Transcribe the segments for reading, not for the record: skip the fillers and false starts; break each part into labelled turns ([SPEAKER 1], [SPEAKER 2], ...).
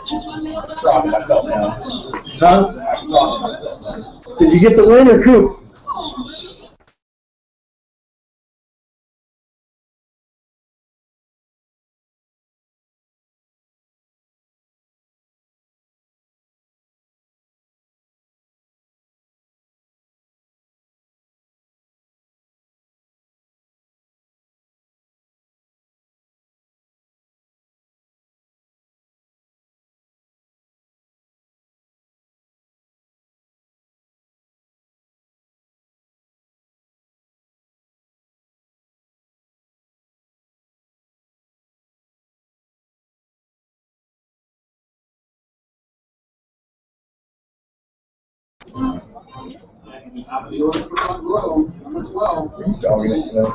[SPEAKER 1] Dropped it, I fell down.
[SPEAKER 2] Huh? Did you get the win or Coop?
[SPEAKER 1] Dogging it today.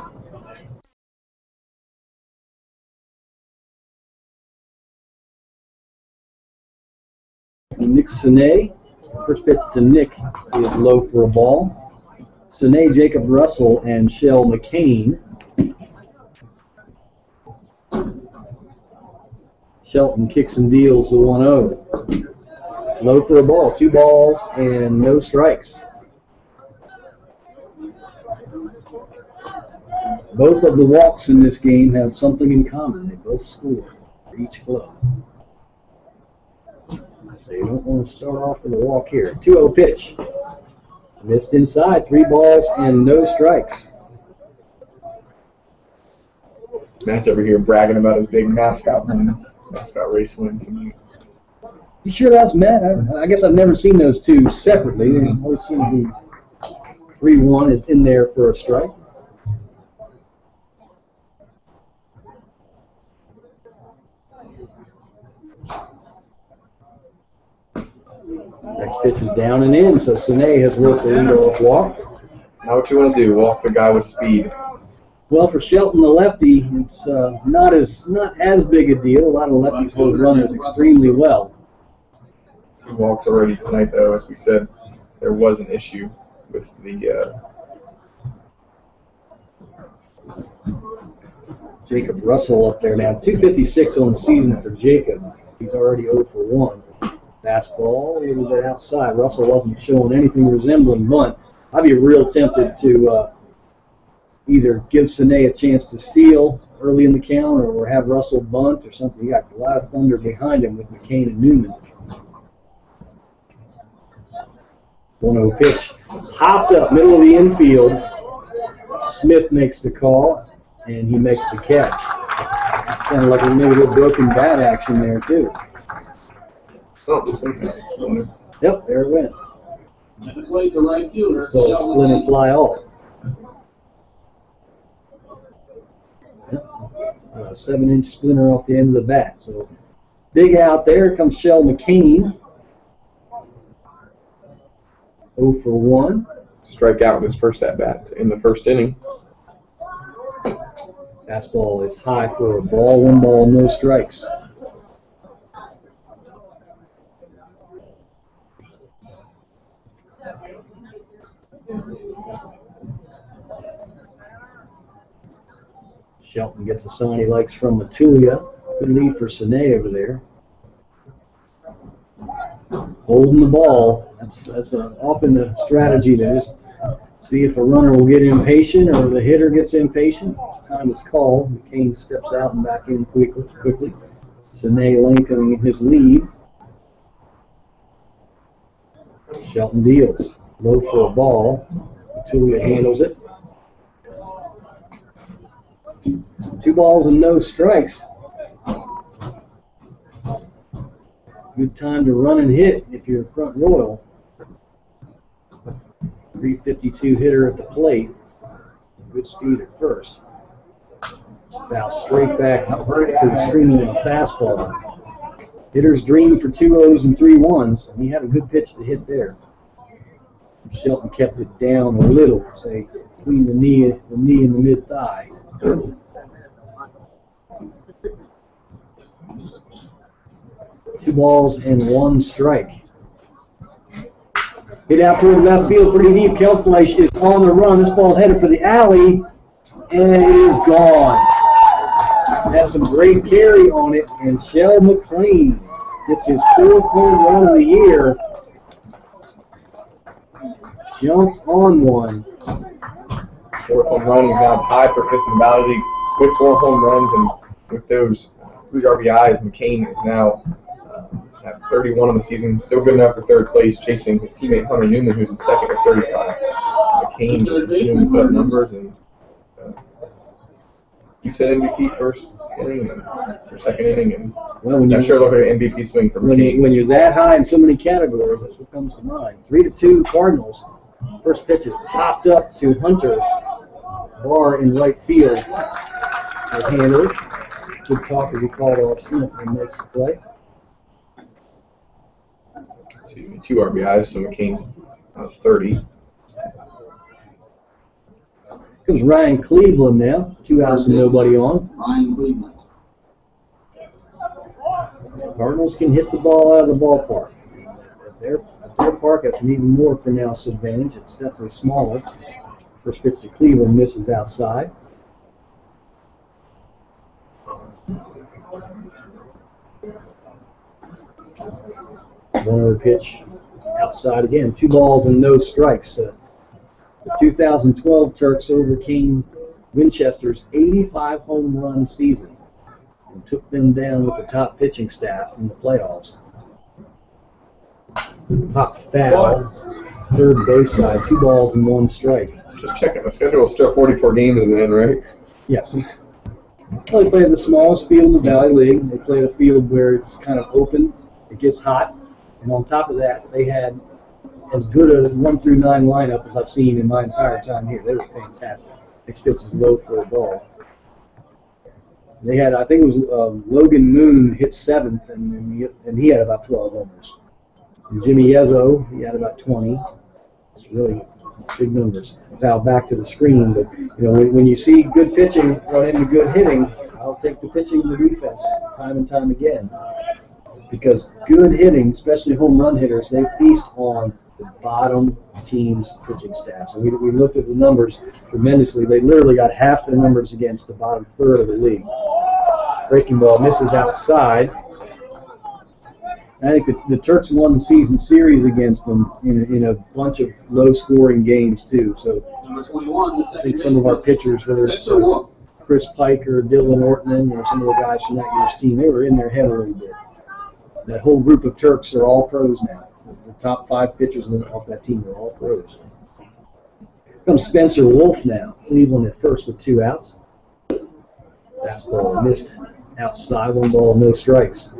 [SPEAKER 2] Nick Sine. First pitch to Nick is low for a ball. Sine, Jacob Russell, and Shell McCain. Shelton kicks and deals the 1-0. Low for a ball. 2 balls and no strikes. Both of the walks in this game have something in common. They both score for each club. So you don't want to start off with a walk here. 2-0 pitch. Missed inside. 3 balls and no strikes.
[SPEAKER 1] Matt's over here bragging about his big mascot race win.
[SPEAKER 2] You sure that's Matt? I guess I've never seen those two separately. I've always seen the 3-1 is in there for a strike. Next pitch is down and in, so Sine has worked the leadoff walk.
[SPEAKER 1] Now what you want to do, walk the guy with speed.
[SPEAKER 2] Well, for Shelton, the lefty, it's not as big a deal. A lot of lefties hold runners extremely well.
[SPEAKER 1] 2 walks already tonight, though. As we said, there was an issue with the
[SPEAKER 2] Jacob Russell up there now. 256 on the season for Jacob. He's already 0 for 1. Fastball a little bit outside. Russell wasn't showing anything resembling bunt. I'd be real tempted to either give Sine a chance to steal early in the count or have Russell bunt or something. You got a lot of thunder behind him with McCain and Newman. 1-0 pitch. Hopped up, middle of the infield. Smith makes the call, and he makes the catch. Kind of like a little broken bat action there, too. Yep, there it went.
[SPEAKER 3] Played the right fielder.
[SPEAKER 2] So splinter fly off. Yep. A 7-inch splinter off the end of the bat. So big out there comes Shell McCain. 0 for 1.
[SPEAKER 1] strike out in his first at-bat in the first inning.
[SPEAKER 2] Fastball is high for a ball. 1 ball, no strikes. Shelton gets a sign he likes from Matulia. Good lead for Sine over there. Holding the ball. That's often the strategy to just see if the runner will get impatient or the hitter gets impatient. Time is called. McCain steps out and back in quickly. Sine lengthening his lead. Shelton deals. Low for a ball. Matulia handles it. 2 balls and no strikes. Good time to run and hit if you're Front Royal. 352 hitter at the plate. Good speed at first. Now straight back to the screen and fastball. Hitters dream for 2 0s and 3 1s, and he had a good pitch to hit there. Shelton kept it down a little, say between the knee and the mid thigh. 2 balls and 1 strike. Hit out toward left field, pretty deep. Kelfleisch is on the run. This ball's headed for the alley, and it is gone. Had some great carry on it, and Shell McCain gets his 4th home run of the year. Jumps on one.
[SPEAKER 1] 4th home run. He's now tied for 5th in the Valley League with 4 home runs, and with those 3 RBIs, McCain is now at 31 on the season. Still good enough for 3rd place, chasing his teammate Hunter Newman, who's in 2nd at 35. McCain just continuing to put up numbers, and you said MVP first inning or 2nd inning, and
[SPEAKER 2] well,
[SPEAKER 1] I'm sure look at an MVP swing for McCain.
[SPEAKER 2] When you're that high in so many categories, that's what comes to mind. 3-2 Cardinals. First pitch is popped up to Hunter. Barr in right field. The handler. Good talk as he called off Smith and makes the play.
[SPEAKER 1] 2 RBIs, so McCain has 30.
[SPEAKER 2] Comes Ryan Cleveland now. 2 outs and nobody on.
[SPEAKER 3] Ryan Cleveland.
[SPEAKER 2] Cardinals can hit the ball out of the ballpark. At their park, that's an even more pronounced advantage. It's definitely smaller. First pitch to Cleveland misses outside. One pitch outside again. 2 balls and no strikes. The 2012 Turks overcame Winchester's 85 home run season and took them down with the top pitching staff in the playoffs. Pop foul, 3rd base side, 2 balls and 1 strike.
[SPEAKER 1] Just checking. The schedule is still 44 games then, right?
[SPEAKER 2] Yes. Well, they play the smallest field in the Valley League. They play a field where it's kind of open. It gets hot. And on top of that, they had as good a 1 through 9 lineup as I've seen in my entire time here. They were fantastic. Next pitch is low for a ball. They had, I think it was Logan Moon hit 7th, and he had about 12 homers. And Jimmy Yezzo, he had about 20. It's really big numbers. Now back to the screen, but when you see good pitching run into good hitting, I'll take the pitching and the defense time and time again. Because good hitting, especially home run hitters, they feast on the bottom team's pitching staff. So we looked at the numbers tremendously. They literally got half their numbers against the bottom 1/3 of the league. Breaking ball misses outside. I think the Turks won the season series against them in a bunch of low-scoring games too. So
[SPEAKER 3] Number 21, the
[SPEAKER 2] I think some of our pitchers, whether it's Chris Pike or Dylan Ortman, some of the guys from that year's team, they were in their head a little bit. That whole group of Turks are all pros now. The top 5 pitchers off that team are all pros. Comes Spencer Wolf now. Cleveland at first with 2 outs. Fastball missed outside, 1 ball, no strikes.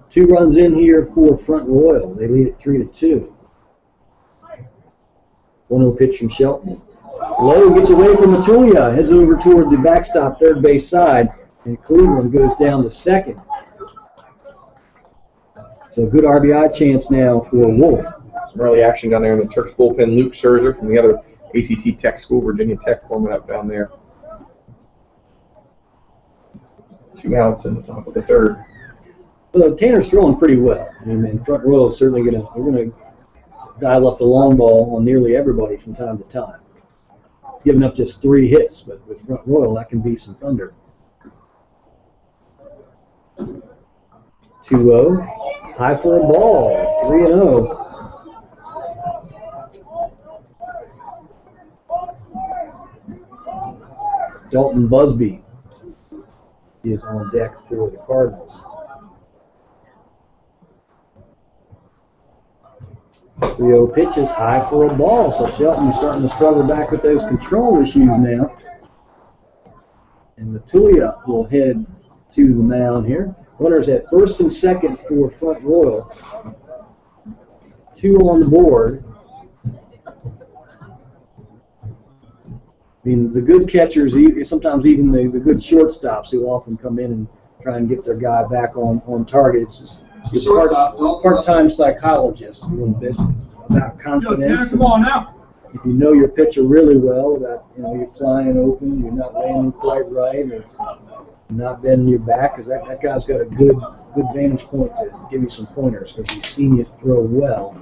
[SPEAKER 2] Two runs in here for Front Royal. They lead it 3-2. 1-0 pitch from Shelton. Lowe gets away from Matulia, heads over toward the backstop 3rd base side, and Cleveland goes down to 2nd. So good RBI chance now for Wolf.
[SPEAKER 1] Some early action down there in the Turks bullpen. Luke Scherzer from the other ACC Tech school, Virginia Tech, warming up down there. 2 outs in the top of the 3rd.
[SPEAKER 2] Well, Tanner's throwing pretty well. I mean, Front Royal is certainly going to dial up the long ball on nearly everybody from time to time. He's giving up just 3 hits, but with Front Royal, that can be some thunder. 2-0, high for a ball, 3-0. Dalton Busby is on deck for the Cardinals. 3-0 pitch is high for a ball, so Shelton is starting to struggle back with those control issues now. And Matulia will head to the mound here. Runners at 1st and 2nd for Front Royal. 2 on the board. I mean, the good catchers, sometimes even the good shortstops, who often come in and try and get their guy back on target. It's part-time psychologist a little bit about confidence.
[SPEAKER 4] Come on now.
[SPEAKER 2] If you know your pitcher really well, about you're flying open, you're not landing quite right, or not bending your back, because that guy's got a good vantage point to give you some pointers, because he's seen you throw well.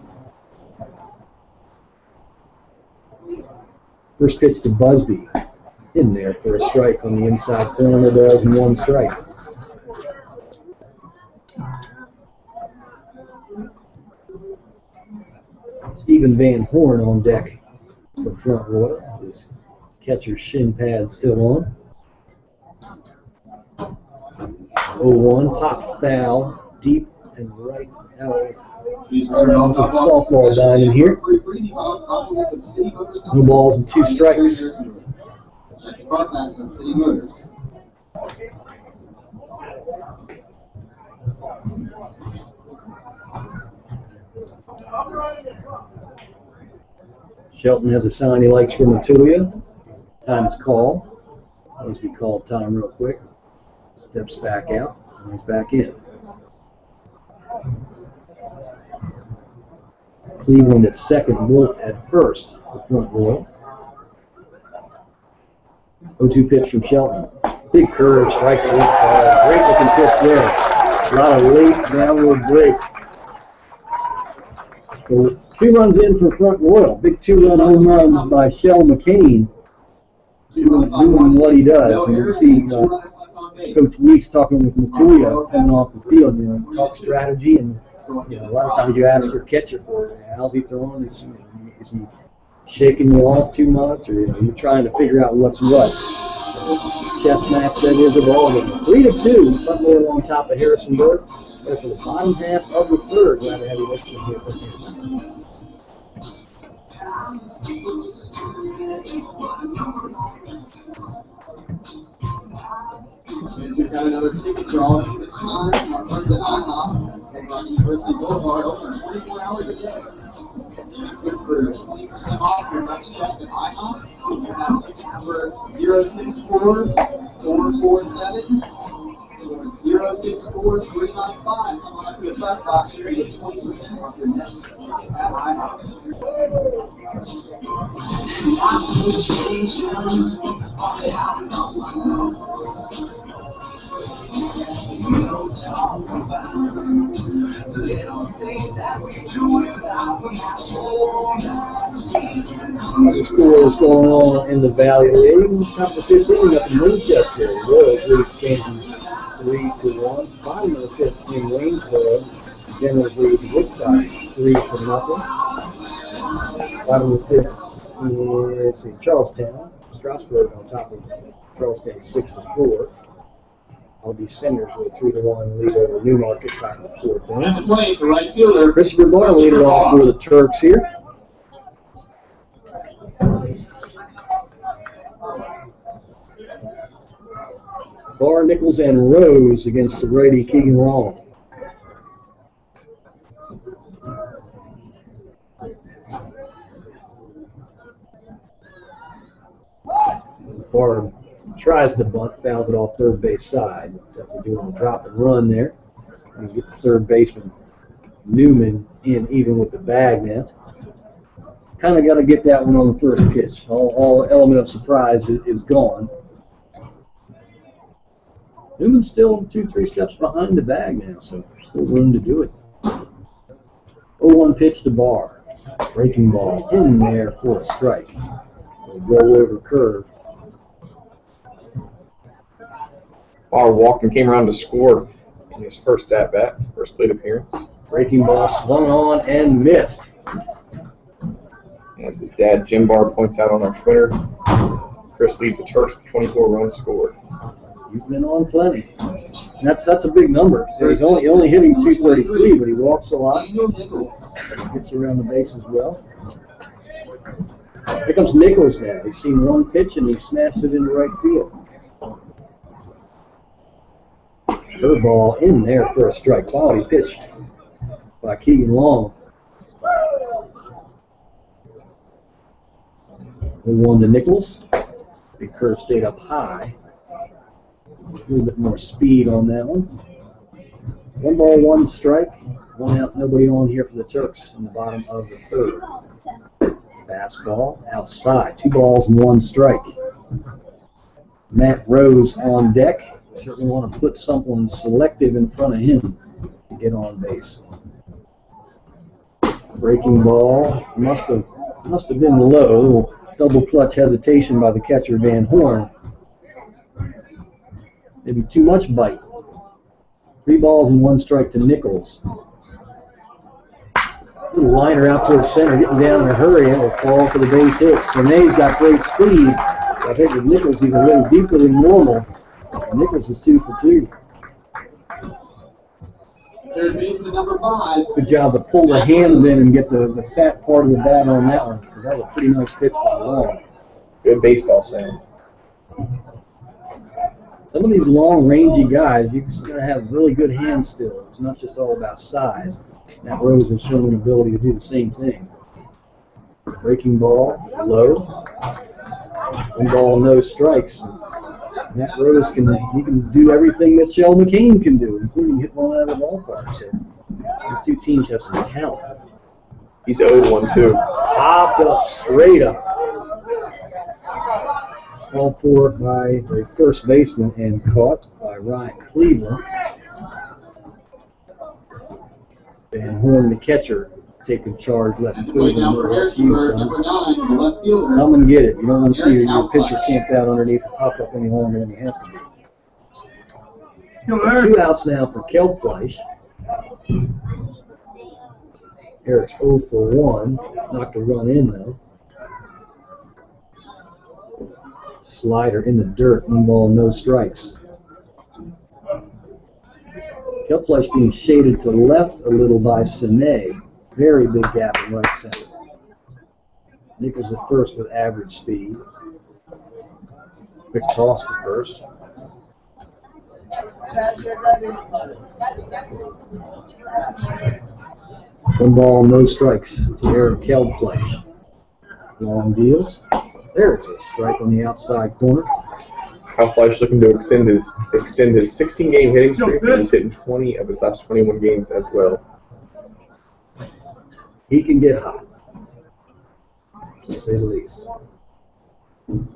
[SPEAKER 2] First pitch to Busby. In there for a strike on the inside corner. Balls and 1 strike. Stephen Van Horn on deck for Front Royal. His catcher's shin pad still on. 0-1, pop foul, deep and right out. Around to the softball diamond here. No balls and 2 strikes.
[SPEAKER 3] Check your Carfax on City Motors.
[SPEAKER 2] Shelton has a sign he likes from Matulia. Time is called. Busby called time real quick. Steps back out. And he's back in. Cleveland at second, Wolf at first for Front Royal. 0-2 pitch from Shelton. Big curve, strike 8. Great looking pitch there. A lot of late downward break. So 2 runs in for Front Royal. Big 2-run home run by Shell McCain. Doing what he does. And you can see Coach Weeks talking with Matulia coming off the field. Talk strategy, and a lot of times you ask your catcher for how's he throwing? Is he shaking you off too much, or you're trying to figure out what's what. Chess match that is evolving. 3-2, Front Royal on top of Harrisonburg. But for the bottom half of the third, glad to have you listening here.
[SPEAKER 3] We've got another ticket drawing this time. Our friends at IHOP over on University Boulevard open 24 hours a day. It's good for 20% off your next check at IHOP. You have a ticket number 064-447 or 064-395. Come on up to the press box here and get 20% off your next ticket at IHOP.
[SPEAKER 2] The scores going on in the Valley League. Top of the 5th inning up in Winchester. Royals lead stands 3-1. Bottom of the 5th in Waynesboro. Generals lead Woodstock 3-0. Bottom of the 5th in Charlestown. Strasburg on top of Charlestown 6-4. LB Senders with a 3-1 lead over Newmarket, top of the 4th inning.
[SPEAKER 3] At the plate, the right fielder.
[SPEAKER 2] Christopher Barr leading off for the Turks here. Barr, Nichols, and Rose against the righty Keegan Long. Barr tries to bunt, fouls it off third base side. Definitely doing the drop and run there. And get the third baseman Newman in even with the bag now. Kind of got to get that one on the first pitch. All element of surprise is gone. Newman's still 2-3 steps behind the bag now, so still room to do it. 0-1 pitch to Barr. Breaking ball in there for a strike. A roll over curve.
[SPEAKER 1] Barr walked and came around to score in his first at-bat, first plate appearance.
[SPEAKER 2] Breaking ball swung on and missed.
[SPEAKER 1] As his dad, Jim Barr, points out on our Twitter, Chris leads the Turks with 24 runs scored.
[SPEAKER 2] You've been on plenty. And that's a big number. So he's only hitting 233, but he walks a lot. Gets around the base as well. Here comes Nichols now. He's seen one pitch and he smashed it into right field. Curveball in there for a strike. Quality pitch by Keegan Long. 1-1 to Nichols. Big curve stayed up high. A little bit more speed on that one. 1 ball, 1 strike. 1 out, nobody on here for the Turks in the bottom of the third. Fastball outside. 2 balls and 1 strike. Matt Rose on deck. Certainly want to put someone selective in front of him to get on base. Breaking ball must have been low. Double clutch hesitation by the catcher, Van Horn. Maybe too much bite. 3 balls and 1 strike to Nichols. Little liner out towards center, getting down in a hurry, and will fall for the base hit. Cerne's got great speed. I think with Nichols, he's a little deeper than normal. Nichols is 2 for 2.
[SPEAKER 3] Third baseman number 5.
[SPEAKER 2] Good job to pull the hands in and get the fat part of the bat on that one, because that was a pretty nice pitch by Long.
[SPEAKER 1] Good baseball sound.
[SPEAKER 2] Some of these long, rangy guys, you're just going to have really good hands still. It's not just all about size. Matt Rose has shown an ability to do the same thing. Breaking ball, low. 1 ball, no strikes. Matt Rose can do everything that Shell McCain can do, including hit one out of the ballpark. So these 2 teams have some talent.
[SPEAKER 1] He's owed one too.
[SPEAKER 2] Popped up, straight up. Called for by the first baseman and caught by Ryan Cleveland. Van Horn, the catcher, taking charge, letting Cleveland know that's you, son. Come and get it. You don't want to see your pitcher camped out underneath the pop-up any longer than he has to be. 2 outs now for Kelpfleisch. Eric's 0 for 1. Knocked a run in, though. Slider in the dirt. 1 ball, no strikes. Kelpfleisch being shaded to left a little by Sine. Very big gap in right center. Nichols at first with average speed. Quick toss to first. One ball, no strikes to Eric Kelpfleisch. Long deals. There's a strike on the outside corner.
[SPEAKER 1] Kelpfleisch looking to extend his 16-game hitting streak, and he's hitting 20 of his last 21 games as well.
[SPEAKER 2] He can get hot, to say the least. 1-1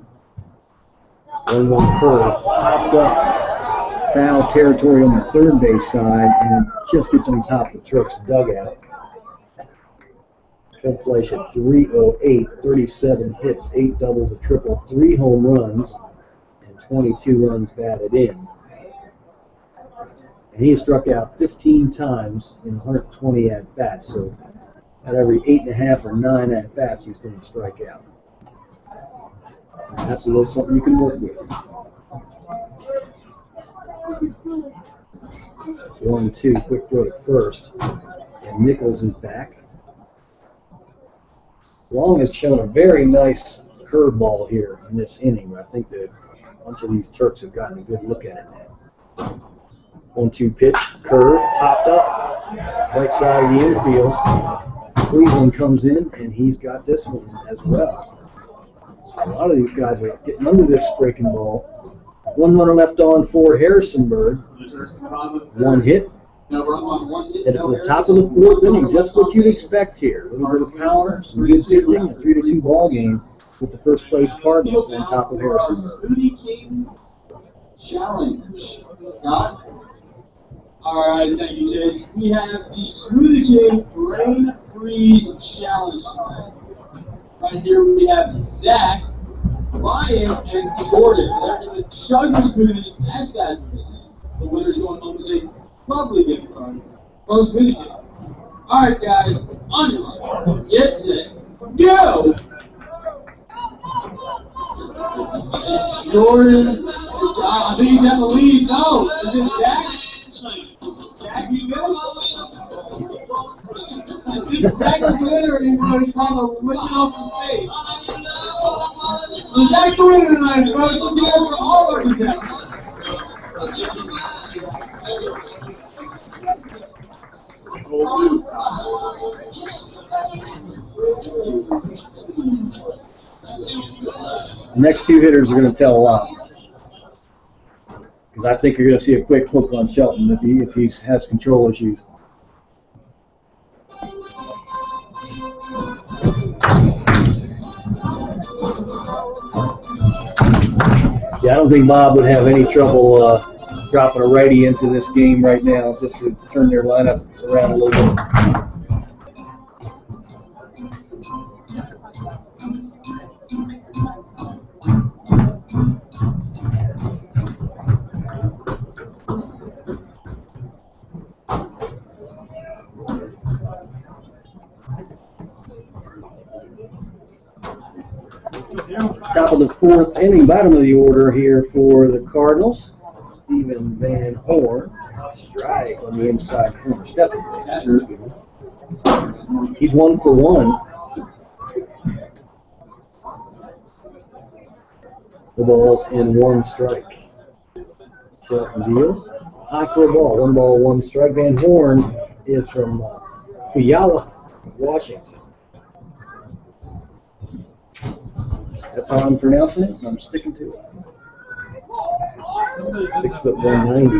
[SPEAKER 2] curve, popped up, foul territory on the third base side, and just gets on top of the Turks' dugout. Kelpfleisch at 308, 37 hits, 8 doubles, a triple, 3 home runs, and 22 runs batted in. And he struck out 15 times in 120 at-bats, so at every 8.5 or 9 at-bats, he's going to strike out. And that's a little something you can work with. 1-2, quick throw to first. And Nichols is back. Long has shown a very nice curveball here in this inning. I think that a bunch of these Turks have gotten a good look at it now. 1-2 pitch, curve, popped up, right side of the infield. Cleveland comes in, and he's got this one as well. A lot of these guys are getting under this breaking ball. 1 runner left on for Harrisonburg. 1 hit. And it's the top of the 4th inning, just what you'd expect here. A little bit of power, some good pitching, a 3-2 ball game with the first place Cardinals on top of Harrisonburg.
[SPEAKER 3] Challenge. Scott? All right, thank you, Chase. We have the Smoothie King Brain Freeze Challenge tonight. Right here we have Zach, Ryan, and Jordan. They're going to chug your smoothies as fast as they can. The winner's going home with a lovely gift card from Smoothie King. All right, guys, on your mark, get set, go! Jordan, I think he's got the lead. No, is it Zach? Zach, you good? I think Zach is the winner, and he's trying to lick it off his face. So Zach's the winner tonight, folks. Let's hear it for all our contestants.
[SPEAKER 2] The next 2 hitters are going to tell a lot. Because I think you're going to see a quick hook on Shelton if he has control issues. Yeah, I don't think Bob would have any trouble dropping a righty into this game right now just to turn their lineup around a little bit. Top of the fourth inning, bottom of the order here for the Cardinals. Stephen Van Horn, strike on the inside corner. Stephen. He's 1 for 1. The ball's in 1 strike. Shelton deals. High for a ball. 1 ball, 1 strike. Van Horn is from Puyallup, Washington. That's how I'm pronouncing it. I'm sticking to it. 6 foot 190.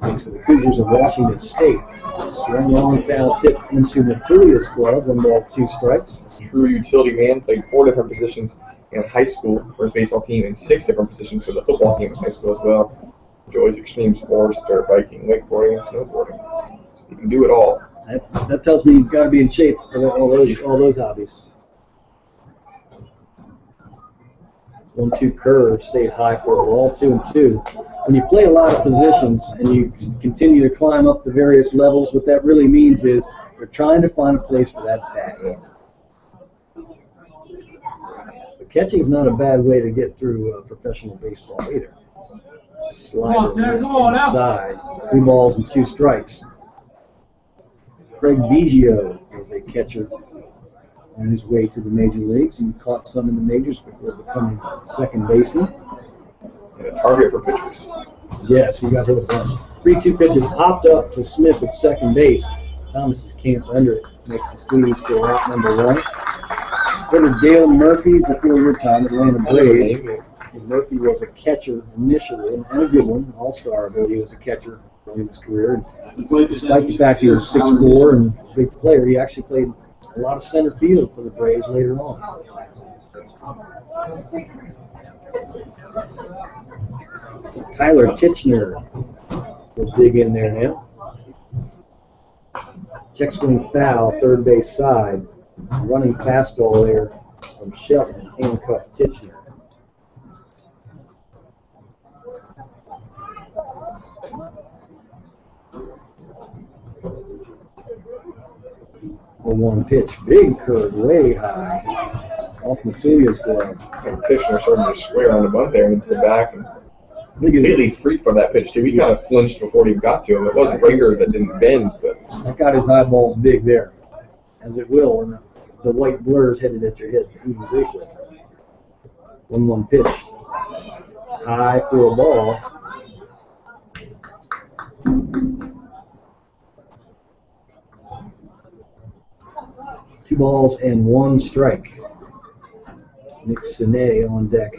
[SPEAKER 2] Thanks for the Cougars of Washington State. Swung long foul tip into Matulia's glove. 1 ball, 2 strikes.
[SPEAKER 1] True utility man, played 4 different positions in high school for his baseball team and 6 different positions for the football team in high school as well. Enjoys extreme sports, dirt biking, wakeboarding, and snowboarding. So you can do it all.
[SPEAKER 2] That tells me you've got to be in shape for all those hobbies. 1-2 curve stayed high for a ball. 2-2. When you play a lot of positions and you continue to climb up the various levels, what that really means is you're trying to find a place for that bat. But catching is not a bad way to get through professional baseball either. Slider inside. 3 balls and 2 strikes. Craig Biggio was a catcher on his way to the major leagues. He caught some in the majors before becoming second baseman.
[SPEAKER 1] And a target for pitchers.
[SPEAKER 2] Yes, he got hit a bunch. 3-2 pitches popped up to Smith at second base. Thomas is camped under it. Makes the squeeze for out number 1. Then Dale Murphy before your time, Atlanta Braves. Murphy was a catcher initially, and a good one, all-star, but he was a catcher in his career. And despite the fact he was 6'4" and a big player, he actually played a lot of center field for the Braves later on. Tyler Titchener will dig in there now. Check swing foul, third base side. Running fastball there from Shelton, handcuffed Titchener. The 1 pitch, big curve, way high, off Matulia's glove.
[SPEAKER 1] And Titchener started to square on the bunt there into the back and completely freaked by that pitch too. He kind of flinched before he got to him. It wasn't Rager that didn't bend, but
[SPEAKER 2] that got his eyeballs big there, as it will when the white blur's headed at your head even briefly. 1-1 pitch, high for a ball. Two balls and 1 strike. Nick Sine on deck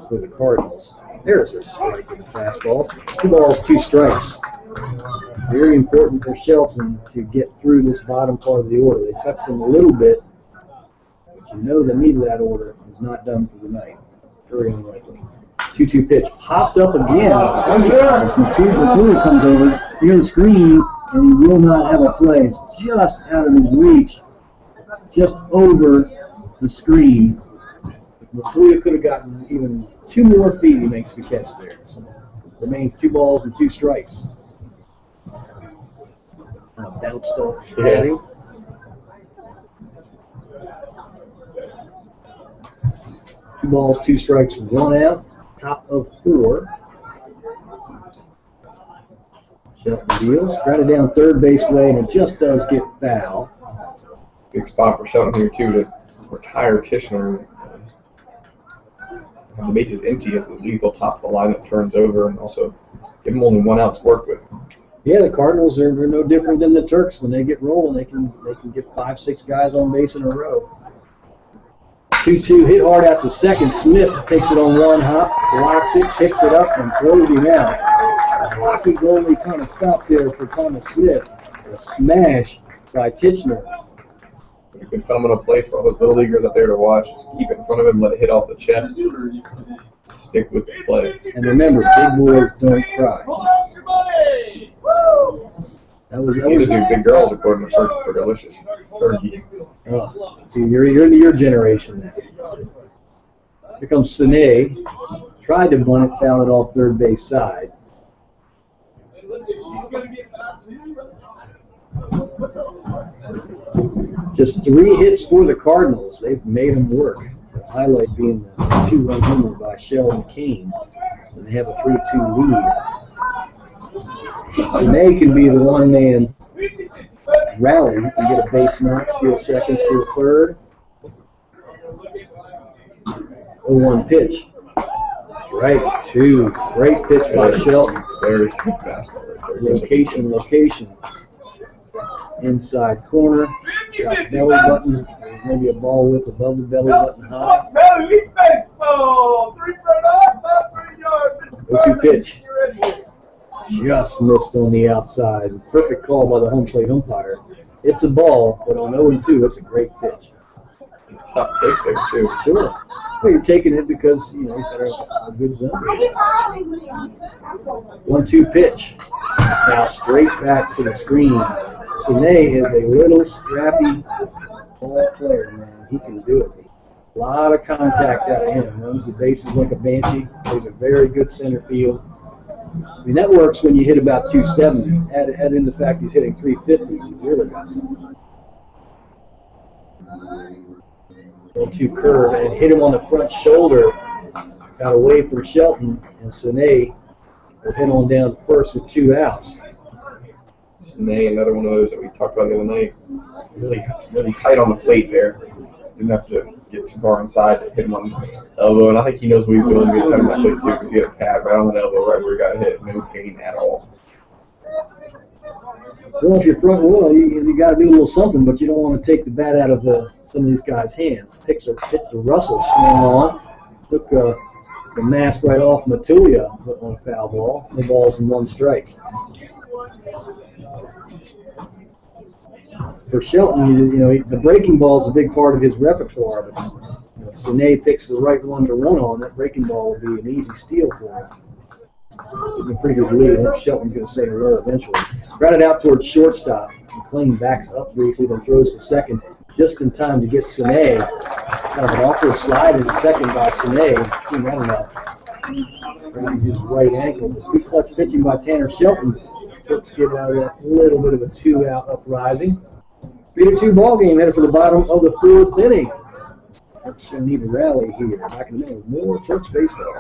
[SPEAKER 2] for the Cardinals. There's a strike with a fastball. 2 balls, 2 strikes. Very important for Shelton to get through this bottom part of the order. They touched him a little bit, but you know the meat of that order is not done for the night. Very unlikely. 2-2 pitch popped up again. Matulia comes over near the screen, and he will not have a play. It's just out of his reach, just over the screen. If Matulia could have gotten even 2 more feet, he makes the catch there. So remains 2 balls and 2 strikes. Bounced off steady. Two balls, 2 strikes, 1 out. Top of 4. Shelton deals. Grounded down third base way, and it just does get foul.
[SPEAKER 1] big spot for Shelton here too to retire Titchener. Have the bases empty as the lethal top of the lineup turns over, and also give him only 1 out to work with.
[SPEAKER 2] Yeah, the Cardinals are no different than the Turks. When they get rolling, they can get 5-6 guys on base in a row. 2-2 hit hard out to second. Smith takes it on 1 hop, blocks it, picks it up, and throws him out. A lucky goalie kind of stopped there for Thomas Smith. A smash by Titchener.
[SPEAKER 1] A good phenomenal play for all those little leaguers up there to watch. Just keep it in front of him, let it hit off the chest. Stick with the play.
[SPEAKER 2] And remember, big boys don't cry. That was
[SPEAKER 1] These are big girls according to Search for Delicious Turkey.
[SPEAKER 2] See, you're into your generation now. Here comes Sine. Tried to bunt it, found it off third base side. Just 3 hits for the Cardinals. They've made them work. highlight being the 2-run homer by Sheldon Kane. And they have a 3-2 lead. Sine can be the one-man rally. You can get a base mark, steal second, steal third. 0-1 pitch. Strike 2. Great pitch by Shelton.
[SPEAKER 1] Very fast.
[SPEAKER 2] Location. Inside corner. Got belly button. Maybe a ball width above the belly button high. 0-2 pitch. Just missed on the outside. Perfect call by the home plate umpire. It's a ball, but on 0-2, it's a great pitch.
[SPEAKER 1] Tough take there, too.
[SPEAKER 2] Sure. Well, you're taking it because, you've got a good zone. 1-2 pitch. Now straight back to the screen. Sine is a little scrappy ball player, man. He can do it. A lot of contact out of him. Runs the bases like a banshee. Plays a very good center field. I mean, that works when you hit about 270. Add in the fact he's hitting 350. You really got something. 1-2 curve and hit him on the front shoulder. Got away from Shelton, and Sine will hit on down to first with 2 outs.
[SPEAKER 1] Sine, another one of those that we talked about the other night. Really tight on the plate there. Didn't have to get too far inside to hit him on the elbow, and I think he knows what he's doing to get tight on that plate too, because he had a pad right on the elbow, right where he got hit. No pain at all.
[SPEAKER 2] Well, if you're front row, you got to do a little something, but you don't want to take the bat out of some of these guys' hands. Pitch to Russell, swung on, took the mask right off Matulia on a foul ball. No balls and 1 strike. For Shelton, the breaking ball is a big part of his repertoire, but if Sine picks the right one to run on, that breaking ball will be an easy steal for him. Getting a pretty good lead. I think Shelton's going to say hello eventually. Grounded out towards shortstop. McLean backs up briefly, then throws to second just in time to get Sine. Kind of an awkward slide into second by Sine. Seen that enough. Around his right ankle. Good clutch pitching by Tanner Shelton. Turks get out of that little bit of a 2-out uprising. 3-2 ball game headed for the bottom of the 4th inning. Turks going to need a rally here. Back in a minute with more Turks baseball.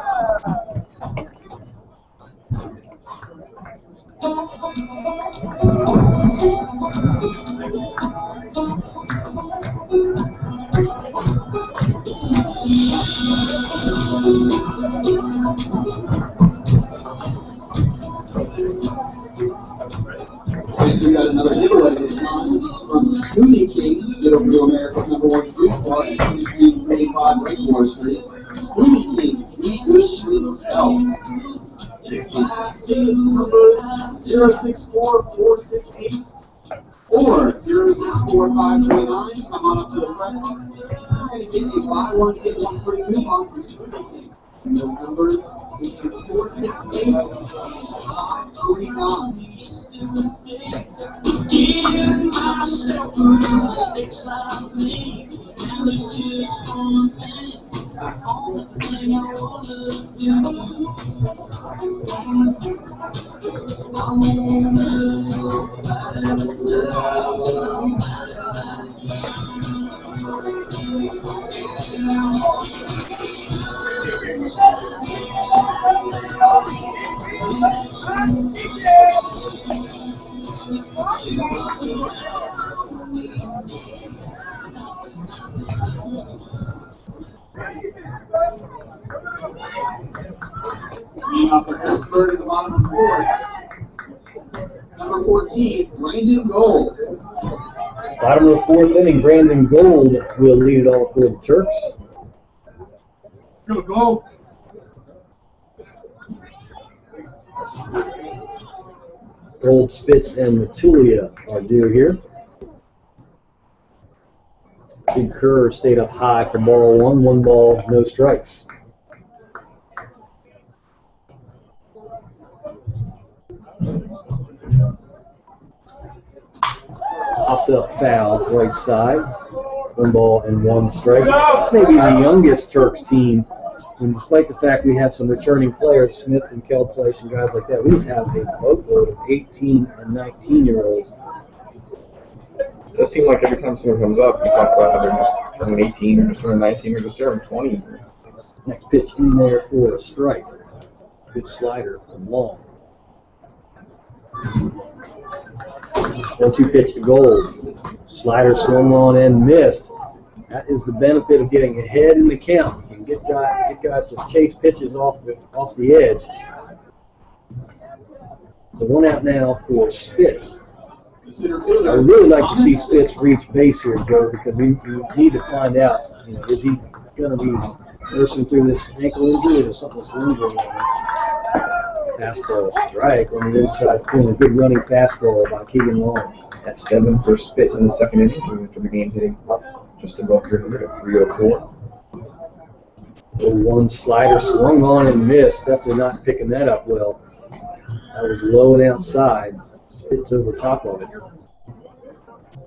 [SPEAKER 3] And we got another giveaway this time from Smoothie King, Middleview America's #1 juice bar at 1635 Westmore Street. Smoothie King, the good street himself. You have to numbers 064468 or 064539. Come on up to the press box and get a buy one get one free coupon for Smoothie King. And those numbers 468 539.
[SPEAKER 4] Give myself the mistakes I've made, and there's just one thing, only thing I wanna do. I wanna somebody love somebody like
[SPEAKER 3] Up for Harrisburg at the bottom of the 4th. Number 14, Brandon Gold.
[SPEAKER 2] Bottom of the 4th inning, Brandon Gold will lead it all for the Turks.
[SPEAKER 3] Go.
[SPEAKER 2] Gold, Spitz, and Matulia are due here. Big Kerr stayed up high for ball 1. 1 ball, no strikes. Popped up foul, right side. 1 ball and 1 strike. This may be the youngest Turks team, and despite the fact we have some returning players, Smith and Kelplace and guys like that, we just have a boatload of 18 and 19-year-olds.
[SPEAKER 1] This does seem like every time someone comes up, you talk about how they're just turning 18 or just turning 19 or just turning 20.
[SPEAKER 2] Next pitch in there for a strike. Good slider from Long. 1-2 pitch to Gold. Slider swung on and missed. That is the benefit of getting ahead in the count. You can get guys to chase pitches off the edge. So 1 out now for Spitz. I would really like to see Spitz reach base here, Joe, because we need to find out, is he going to be nursing through this ankle injury or something that's lingering on him? Fastball strike on the inside corner. Good running fastball by Keegan Long.
[SPEAKER 1] F7 for Spitz in the second inning after the game hitting just above 300 at 304.
[SPEAKER 2] 0-1 slider swung on and missed. Definitely not picking that up well. That was low and outside. Spitz over top of it.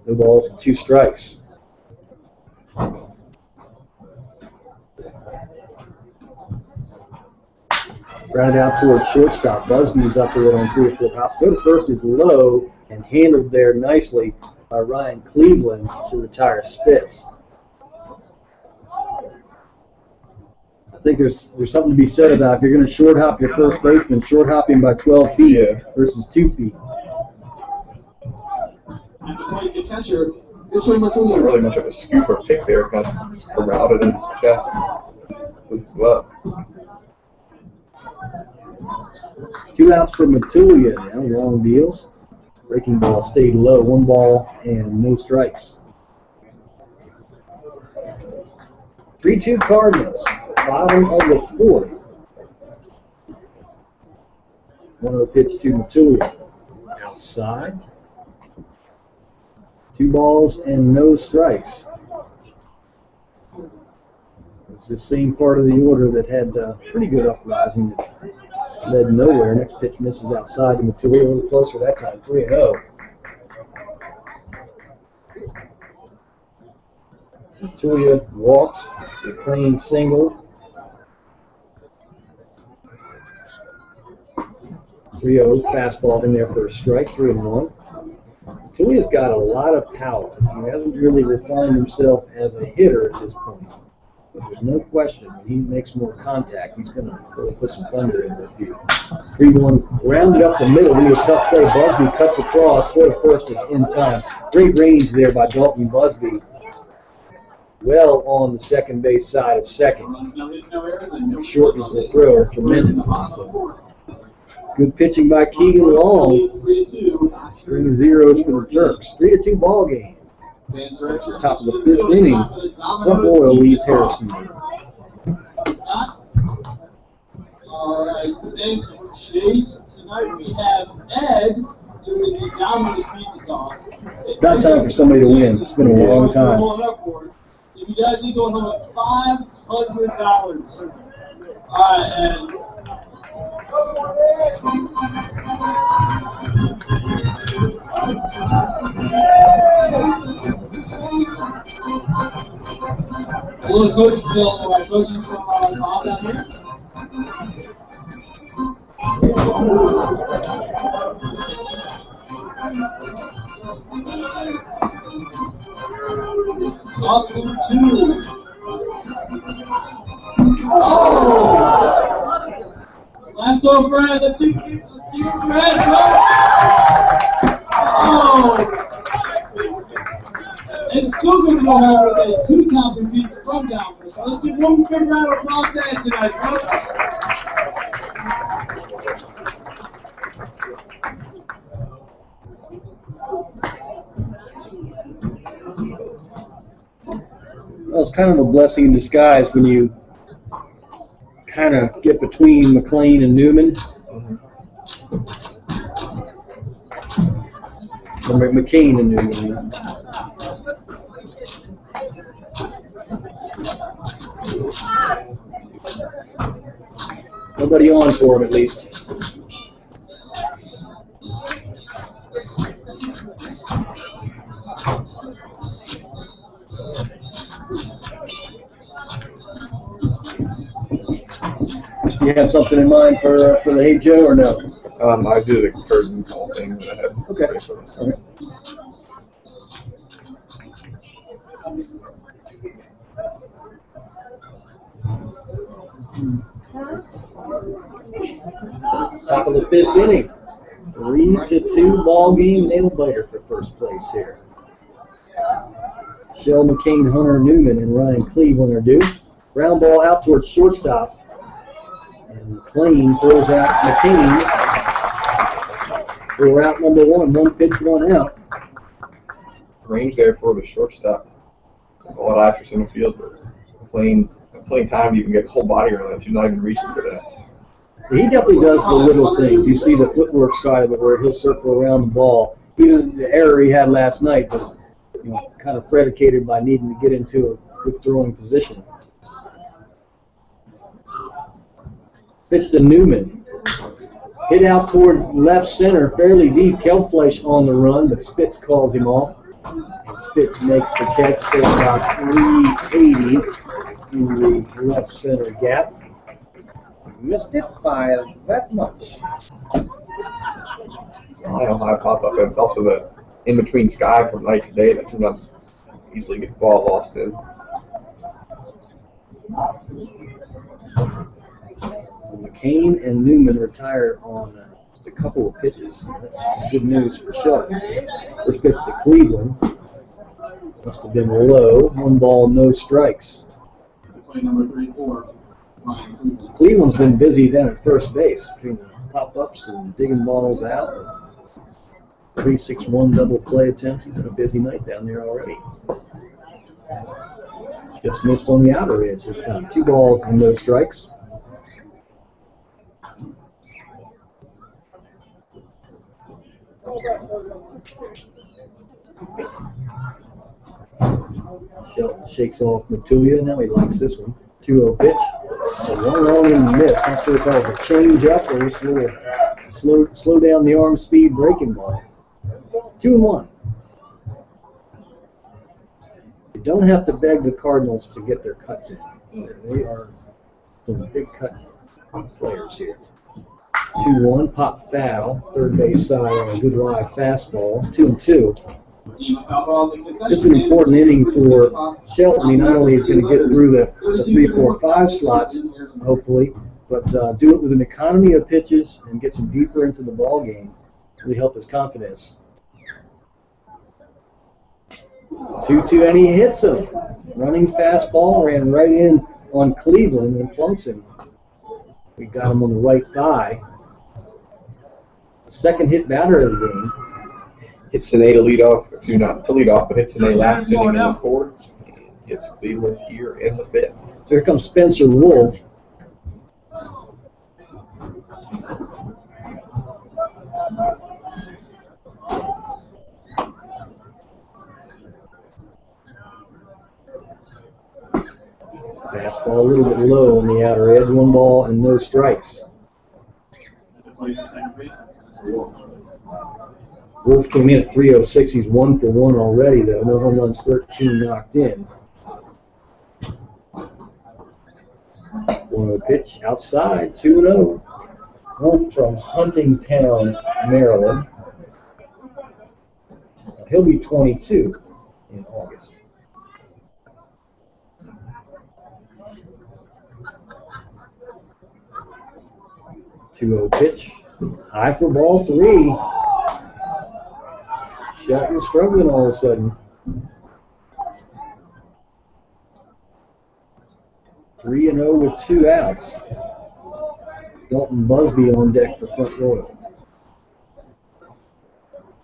[SPEAKER 2] No balls and 2 strikes. Grounded out towards shortstop. Busby's up there on 3 or 4 hops. Go to first is low and handled there nicely by Ryan Cleveland to retire Spitz. I think there's something to be said about if you're going to short hop your first baseman, short hop him by 12 feet versus 2 feet.
[SPEAKER 3] At the plate, the catcher,
[SPEAKER 1] Not really much of a scoop or pick there, kind of just corralled it in his chest with his glove.
[SPEAKER 2] 2 outs for Matulia now, long deals. Breaking ball stayed low, 1 ball and no strikes. 3-2 Cardinals, bottom of the 4th. 1-0 pitch to Matulia. Outside. 2 balls and no strikes. It's the same part of the order that had pretty good uprising that led nowhere. Next pitch misses outside to Matulia, a little closer that time, 3-0. Matulia walks, a clean single. 3-0, fastball in there for a strike, 3-1. Matulia's got a lot of power. He hasn't really refined himself as a hitter at this point. But there's no question when he makes more contact, he's going to really put some thunder in the field. 3-1, rounded up the middle. Really a tough play. Busby cuts across. Throw to first is in time. Great range there by Dalton Busby. Well on the second base side of second. Shortens the throw tremendous. Good pitching by Keegan Long. String of zeros for the Turks. 3-2 ball game. Top of the 5th inning. Front Royal leads Harrison.
[SPEAKER 4] All right, thank you, Chase. Tonight we have Ed doing the dominant pizza toss.
[SPEAKER 2] About time for somebody to win. It's been a long time.
[SPEAKER 4] If you guys are going home with $500. All right, Ed. A little coaching film, coaching from Bob down here. Toss number 2. Oh! Last go, Fred. Let's do Fred. Oh! It's still going to go home with a 2-time repeat from Downford. So let's give one big round of applause to Ed tonight, folks.
[SPEAKER 2] Well, it's kind of a blessing in disguise when you kind of get between McLean and Newman. Or McCain and Newman. Nobody on for him, at least. You have something in mind for the Hey Joe or no?
[SPEAKER 1] I do the curtain call thing that I had.
[SPEAKER 2] Okay. All right. Top of the 5th inning. 3-2 ball game. Nail biter for first place here. Shell, McCain, Hunter Newman, and Ryan Cleveland are due. Ground ball out towards shortstop. And McLean throws out McCain for route number 1. 1 pitch, 1 out.
[SPEAKER 1] Range there for the shortstop. A lot of eyes for center field, but playing time, you can get his whole body around that. You're not even reaching for that.
[SPEAKER 2] He definitely does the little things. You see the footwork side of it where he'll circle around the ball. Even the error he had last night was kind of predicated by needing to get into a quick throwing position. Pitch to Newman. Hit out toward left center, fairly deep. Kelfleisch on the run, but Spitz calls him off. And Spitz makes the catch for about 380 in the left center gap. Missed it by that much.
[SPEAKER 1] I don't know how to pop up. It's also the in-between sky from night to day that sometimes easily get the ball lost in.
[SPEAKER 2] McCain and Newman retired on just a couple of pitches. That's good news for Shelton. First pitch to Cleveland. Must have been low. 1 ball, no strikes.
[SPEAKER 3] Play number 34, Ryan Cleveland.
[SPEAKER 2] Cleveland's been busy down at first base between pop-ups and digging balls out. 3-6-1 double play attempt. He's had a busy night down there already. Just missed on the outer edge this time. 2 balls and no strikes. Shelton shakes off Matulia. Now he likes this one. 2-0 pitch. So 1 wrong and miss. Not sure if that was a change up or just a little slow down the arm speed breaking ball. 2-1. You don't have to beg the Cardinals to get their cuts in either. They are some big cut players here. 2-1, pop foul, third base side on a good live fastball. 2-2. This is an important inning for Shelton. He not only is going to get through the 3, 4, 5 slots, hopefully, but do it with an economy of pitches and get some deeper into the ball game. Really help his confidence. 2-2, and he hits him. Running fastball, ran right in on Cleveland and plumps him. We got him on the right thigh. Second hit batter of the game.
[SPEAKER 1] Hit Sine to lead off, not to lead off, but hit Sine last inning in the 4th. Hits Cleveland here in the 5th.
[SPEAKER 2] So here comes Spencer Wolf. Fastball a little bit low on the outer edge. 1 ball and no strikes. Wolf came in at 306. He's 1 for 1 already, though. No home runs, 13 knocked in. 1-0 pitch outside, 2-0. Wolf from Huntingtown, Maryland. He'll be 22 in August. Pitch. High for ball 3. Shelton struggling all of a sudden. 3-0 with 2 outs. Dalton Busby on deck for Front Royal.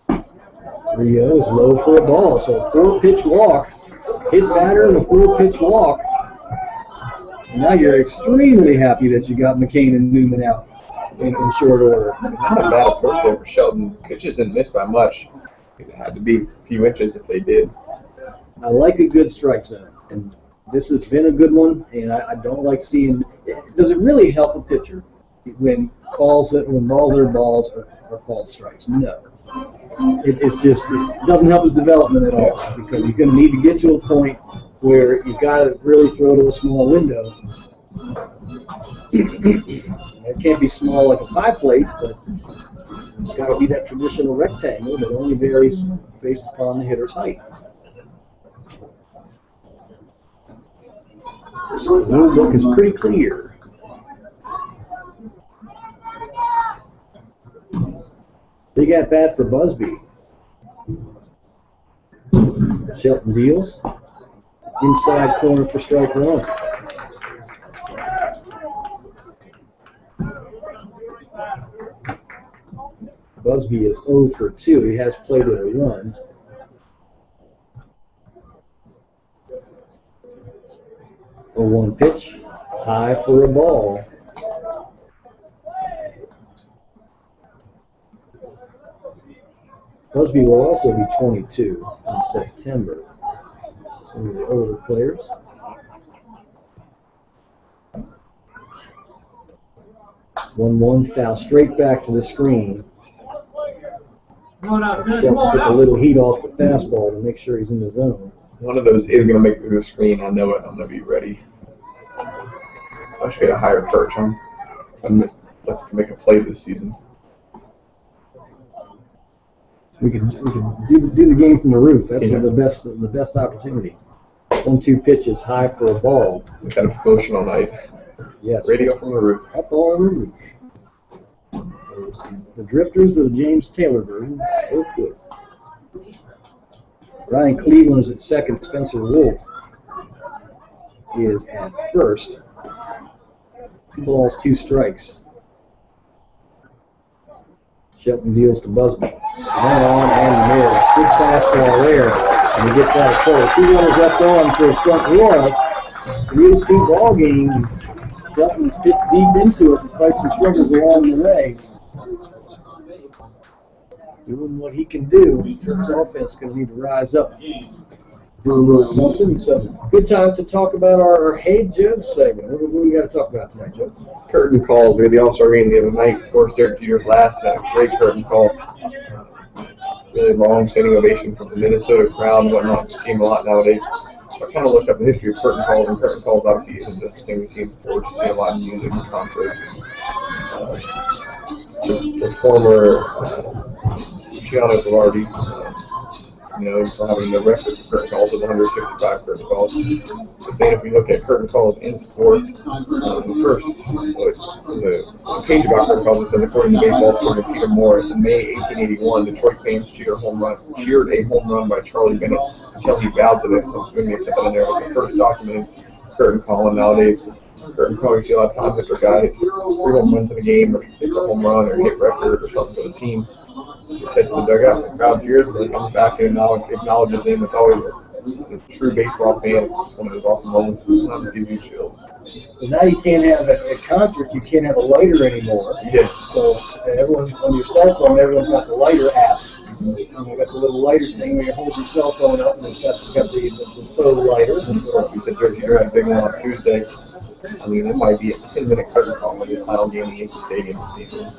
[SPEAKER 2] 3-0 is low for a ball, so 4-pitch walk. Hit batter and a 4-pitch walk. And now you're extremely happy that you got McCain and Newman out in short order.
[SPEAKER 1] It's not a bad approach there for Shelton. Pitches didn't miss by much. It had to be a few inches if they did.
[SPEAKER 2] I like a good strike zone, and this has been a good one, and I don't like seeing. Does it really help a pitcher when balls are balls are called strikes? No. It's just, it doesn't help his development at all, because you're going to need to get to a point where you've got to really throw to a small window. It can't be small like a pie plate, but it's got to be that traditional rectangle that only varies based upon the hitter's height. The rule book is pretty clear. Big at bat for Busby. Shelton deals. Inside corner for strike one. Busby is 0 for 2. He has played with a run. A 1 pitch. High for a ball. Busby will also be 22 in September. Some of the older players. 1-1 foul straight back to the screen. Shelton took a little heat off the fastball to make sure he's in the zone.
[SPEAKER 1] One of those is going to make it through the screen. I know it. I'm going to be ready. I should get a higher perch. I'm looking to make a play this season.
[SPEAKER 2] We can do the game from the roof. That's the best opportunity. 1-2 pitches high for a ball.
[SPEAKER 1] We've had a promotional night.
[SPEAKER 2] Yes.
[SPEAKER 1] Radio from the roof.
[SPEAKER 2] Up on the roof. The Drifters of the James Taylor version. Both good. Ryan Cleveland is at second. Spencer Wolf is at first. 2 balls, 2 strikes. Shelton deals to Busby. Swung on and missed. Good fastball there. And he gets out of play. 2 runners left on for a Front Royal. 3-2 ball game. Shelton's pitched deep into it despite some struggles along the way. Doing what he can do. Turks offense going to need to rise up. Do a little something. So, good time to talk about our Hey Joe segment. What do we got to talk about tonight, Joe?
[SPEAKER 1] Curtain calls. We had the All-Star game the other night. Of course, Derek Jeter's last had a great curtain call. Really long-standing ovation from the Minnesota crowd and whatnot. You see him a lot nowadays. So I kind of looked up the history of curtain calls, and curtain calls obviously isn't just a thing we see in sports. You see a lot in music and concerts. The former Luciano Velarde, for having the record for curtain calls of 165 curtain calls. But then if we look at curtain calls in sports, the page about curtain calls, it says, according to baseball historian Peter Morris, in May 1881, Detroit fans cheered a home run by Charlie Bennett until he bowed to them. So I'm assuming they put that in there. It was the first documented curtain call, and nowadays curtain calling, you see a lot of times if a guy hits 3 home runs in a game, or hits a home run, or hit record, or something for the team, just heads to the dugout, the crowd cheers, and then comes back and acknowledges him. It's always a true baseball fan. It's just one of those awesome moments. Sometimes it gives you chills.
[SPEAKER 2] Well, now you can't have at concerts. You can't have a lighter anymore.
[SPEAKER 1] Yeah.
[SPEAKER 2] So everyone on your cell phone, everyone's got the lighter app. You got the little lighter thing where you hold your cell phone up, and it's got the photo lighter.
[SPEAKER 1] You said Derek Jeter had a big one on Tuesday. I mean, it might be a 10-minute curtain call in his final game in the Yankee Stadium this season.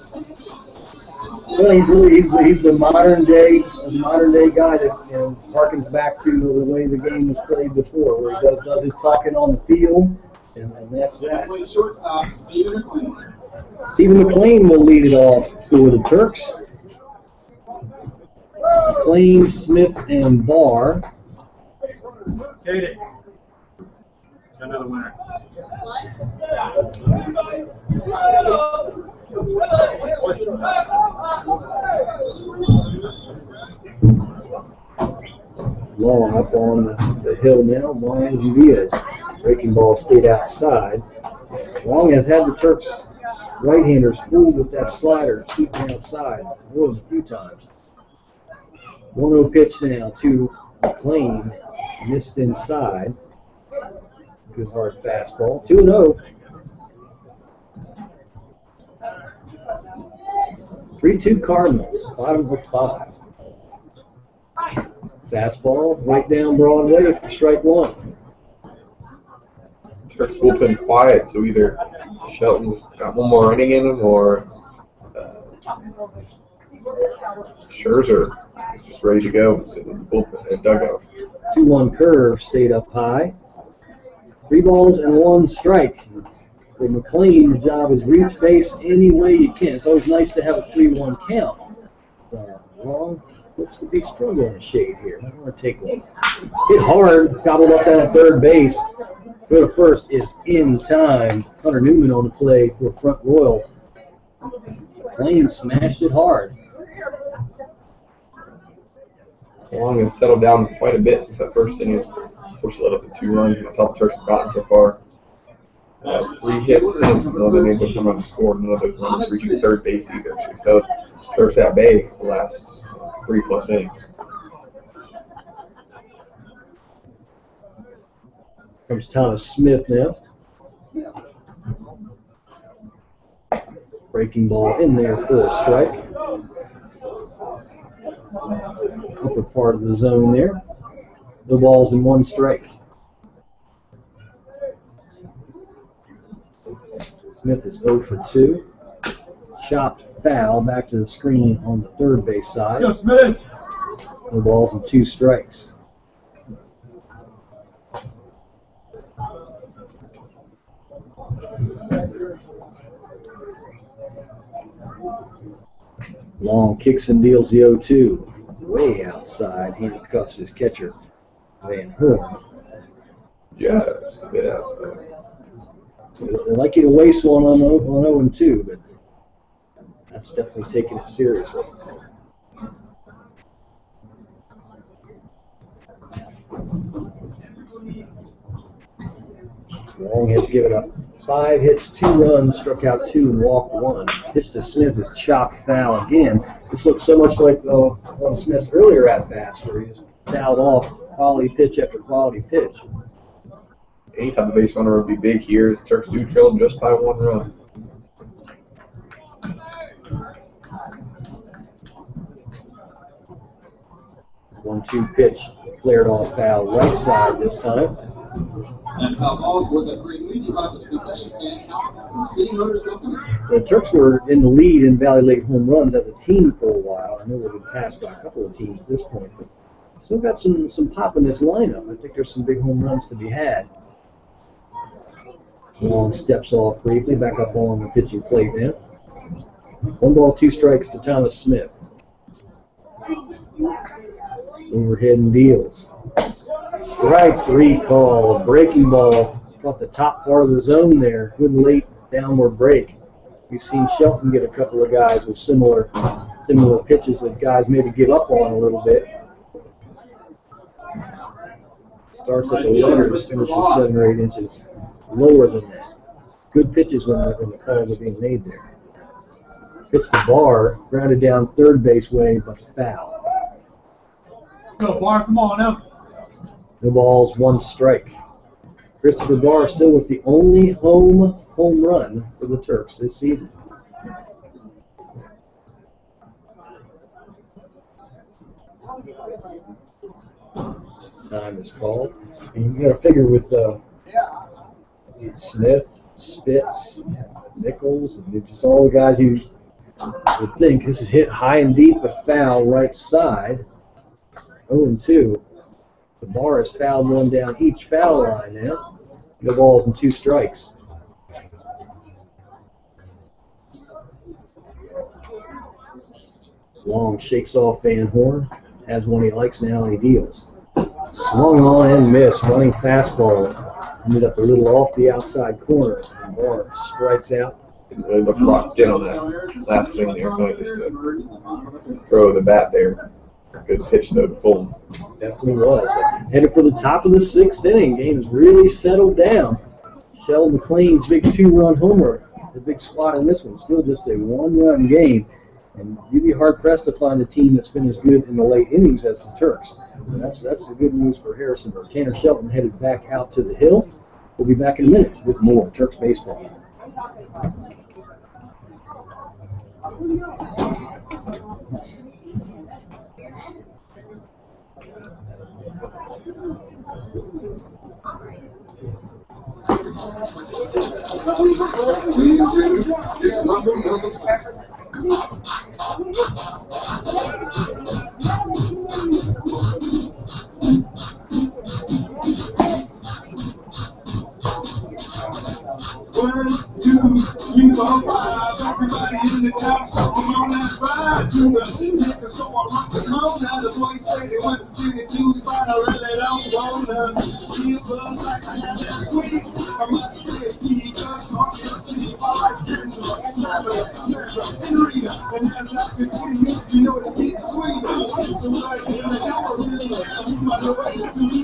[SPEAKER 2] Well, he's the modern day guy that harkens back to the way the game was played before, where he does his talking on the field, and that's that.
[SPEAKER 3] Shortstop, Stephen McLean.
[SPEAKER 2] Stephen McLean will lead it off for the Turks. McLean, Smith, and Barr.
[SPEAKER 5] Katie. Another winner.
[SPEAKER 2] Long up on the hill now. Long as he is. Breaking ball stayed outside. Long has had the Turks right-handers fooled with that slider sweeping outside more than a few times. 1-0 pitch now to McLean. Missed inside. Good hard fastball. 2-0. 3-2 Cardinals. Bottom of 5. Fastball right down Broadway for strike one.
[SPEAKER 1] Turks bullpen quiet, so either Shelton's got one more inning in him, or Scherzer is just ready to go, sitting in the bullpen and dugout.
[SPEAKER 2] 2-1 curve stayed up high. 3 balls and 1 strike. For McLean, the job is reach base any way you can. It's always nice to have a 3-1 count. Long looks to be struggling a shade here. I want to take one. Hit hard, gobbled up down at third base. Go to first is in time. Hunter Newman on the play for Front Royal. McLean smashed it hard.
[SPEAKER 1] Long has settled down quite a bit since that first inning. Of course, led up to 2 runs, and that's all the Turks have gotten so far. 3 hits since, none of them able to come out and score, none of those runners reaching third base either. So he's held Turks at bay for the last 3+ innings.
[SPEAKER 2] Comes Thomas Smith now. Breaking ball in there for a strike. Upper part of the zone there. No balls and 1 strike. Smith is 0 for 2. Chopped foul back to the screen on the third base side.
[SPEAKER 5] Go, Smith.
[SPEAKER 2] No balls and 2 strikes. Long kicks and deals the 0-2. Way outside, handcuffs his catcher, Van Horn.
[SPEAKER 1] Yeah, it's a bit outside.
[SPEAKER 2] I'd like you to waste one on 0-2, but that's definitely taking it seriously. Long has given up 5 hits, 2 runs, struck out 2 and walked 1. Pitch to Smith is chopped foul again. This looks so much like one of Smith's earlier at-bats where he just fouled off quality pitch after quality pitch.
[SPEAKER 1] Anytime the base runner would be big here, the Turks do trail just by 1 run.
[SPEAKER 2] One-two pitch, flared off foul right side this time.
[SPEAKER 3] And foul ball towards that green easy drive to the concession stand. Some City Motors Company.
[SPEAKER 2] The Turks were in the lead in Valley Lake home runs as a team for a while. I know they've been passed by a couple of teams at this point, but still got some pop in this lineup. I think there's some big home runs to be had. Long steps off briefly, back up on the pitching plate now. 1 ball, 2 strikes to Thomas Smith. Overhead and deals. Strike 3 call. Breaking ball off the top part of the zone there. Good late downward break. We've seen Shelton get a couple of guys with similar pitches that guys maybe give up on a little bit. Starts at the letters, finishes 7 or 8 inches lower than that. Good pitches when the calls are being made there. Hits the bar, grounded down third base way, but foul.
[SPEAKER 5] Go, Bar, come on up.
[SPEAKER 2] No balls, 1 strike. Christopher Barr still with the only home run for the Turks this season. Time is called. And you got to figure with Smith, Spitz, Nichols, and just all the guys you would think. This is hit high and deep, but foul right side. 0-2. The Bar has fouled 1 down each foul line now. No balls and 2 strikes. Long shakes off Van Horn. Has one he likes now and he deals. Swung on and missed. Running fastball. Ended up a little off the outside corner. And Bar strikes out.
[SPEAKER 1] Really looked locked in on that last swing there. Really just to throw the bat there. Good pitch though to Fulton.
[SPEAKER 2] Definitely was. Headed for the top of the 6th inning. Game has really settled down. Sheldon McLean's big 2-run homer. The big spot in this one. Still just a 1-run game. And you'd be hard-pressed to find a team that's been as good in the late innings as the Turks. And that's the good news for Harrisonburg. Tanner Shelton headed back out to the hill. We'll be back in a minute with more Turks baseball.
[SPEAKER 3] This number 1, 2, 3, 4, 5. Everybody in the house, so come on, let's ride to the liquor store. I want to come now. The boys say they want to take it to spot. I really don't wanna feel buzz like I had last week. I must stay keep us talking to you. I like Angela, Tabitha, Sandra, and Rita. And as I continue, you know it gets sweet. So like, keep my direction to me,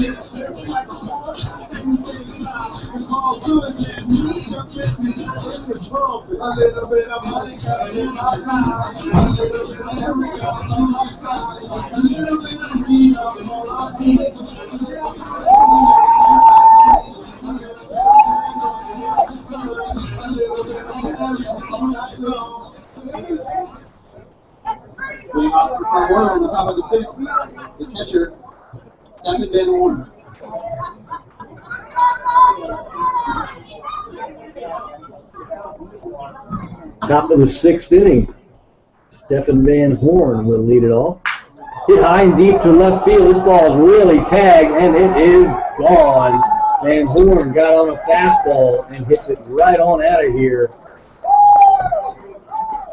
[SPEAKER 3] it's like sports. Everything's not, it's all good. Yeah, me, your business, in the drum. A little bit of money got in my life. A little bit of every got on my side. A little bit of freedom, all I need. Leading off for Fred Warner on the top of the sixth. The catcher, Stephen Van Horn.
[SPEAKER 2] Top of the sixth inning. Stephen Van Horn will lead it off. Hit high and deep to left field. This ball is really tagged, and it is gone. Van Horn got on a fastball and hits it right on out of here.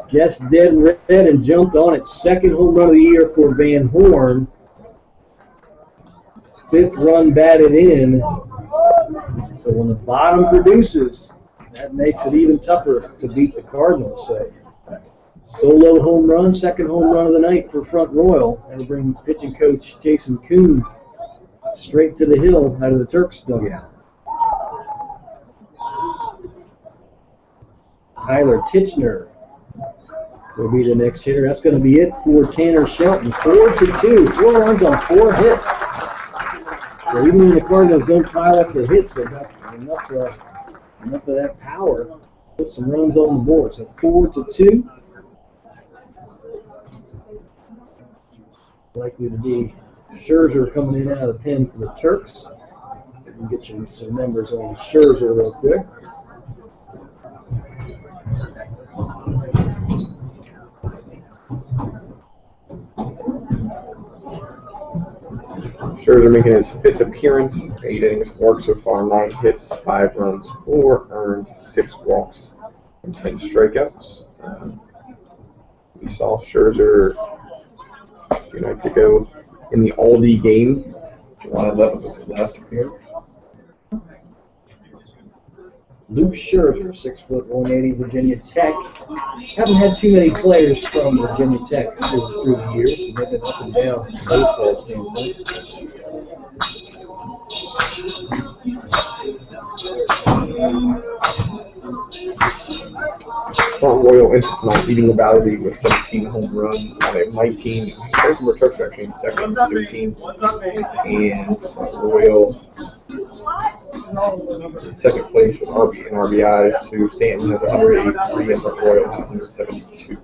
[SPEAKER 2] Guessed dead red and jumped on it. Second home run of the year for Van Horn. Fifth run batted in. So when the bottom produces, that makes it even tougher to beat the Cardinals. So solo home run, second home run of the night for Front Royal. That'll bring pitching coach Jason Kuhn straight to the hill out of the Turks dugout. Tyler Titchener will be the next hitter. That's going to be it for Tanner Shelton. 4-2. 4 runs on 4 hits. So even when the Cardinals don't pile up the hits, they've got enough of that power to put some runs on the board. So 4-2. Likely to be Scherzer coming in out of the pen for the Turks. We can get you some numbers on Scherzer real quick.
[SPEAKER 1] Scherzer making his 5th appearance, 8 innings worked so far, 9 hits, 5 runs, 4 earned, 6 walks, and 10 strikeouts. We saw Scherzer a few nights ago in the Aldi game. July 11th was his last appearance.
[SPEAKER 2] Luke Scherzer, 6'180", Virginia Tech. Haven't had too many players from Virginia Tech through the years. They've been up and down from baseball standpoint.
[SPEAKER 1] Front Royal entered tonight, leading the Valley League with 17 home runs out of 19. Those were Trucks actually in second with 16. And Front Royal in second place with RBIs to Stanton has 183 and Front Royal has 172.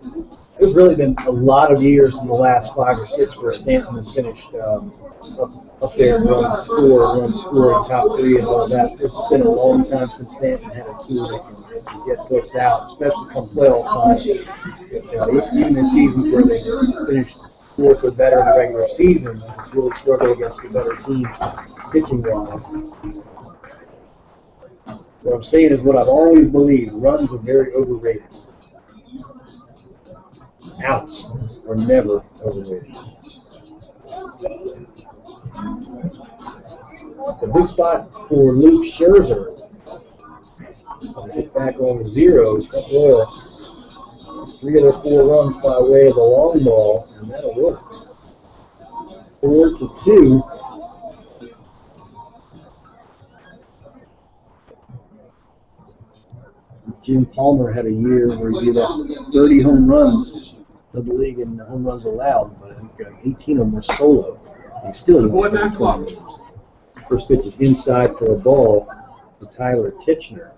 [SPEAKER 2] There's really been a lot of years in the last 5 or 6 where Stanton has finished up there and run scoring top 3 and all that. It's been a long time since Stanton had a team that can get folks out, especially come playoff time. Even in seasons where they finished 4th or better in the regular season, it's really struggled against a better team pitching-wise. What I'm saying is what I've always believed, runs are very overrated. Outs are never overrated. The big spot for Luke Scherzer. Hit back on the zeros. Front Royal. 3 of their 4 runs by way of the long ball, and that'll work. 4-2. Jim Palmer had a year where he gave up 30 home runs to the league in home runs allowed, but I think 18 of them were solo. He still didn't win 20 games. First pitch is inside for a ball for Tyler Titchener.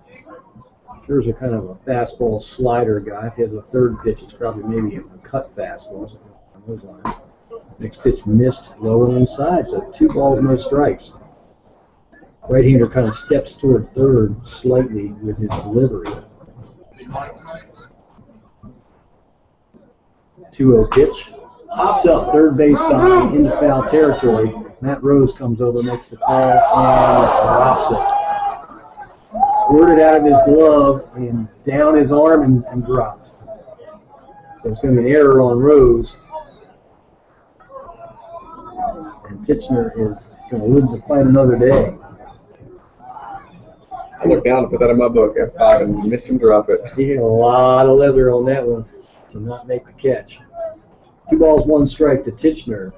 [SPEAKER 2] Scherzer kind of a fastball slider guy. If he has a third pitch, it's probably maybe a cut fastball. So on those lines. Next pitch missed low and inside, so 2 balls, no strikes. Right-hander kind of steps toward third slightly with his delivery. 2-0 pitch. Popped up, third base side, into foul territory. Matt Rose comes over, makes the call, and drops it. Squirted out of his glove and down his arm and dropped. So it's going to be an error on Rose. And Titchener is going to live to fight another day.
[SPEAKER 1] I looked down to put that in my book, F5, and missed him drop it.
[SPEAKER 2] He had a lot of leather on that one. to not make the catch. 2 balls, 1 strike to Titchener.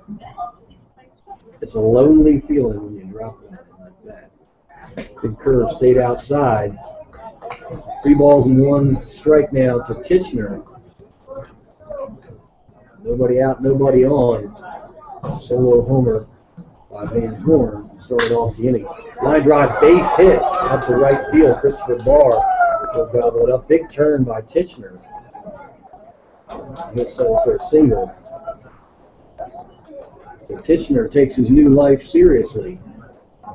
[SPEAKER 2] It's a lonely feeling when you drop one like that. Big curve stayed outside. 3 balls and 1 strike now to Titchener. Nobody out, nobody on. Solo homer by Van Horn started off the inning. Line drive, base hit out to right field. Christopher Barr will gobble it up. Big turn by Titchener. He'll settle for a single. So Titchener takes his new life seriously.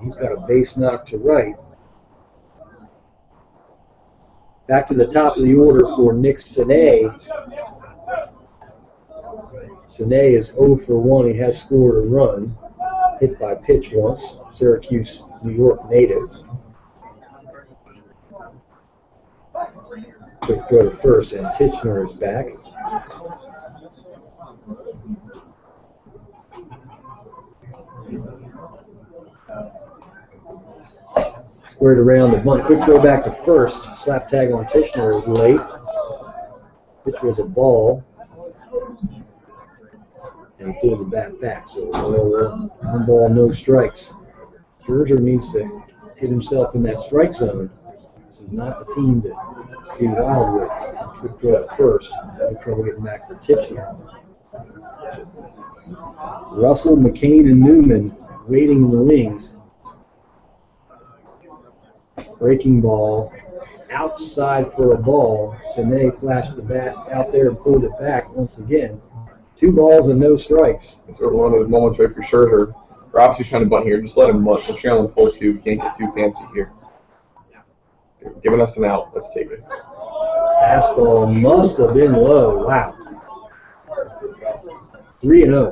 [SPEAKER 2] He's got a base knock to right. Back to the top of the order for Nick Sine. Sine is 0 for 1. He has scored a run. Hit by pitch once. Syracuse, New York native. Quick throw to first, and Titchener is back. Squared around the bunt. Quick throw back to first. Slap tag on Titchener is late. Pitch was a ball. And pulled the bat back. So 1 ball, no strikes. Scherzer needs to get himself in that strike zone. This is not the team to be wild with. Quick throw at first. Having trouble getting back for Titchener. Russell, McCain, and Newman waiting in the wings. Breaking ball outside for a ball. Sine flashed the bat out there and pulled it back once again. 2 balls and no strikes.
[SPEAKER 1] It's sort of one of those moments right for Scherzer. We're obviously trying to bunt here. Just let him bunt. We're trailing 4-2. Can't get too fancy here. They're giving us an out. Let's take it.
[SPEAKER 2] Fastball must have been low. Wow. 3-0.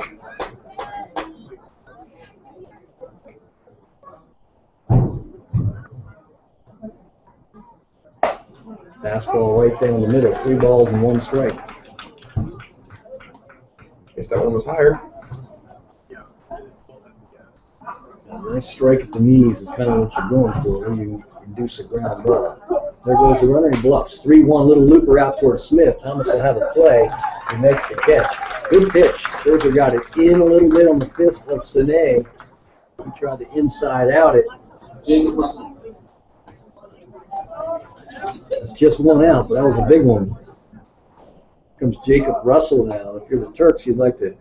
[SPEAKER 2] Fastball right down the middle. 3 balls and 1 strike.
[SPEAKER 1] Guess that one was higher.
[SPEAKER 2] A nice strike at the knees is kind of what you're going for when you induce a ground ball. There goes the runner. He bluffs. 3-1, little looper out towards Smith. Thomas will have a play. He makes the catch. Good pitch. Scherzer got it in a little bit on the fist of Sine. He tried to inside out it.
[SPEAKER 3] Jacob Russell.
[SPEAKER 2] It's just 1 out, but that was a big one. Comes Jacob Russell now. If you're the Turks, you'd like to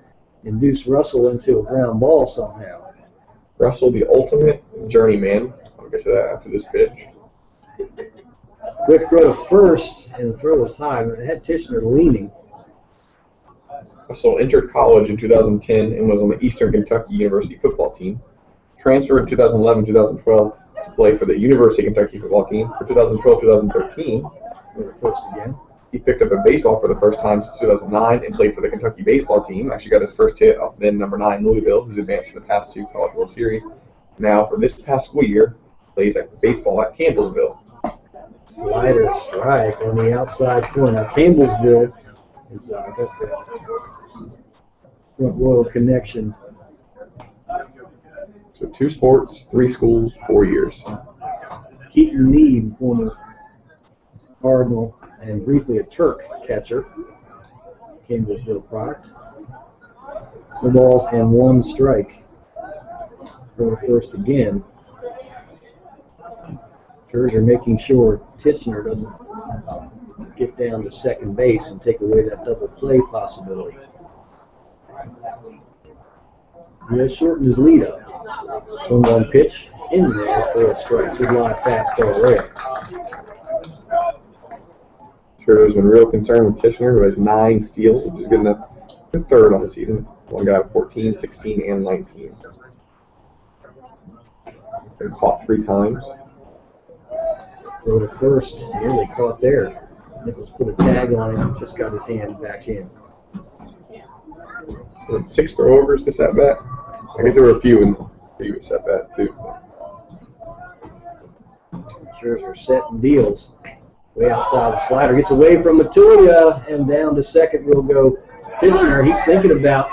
[SPEAKER 2] induce Russell into a ground ball somehow.
[SPEAKER 1] Russell, the ultimate journeyman. I'll get to that after this pitch.
[SPEAKER 2] Quick throw to first, and the throw was high, but it had Titchener leaning.
[SPEAKER 1] Russell entered college in 2010 and was on the Eastern Kentucky University football team. Transferred in 2011-2012 to play for the University of Kentucky football team. For 2012-2013,
[SPEAKER 2] First again.
[SPEAKER 1] he picked up a baseball for the first time since 2009 and played for the Kentucky baseball team. Actually got his first hit off then number 9 Louisville, who's advanced to the past 2 College World Series. Now, for this past school year, plays at baseball at Campbellsville.
[SPEAKER 2] Slider strike on the outside corner. Now, Campbellsville is got the Front Royal connection.
[SPEAKER 1] So 2 sports, 3 schools, 4 years.
[SPEAKER 2] Keaton Neeb, former Cardinal and briefly a Turk catcher. Campbellsville product. 2 balls and 1 strike. Throw to first again. Scherzer making sure Titchener doesn't get down to second base and take away that double play possibility. He has shortened his lead up. 1-1 pitch in there for a strike. Good live fastball there.
[SPEAKER 1] Scherzer's been real concerned with Titchener, who has 9 steals, which is good enough for 3rd on the season. One guy with 14, 16, and 19. Been caught 3 times.
[SPEAKER 2] Throw to first. Nearly caught there. Nichols put a tag on him. Just got his hand back in.
[SPEAKER 1] 6 throwovers this at bat. I guess there were a few in the previous at bat too.
[SPEAKER 2] Scherzer setting deals. Way outside the slider. Gets away from Matulia, and down to second will go Titchener. He's thinking about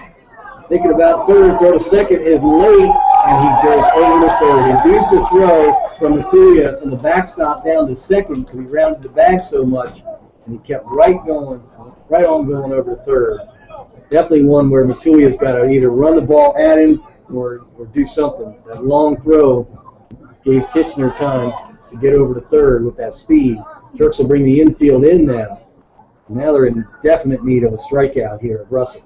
[SPEAKER 2] third. Throw to second is late, and he goes over to third. Induced a throw from Matulia from the backstop down to second because he rounded the bag so much. and he kept right on going over to third. Definitely one where Matulia's got to either run the ball at him or do something. That long throw gave Titchener time to get over to third with that speed. Turks will bring the infield in now. Now they're in definite need of a strikeout here of Russell.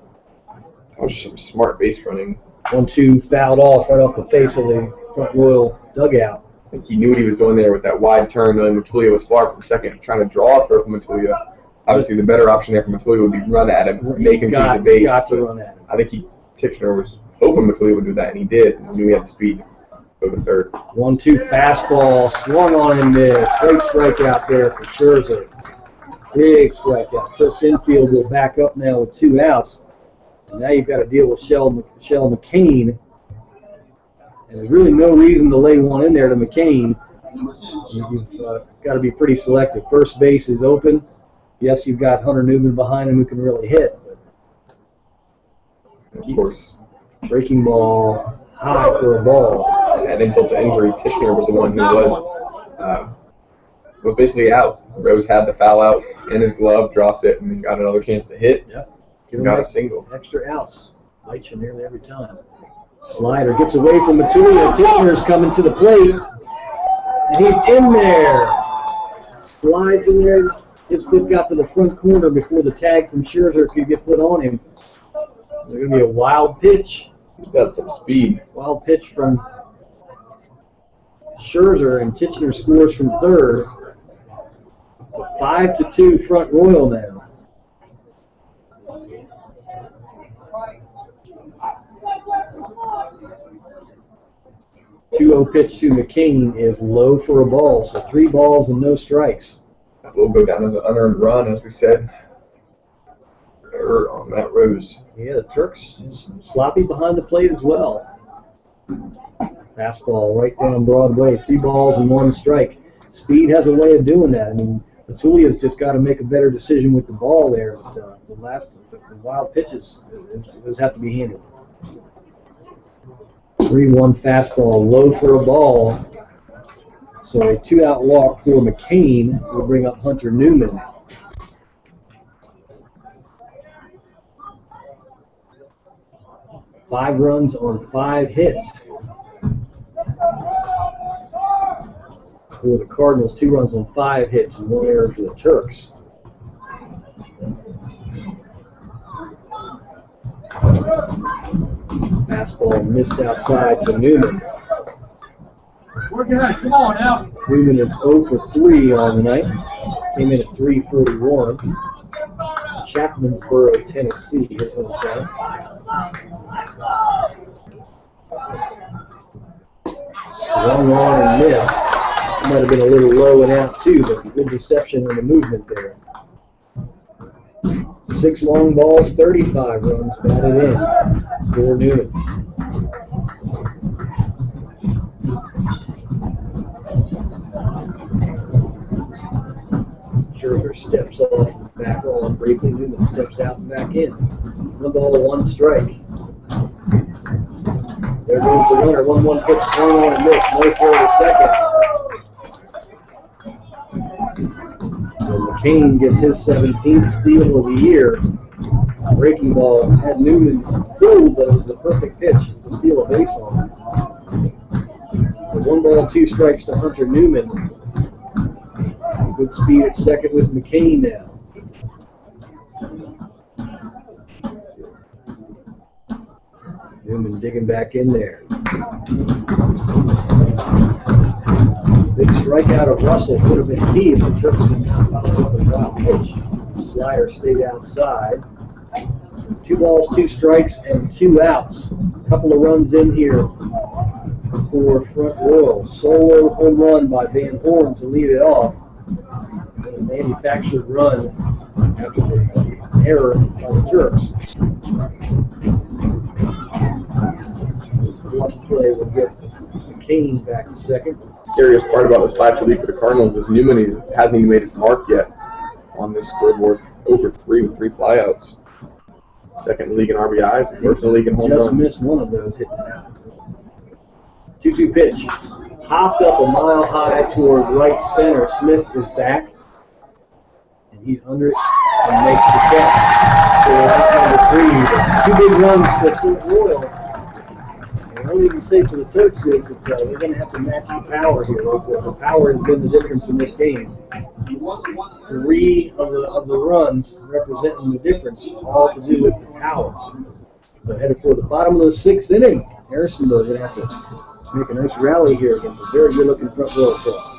[SPEAKER 1] That was some smart base running.
[SPEAKER 2] 1-2 fouled off right off the face of the Front Royal dugout.
[SPEAKER 1] I think he knew what he was doing there with that wide turn, knowing Matulia was far from second, trying to draw a throw from Matulia. Obviously, the better option there for Matulia would be run at him, make him choose a base.
[SPEAKER 2] Got to run at him.
[SPEAKER 1] I think Titchener was hoping Matulia would do that, and he did. He knew he had the speed to go to third.
[SPEAKER 2] 1-2 fastball, swung on and missed. Great strikeout there for Scherzer. Big strikeout. Turks infield will back up now with 2 outs. And now you've got to deal with Shell McCain. And there's really no reason to lay one in there to McCain. You've got to be pretty selective. First base is open. Yes, you've got Hunter Newman behind him who can really hit.
[SPEAKER 1] But of course,
[SPEAKER 2] breaking ball high for a ball.
[SPEAKER 1] At insult to injury, Titchener was the one who was basically out. Rose had the foul out in his glove, dropped it, and got another chance to hit.
[SPEAKER 2] Yep.
[SPEAKER 1] Got a single.
[SPEAKER 2] Extra outs. Bites you nearly every time. Slider gets away from Matulia. Titchener's coming to the plate. And he's in there. Slides in there. His foot got to the front corner before the tag from Scherzer could get put on him. There's going to be a wild pitch.
[SPEAKER 1] He's got some speed.
[SPEAKER 2] Wild pitch from Scherzer, and Titchener scores from third. So 5-2 Front Royal now. 2-0 pitch to McCain is low for a ball, so 3 balls and no strikes.
[SPEAKER 1] That will go down as an unearned run, as we said. Error on Matt Rose.
[SPEAKER 2] Yeah, the Turks sloppy behind the plate as well. Fastball right down Broadway, 3 balls and 1 strike. Speed has a way of doing that. I mean, Matulia's just got to make a better decision with the ball there. But, the wild pitches, those have to be handled. 3-1 fastball, low for a ball. So a 2-out walk for McCain will bring up Hunter Newman. Five runs on 5 hits for the Cardinals. 2 runs on 5 hits and 1 error for the Turks. Fastball missed outside to Newman.
[SPEAKER 5] Work it out. Come on now.
[SPEAKER 2] Newman is 0 for 3 on the night. Came in at 341. Chapmansboro, Tennessee. Here's on the side. Swung on and missed. Might have been a little low and out too, but good reception and the movement there. 6 long balls, 35 runs batted in for Newman. Scherzer steps off and back on briefly. Newman steps out and back in. 1 ball, 1 strike. There goes the runner. 1-1 pitch, swung on and missed. No throw to second. So McCain gets his 17th steal of the year. Breaking ball had Newman fooled, but it was the perfect pitch to steal a base on. So 1 ball, 2 strikes to Hunter Newman. Good speed at second with McCain now. Newman digging back in there. Big strikeout of Russell could have been key if the Turks didn't foul up a wild pitch. Slider stayed outside. 2 balls, 2 strikes, and 2 outs. A couple of runs in here for Front Royal. Solo home run by Van Horn to lead it off. A manufactured run after the error by the Turks. Bluff play will get McCain back to second.
[SPEAKER 1] Scariest part about this 5-2 lead for the Cardinals is Newman hasn't even made his mark yet on this scoreboard. 0 for 3 with 3 flyouts. Second in the league in RBIs, and first in the league in home runs.
[SPEAKER 2] Just missed one of those hitting out. 2-2 pitch. Hopped up a mile high toward right center. Smith is back. And He's under it and makes the catch for out number 3. 2 big runs for Fort Royal. And all you can say for the Turks is that they're going to have to match the power here. The power has been the difference in this game. 3 of the runs representing the difference, all to do with the power. So headed for the bottom of the 6th inning. Harrisonburg going to have to make a nice rally here against a very good-looking front row club.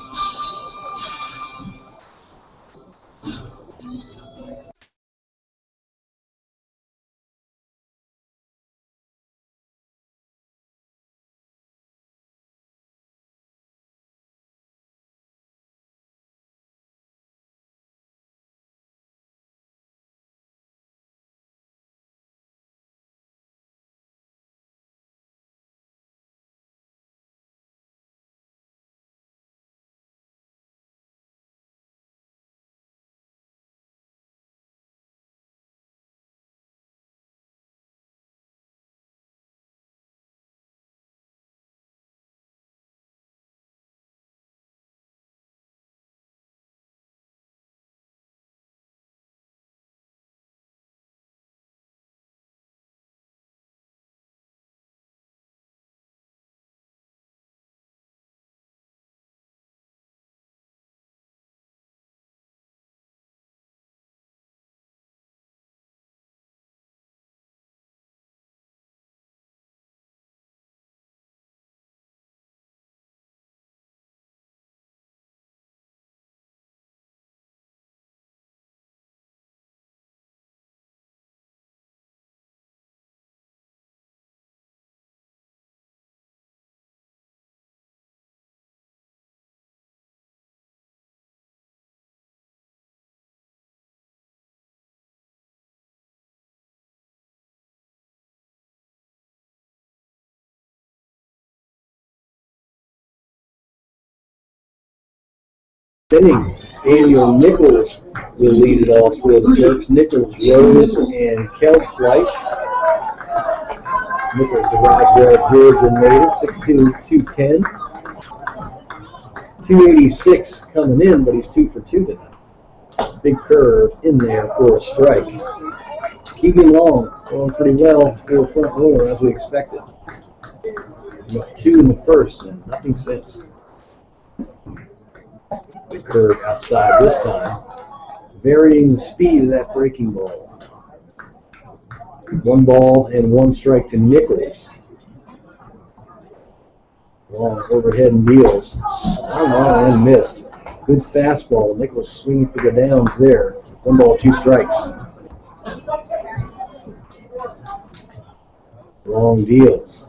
[SPEAKER 2] Inning, Daniel Nichols will lead it off for the Turks. Nichols, Rose, and Kelfleisch. Nichols arrived there at Georgia native, 6'2", 210. 286 coming in, but he's 2 for 2 tonight. Big curve in there for a strike. Keegan Long going pretty well for front rower as we expected. 2 in the first and nothing since. The curve outside this time, varying the speed of that breaking ball. 1 ball and 1 strike to Nichols. Long overhead and deals. Swung on and missed. Good fastball. Nichols swinging for the downs there. 1 ball, 2 strikes. Long deals.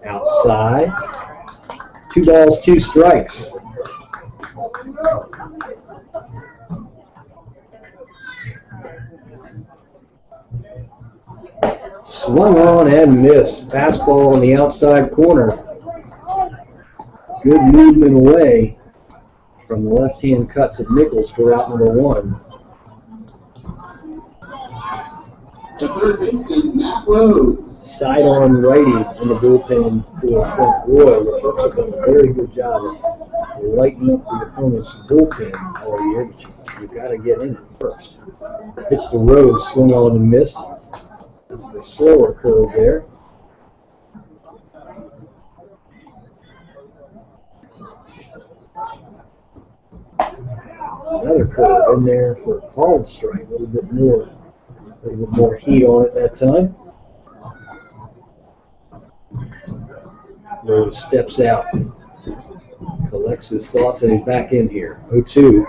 [SPEAKER 2] Outside. 2 balls, 2 strikes. Swung on and missed. Fastball on the outside corner. Good movement away from the left-hand cuts of Nichols for out number 1.
[SPEAKER 3] The third baseman, Matt Rose.
[SPEAKER 2] Sidearm righty in the bullpen for Front Royal. The Turks have done a very good job of lighting up the opponent's bullpen all year, but you've got to get in it first. Pitch to Rose, swung on and missed. That's the slower curve there. Another curve in there for a called strike. A little bit more heat on it that time. Rose steps out, collects his thoughts, and he's back in here. 0-2,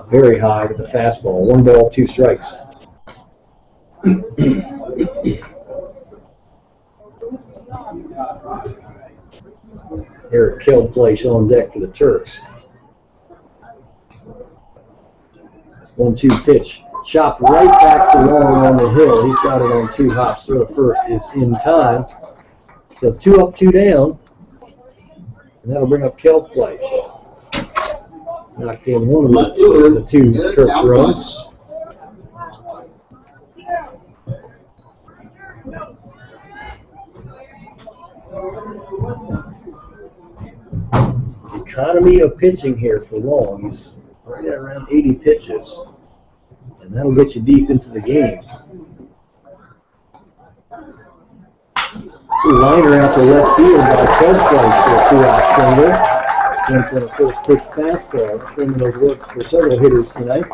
[SPEAKER 2] very high with the fastball. 1 ball, 2 strikes. Eric Kelfleisch on deck for the Turks. 1-2 pitch. Chopped right back to Long on the hill. He's got it on 2 hops. Throw to first is in time. So 2 up, 2 down. And that'll bring up Kelfleisch. Knocked in one of the 2 Turks runs. Economy of pitching here for Long. He's right at around 80 pitches. and that'll get you deep into the game. Liner out to left field by Price for a 2-out single. Went for a first pitch fastball. Criminal works for several hitters tonight.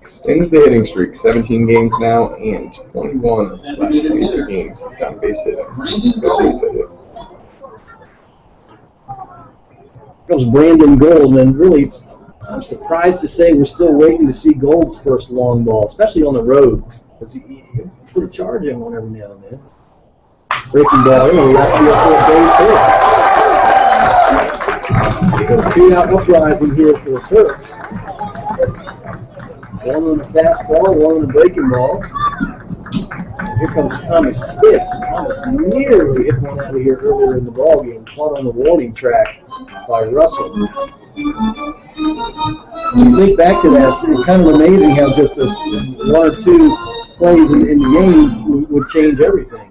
[SPEAKER 1] Extends the hitting streak, 17 games now, and 21 of his last 22 games. He's got a base hit.
[SPEAKER 2] Comes Brandon Gold, and really, I'm surprised to say we're still waiting to see Gold's first long ball, especially on the road. Because he put a charge in one every now and then. Breaking ball in, left field for a base hit. 2-out uprising here for the Turks. One on the fastball, one on the breaking ball. Here comes Thomas Spitz. Thomas nearly hit one out of here earlier in the ballgame, caught on the warning track by Russell. When you think back to that, it's kind of amazing how just one or two plays in the game would change everything.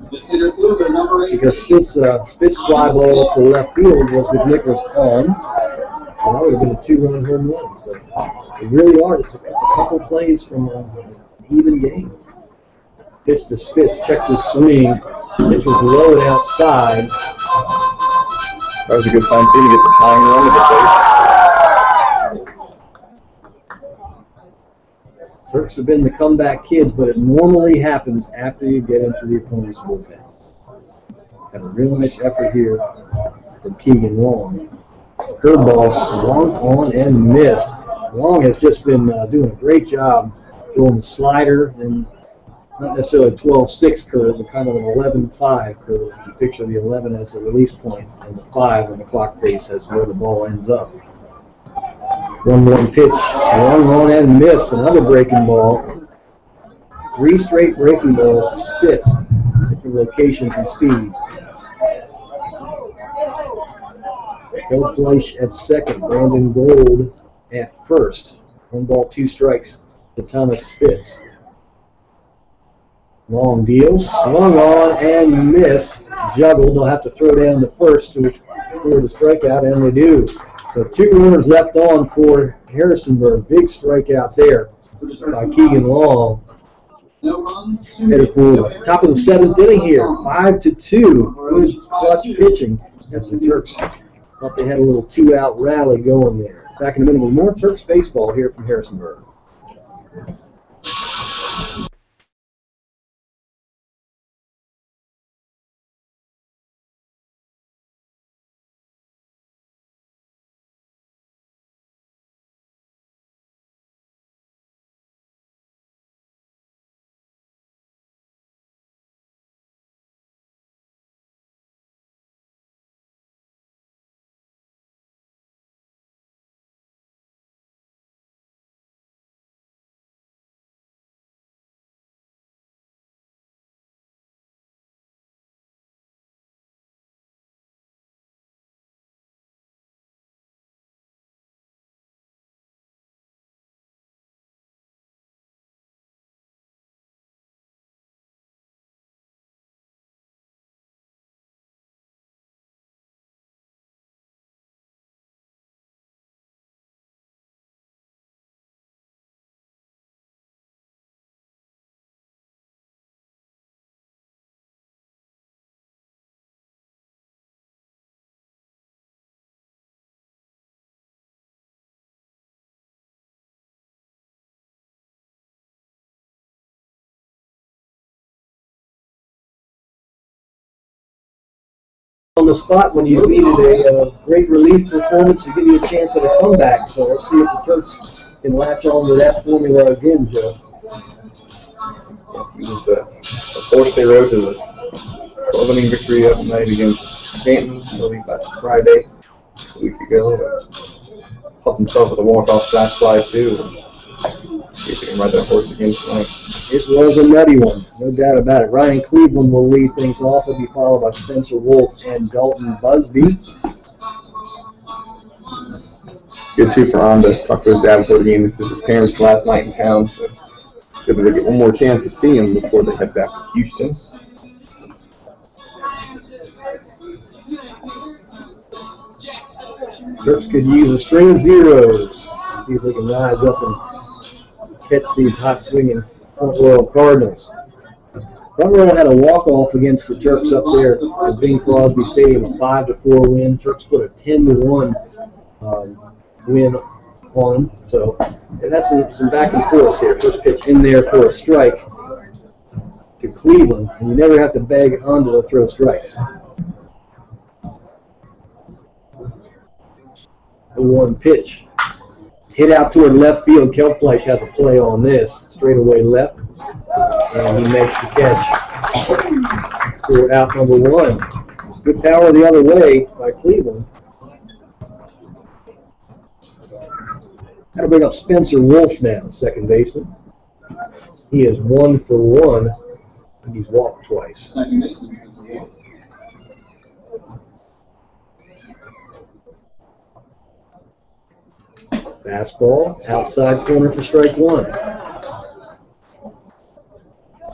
[SPEAKER 2] Because Spitz fly ball to left field was with Nicholas on. So that would have been a 2-run home run. So they really are just a couple plays from an even game. Pitch to Spitz, check the swing. Pitch was low and outside.
[SPEAKER 1] That was a good sign too to get the tying run to the plate.
[SPEAKER 2] Turks have been the comeback kids, but it normally happens after you get into the opponent's bullpen. Had a real nice effort here from Keegan Long. Curveball swung on and missed. Long has just been doing a great job throwing the slider, and not necessarily a 12-6 curve, but kind of an 11-5 curve. If you picture the 11 as the release point and the 5 on the clock face as where the ball ends up. 1-1 pitch, swung on and missed. Another breaking ball. 3 straight breaking balls to Spitz, different locations and speeds. Phil Fleisch at second, Brandon Gold at first. 1 ball, 2 strikes to Thomas Spitz. Long deal, swung on and missed. Juggled, they'll have to throw down the first to clear the strikeout, and they do. So 2 runners left on for Harrisonburg. Big strikeout there by Keegan Long. Headed for the top of the 7th inning here, 5-2. Good clutch pitching. That's the Turks. Thought they had a little 2-out rally going there. Back in a minute with more Turks baseball here from Harrisonburg. On the spot when you needed a great relief performance to give you a chance at a comeback. So let's see if the Turks can latch on to that formula again, Joe.
[SPEAKER 1] It was the 4th-day road to the 12-inning victory up night against Stanton, I believe last Friday, a week ago. Helped himself with a walk-off sac fly too. See if he can ride that horse again tonight.
[SPEAKER 2] It was a nutty one, no doubt about it. Ryan Cleveland will lead things off. He'll be followed by Spencer Wolf and Dalton Busby.
[SPEAKER 1] Good too for Ron to talk to his dad before the game. This is his parents' last night in town, so good that they get one more chance to see him before they head back to Houston.
[SPEAKER 2] Turks could use a string of zeros. See if they can rise up and catch these hot swinging Front Royal Cardinals. Front Royal had a walk-off against the Turks up there at Bing Crosby Stadium, a 5-4 win. Turks put a 10-1 win on them. So it has some back and forth here. First pitch in there for a strike to Cleveland, and you never have to beg Honda to throw strikes. 0-1 pitch. Hit out toward left field. Kelfleisch has a play on this. Straightaway left. And he makes the catch for out number 1. Good power the other way by Cleveland. Got to bring up Spencer Wolf now, second baseman. He is 1 for 1, and he's walked twice.
[SPEAKER 3] Second baseman, Spencer Wolf.
[SPEAKER 2] Fastball, outside corner for strike 1.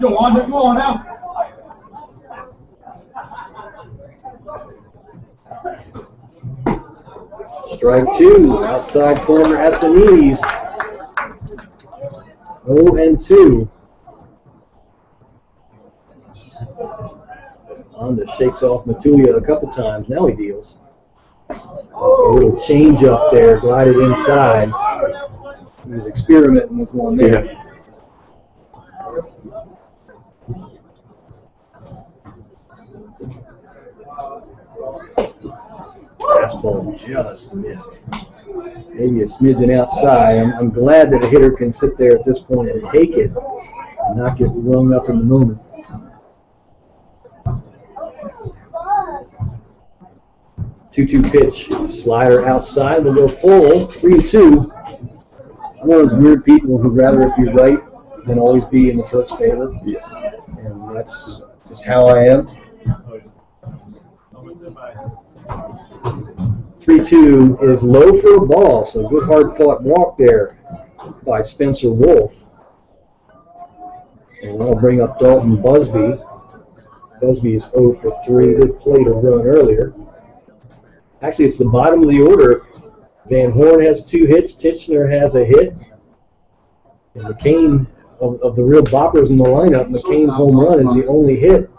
[SPEAKER 5] Yo, on come on now.
[SPEAKER 2] Strike 2, outside corner at the knees. 0-2. Honda shakes off Matulia a couple times. Now he deals. A little change up there, glided inside. He was experimenting with one there.
[SPEAKER 1] Yeah.
[SPEAKER 2] Fastball just missed. Maybe a smidgen outside. I'm glad that a hitter can sit there at this point and take it and not get rung up in the moment. 2-2 pitch, slider outside, we'll go full, 3-2. I'm one of those weird people who'd rather it be right than always be in the Turks' favor.
[SPEAKER 1] Yes.
[SPEAKER 2] And that's just how I am. 3-2 is low for a ball, so good hard-fought walk there by Spencer Wolf. And that'll bring up Dalton Busby. Busby is 0 for 3, did plate a run earlier. Actually, it's the bottom of the order. Van Horn has 2 hits, Titchener has a hit. And McCain, of the real boppers in the lineup, McCain's home run is the only hit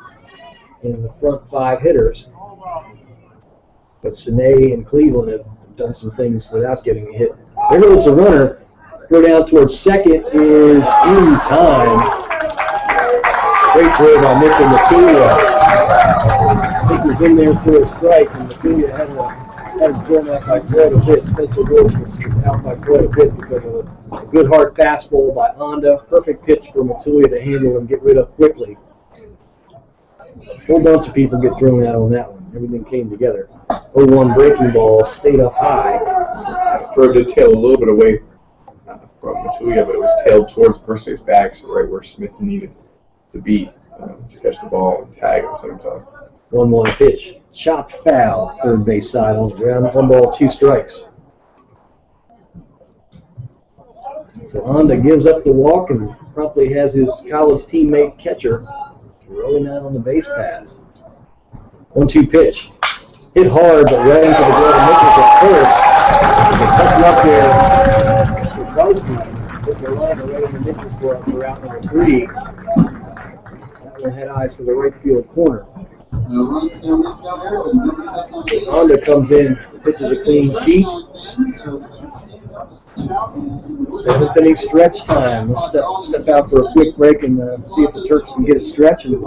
[SPEAKER 2] in the front 5 hitters. But Sine and Cleveland have done some things without getting a hit. There goes the runner. Go down towards second is in time. Great play by Mitchell Matulia. I think he was in there for a strike, and Matulia had him thrown out by quite a bit. Spencer Wolf was out by quite a bit because of a good hard fastball by Honda. Perfect pitch for Matulia to handle and get rid of quickly. A whole bunch of people get thrown out on that one. Everything came together. 0-1 breaking ball, stayed up high.
[SPEAKER 1] Throw did tail a little bit away from Matulia, but it was tailed towards first base back, so right where Smith needed to be to catch the ball and tag at the same time.
[SPEAKER 2] 1-1 pitch, chopped foul, third base side on the ground. 1 ball, 2 strikes. So Honda gives up the walk and promptly has his college teammate catcher rolling out on the base pass. 1-2 pitch. Hit hard, but right into the glove of Mitchell at first. A tough luck there for Busby. Put the line right in the Mitchell's glove for out number 3. That one had eyes for the right field corner. Honda comes in, pitches a clean sheet. 7th inning stretch time. Let's step out for a quick break and see if the Turks can get it stretched and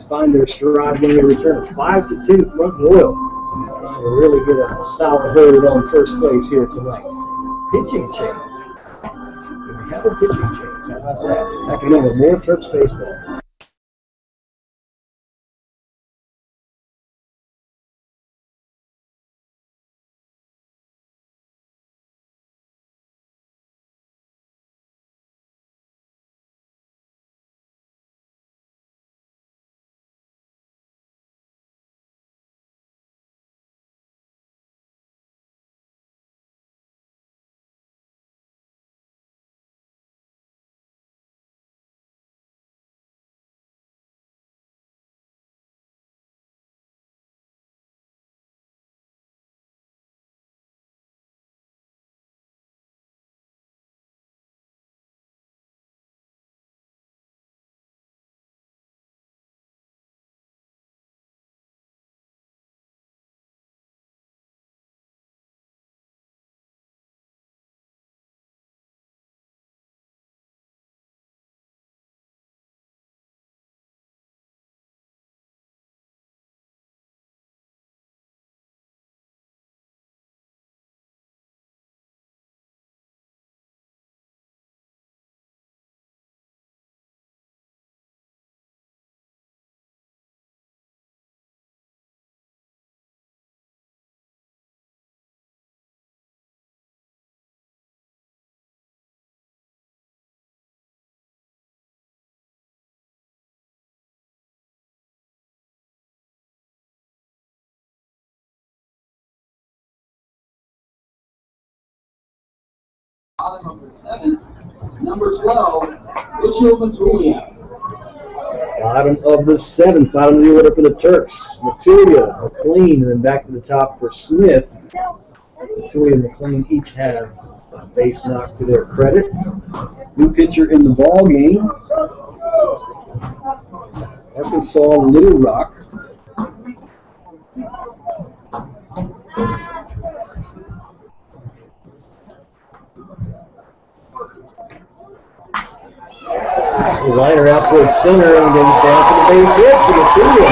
[SPEAKER 2] find their stride when they return. 5-2 Front Royal. Trying to really get a solid hold on first place here tonight. Pitching change. We have a pitching change. How about that? Back in with more Turks baseball.
[SPEAKER 3] bottom of the 7th. Number 12, Mitchell Matulia.
[SPEAKER 2] Bottom of the 7th, bottom of the order for the Turks. Matulia, McLean, and then back to the top for Smith. Matulia and McLean each have a base knock to their credit. New pitcher in the ball game. Arkansas Little Rock. The liner out towards center and then down to the base hit for Matulia.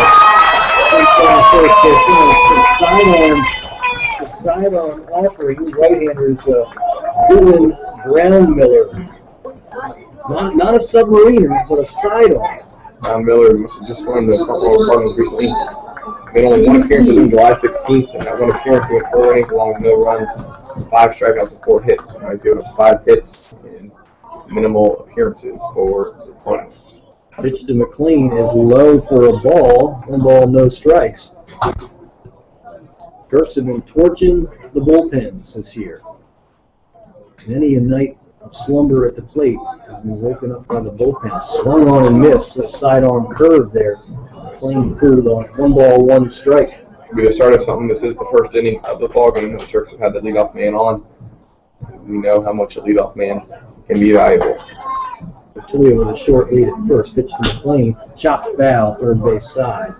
[SPEAKER 2] The sidearm offering, right-handers Dylan Brown-Miller. Not a submariner, but a sidearm.
[SPEAKER 1] Brown-Miller must have just run the Cardinals recently. Made only one appearance on July 16th, and that one appearance with 4 innings along with no runs, 5 strikeouts and 4 hits. So he's given up 5 hits in minimal appearances for the Cardinals.
[SPEAKER 2] Pitch to McLean is low for a ball. 1 ball, no strikes. Turks have been torching the bullpens this year. Many a night of slumber at the plate has been woken up by the bullpen. Swung on and missed. A sidearm curve there. McLean pulled on 1 ball, 1 strike.
[SPEAKER 1] Be the start of something. This is the first inning of the ballgame. The Turks have had the leadoff man on. We know how much a leadoff man can be valuable.
[SPEAKER 2] Matulia with a short lead at first. Pitch to McLean. Chopped foul, third base side.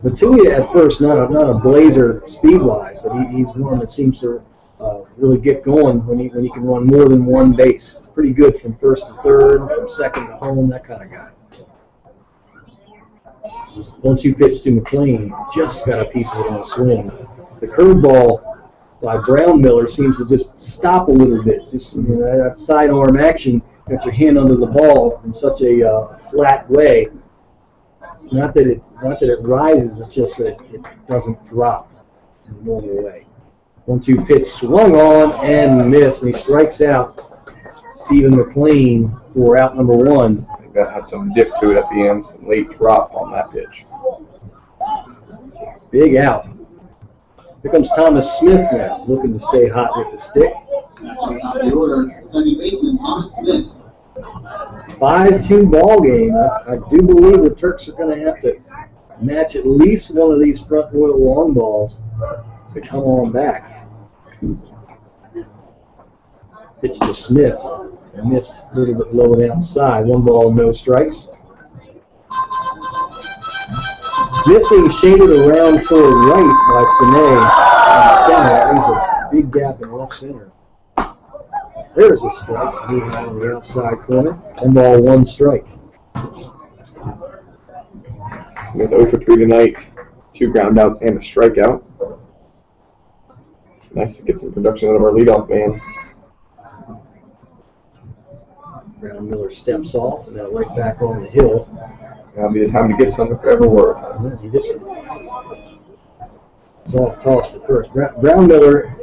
[SPEAKER 2] Matulia at first, not a blazer speed-wise, but he's one that seems to really get going when he can run more than 1 base. Pretty good from first to third, from second to home, that kind of guy. 1-2 pitch to McLean. Just got a piece of it on a swing. The curveball by Brown-Miller seems to just stop a little bit. Just that sidearm action, got your hand under the ball in such a flat way. Not that it rises, it's just that it doesn't drop in the normal way. 1-2 pitch swung on and missed, and he strikes out Stephen McLean for out number 1.
[SPEAKER 1] I think that had some dip to it at the end, some late drop on that pitch.
[SPEAKER 2] Big out. Here comes Thomas Smith now, looking to stay hot with the stick.
[SPEAKER 3] Actually, top of the order, second baseman Thomas Smith.
[SPEAKER 2] 5-2 ball game. I do believe the Turks are going to have to match at least one of these front wheel long balls to come on back. Pitch to Smith. Missed a little bit low and outside. 1 ball, no strikes. Smith being shaded around toward right by Sine in center. That leaves a big gap in left center. There's a strike. Moving on the outside corner. 1 ball, 1 strike.
[SPEAKER 1] Smith 0 for 3 tonight. 2 ground outs and a strikeout. Nice to get some production out of our leadoff man.
[SPEAKER 2] Brown-Miller steps off and now right back on the hill.
[SPEAKER 1] That'll be the time to get some if there ever were.
[SPEAKER 2] He just soft toss to first. Brown-Miller,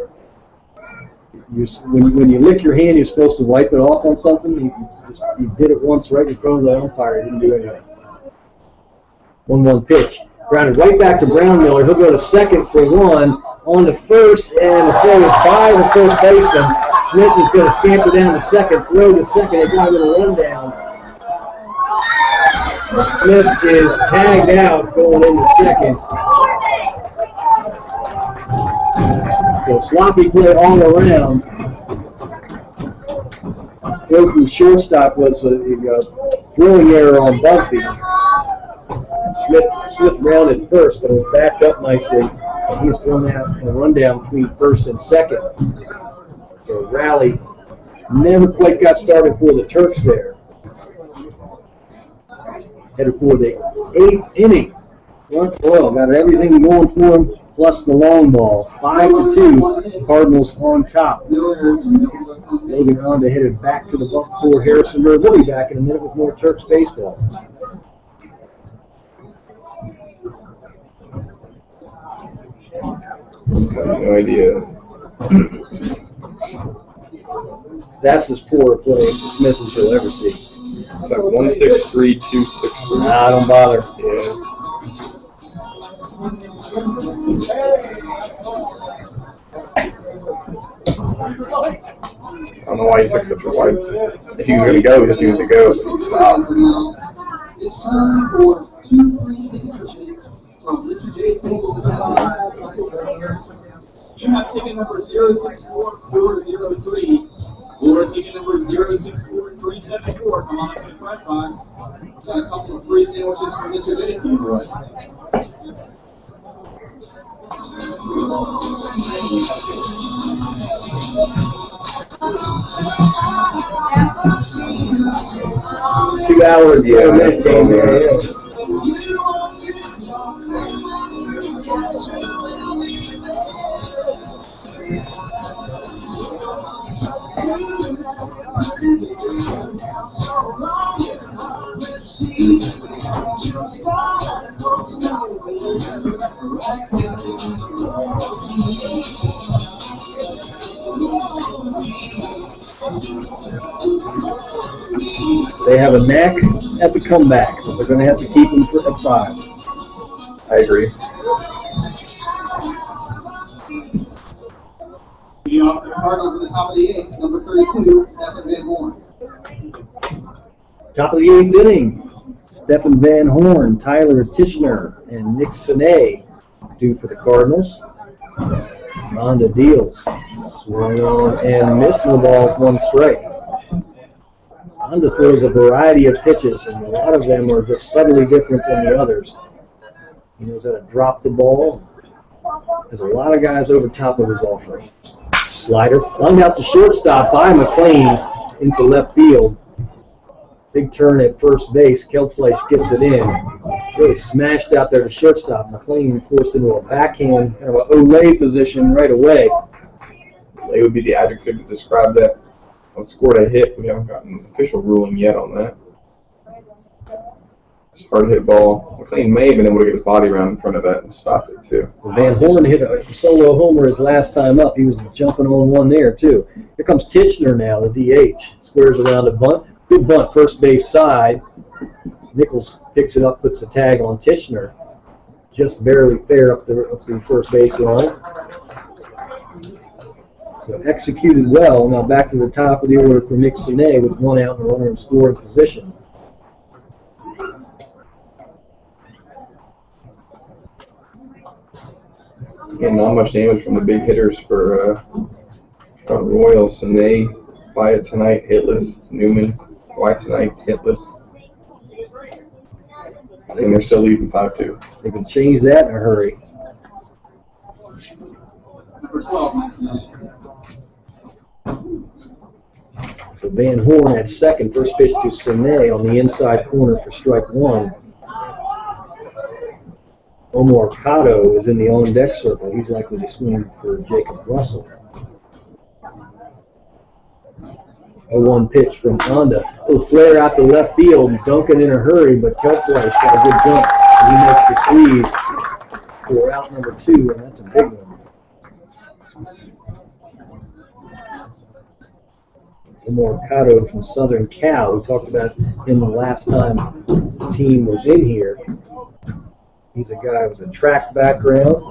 [SPEAKER 2] when you lick your hand, you're supposed to wipe it off on something. He did it once right in front of the umpire. He didn't do anything. 1-1 pitch. Grounded right back to Brown-Miller. He'll go to second for 1. On to first, and the throw is by the first baseman. Smith is going to scamper down to second, throw to second. They got a little run down. Smith is tagged out going into second. So sloppy play all around. Throw from shortstop was a throwing error on Busby. Smith rounded first, but it was backed up nicely. He was thrown out in a rundown between first and second. So rally never quite got started for the Turks there. Headed for the 8th inning. Front row got everything going for him, plus the long ball. 5-2. Cardinals on top. Moving on to headed back to the bump for Harrisonburg. We'll be back in a minute with more Turks baseball.
[SPEAKER 1] I have no idea.
[SPEAKER 2] That's as poor a play Smith as you'll ever see.
[SPEAKER 1] It's like 163-263.
[SPEAKER 2] Nah, don't bother.
[SPEAKER 1] Yeah. don't know why he took such a while. If he was going to go, he just needed to go, but he stopped.
[SPEAKER 3] It's time for 2 free signature shakes from Mr. J's Bagels and Deli. You have ticket number 064403 or ticket number 064374. Come on up to the press box. Got a couple of free sandwiches from Mr. J's. Right.
[SPEAKER 2] Hours,
[SPEAKER 1] Yeah,
[SPEAKER 2] minutes
[SPEAKER 1] that's
[SPEAKER 2] game there.
[SPEAKER 1] all
[SPEAKER 2] They have a knack at the comeback, but they're going to have to keep them at 5.
[SPEAKER 1] I agree.
[SPEAKER 3] Leading off for the Cardinals in the top of the 8th, number 32, Stephen Van Horn.
[SPEAKER 2] Top of the 8th inning, Stephen Van Horn, Tyler Tishner, and Nick Sine due for the Cardinals. Ronda deals. Swung on and missed the ball with 1 strike. Ronda throws a variety of pitches, and a lot of them are just subtly different than the others. He knows how to drop the ball. There's a lot of guys over top of his offering. Slider, lined out to shortstop by McLean into left field. Big turn at first base. Kelfleisch gets it in. Really smashed out there to shortstop. McLean forced into a backhand, kind of an Olay position right away.
[SPEAKER 1] They would be the adjective to describe that. Well, scored a hit. We haven't gotten an official ruling yet on that. It's a hard hit ball. McLean may have been able to get his body around in front of that and stop it too.
[SPEAKER 2] Van Horn hit a solo homer his last time up. He was jumping on one there too. Here comes Tishner now, the DH. Squares around a bunt. Good bunt, first base side. Nichols picks it up, puts the tag on Tishner. Just barely fair up the first base line. So executed well. Now back to the top of the order for Nick Sine with 1 out and a runner in scoring position.
[SPEAKER 1] Again, not much damage from the big hitters for Royals. Sine, Wyatt tonight, hitless. Newman, Wyatt tonight, hitless. And they're still leading 5-2.
[SPEAKER 2] They can change that in a hurry.
[SPEAKER 3] Number 12, Mike Smith.
[SPEAKER 2] So Van Horn at second. First pitch to Sine on the inside corner for strike 1. Omar Cotto is in the on-deck circle. He's likely to swing for Jacob Russell. A 1 pitch from Honda. A little flare out to left field. Duncan in a hurry, but Kelfleisch got a good jump. He makes the squeeze for out number 2, and that's a big one. Omar Cotto from Southern Cal. We talked about him the last time the team was in here. He's a guy with a track background.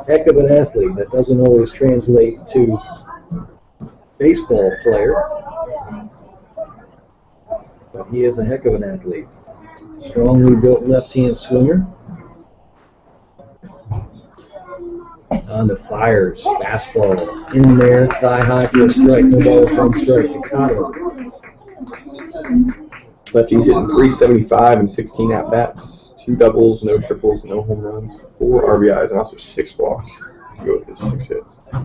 [SPEAKER 2] Heck of an athlete. That doesn't always translate to baseball player. But he is a heck of an athlete. Strongly built left-hand swinger. On the fires. Fastball in there. Thigh high for a strike. No ball, 1 strike to Cotto.
[SPEAKER 1] Lefty's hitting .375 and 16 at-bats, 2 doubles, no triples, no home runs, 4 RBIs, and also 6 walks to go with his 6 hits.
[SPEAKER 2] A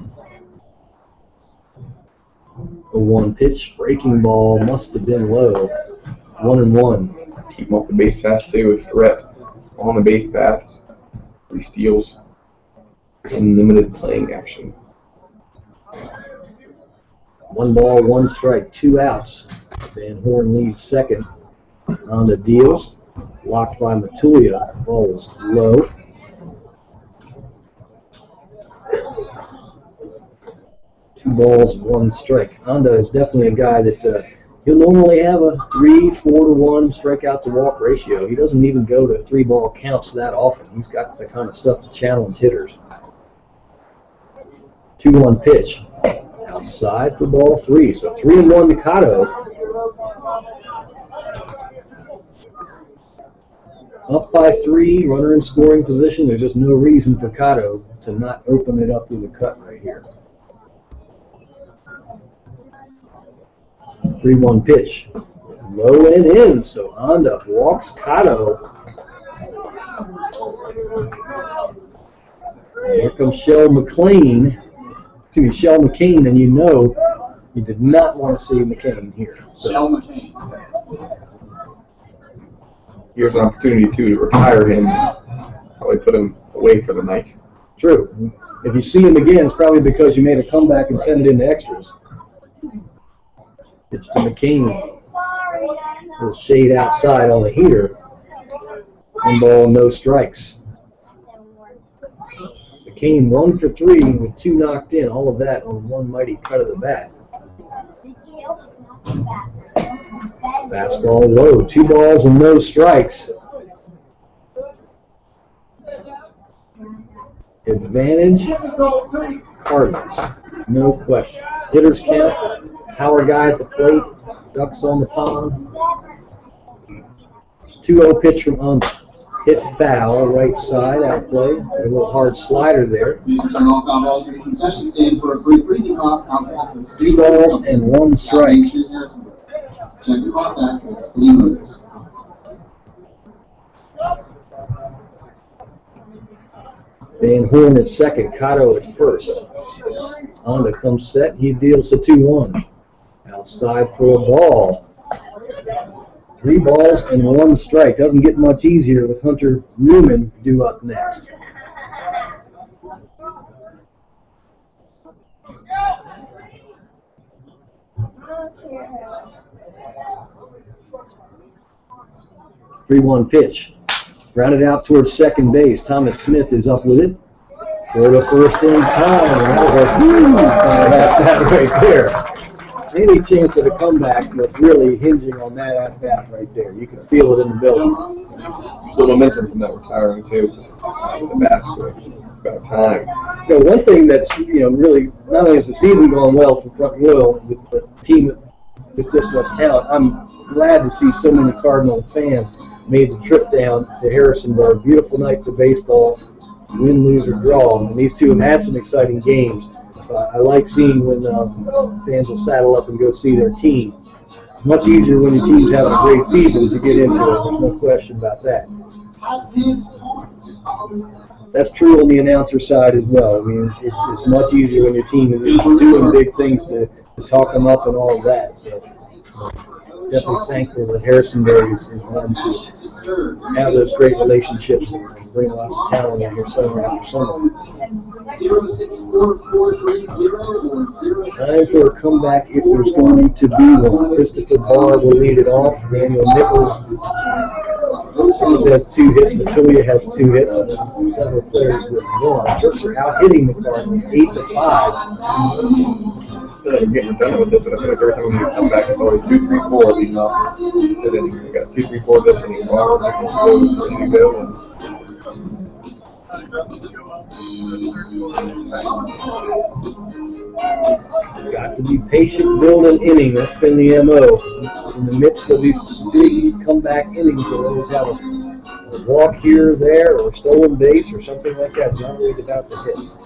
[SPEAKER 2] 1 pitch breaking ball must have been low. 1-1.
[SPEAKER 1] Keep him off the base paths too with threat on the base paths, 3 steals, and limited playing action.
[SPEAKER 2] 1 ball, 1 strike, 2 outs. Van Horn leads second. On the deals, blocked by Matulia. Ball was low. Two balls, 1 strike. Honda is definitely a guy that he'll normally have a 3-4-1 strikeout to walk ratio. He doesn't even go to 3-ball counts that often. He's got the kind of stuff to challenge hitters. 2-1 pitch. Outside for ball 3. So 3-1 to Cotto. Up by 3, runner in scoring position. There's just no reason for Cotto to not open it up with a cut right here. 3-1 pitch. Low and in. So Onda walks Cotto. Here comes Shell McCain, and you know you did not want to see McCain here. So.
[SPEAKER 3] Shell McCain.
[SPEAKER 1] Here's an opportunity, too, to retire him. Probably put him away for the night.
[SPEAKER 2] True. If you see him again, it's probably because you made a comeback and sent it into extras. Pitch to McCain. A little shade outside on the heater. 1 ball, no strikes. McCain 1 for 3 with 2 knocked in. All of that on 1 mighty cut of the bat. Fastball low. 2 balls and no strikes. Advantage Cardinals. No question. Hitters count. Power guy at the plate. Ducks on the pond. 2-0 pitch from Onda. Hit foul, right side, outplay. A little hard slider there.
[SPEAKER 3] Please return all foul balls to the concession stand for a free freezing pop. Outpass of
[SPEAKER 2] 3 balls and 1 strike.
[SPEAKER 3] Check the pop backs at City Motors.
[SPEAKER 2] Van Horn at second, Cotto at first. Onda comes set, he deals the 2-1. Outside for a ball. 3 balls and 1 strike. Doesn't get much easier with Hunter Newman due up next. (3-1) pitch. Grounded out towards second base. Thomas Smith is up with it. For the first in time. That was a huge at-bat right there. Any chance of a comeback was really hinging on that at-bat right there. You could feel it in the building.
[SPEAKER 1] So momentum from that retiring, too. The bats were about time.
[SPEAKER 2] You know, one thing that's, really, not only has the season gone well for Front Royal with the team with this much talent, I'm glad to see so many Cardinal fans made the trip down to Harrisonburg. Beautiful night for baseball, win, lose, or draw. And these two have had some exciting games. I like seeing when fans will saddle up and go see their team. It's much easier when your team's having a great season as you get into it. There's no question about that. That's true on the announcer side as well. I mean, it's much easier when your team is doing big things to talk them up and all of that. So definitely thankful that Harrisonburg is one to have those great relationships and bring lots of talent in here summer after summer.
[SPEAKER 3] 064430 or 06.
[SPEAKER 2] Time for a comeback if there's going to be one. Christopher Barr will lead it off. Daniel Nichols has 2 hits. Matulia has 2 hits. And several players with 1. Turks are out hitting the Cardinals 8-5.
[SPEAKER 1] I feel like I'm getting redundant with this, but I feel like every time we come back, it's always 2, 3, 4 leading off. We got 2, 3, 4 this inning. Ready to go.
[SPEAKER 2] Got to be patient, build an inning. That's been the MO. In the midst of these big comeback innings, you'll always have a walk here or there, or a stolen base, or something like that. It's not always about the hits.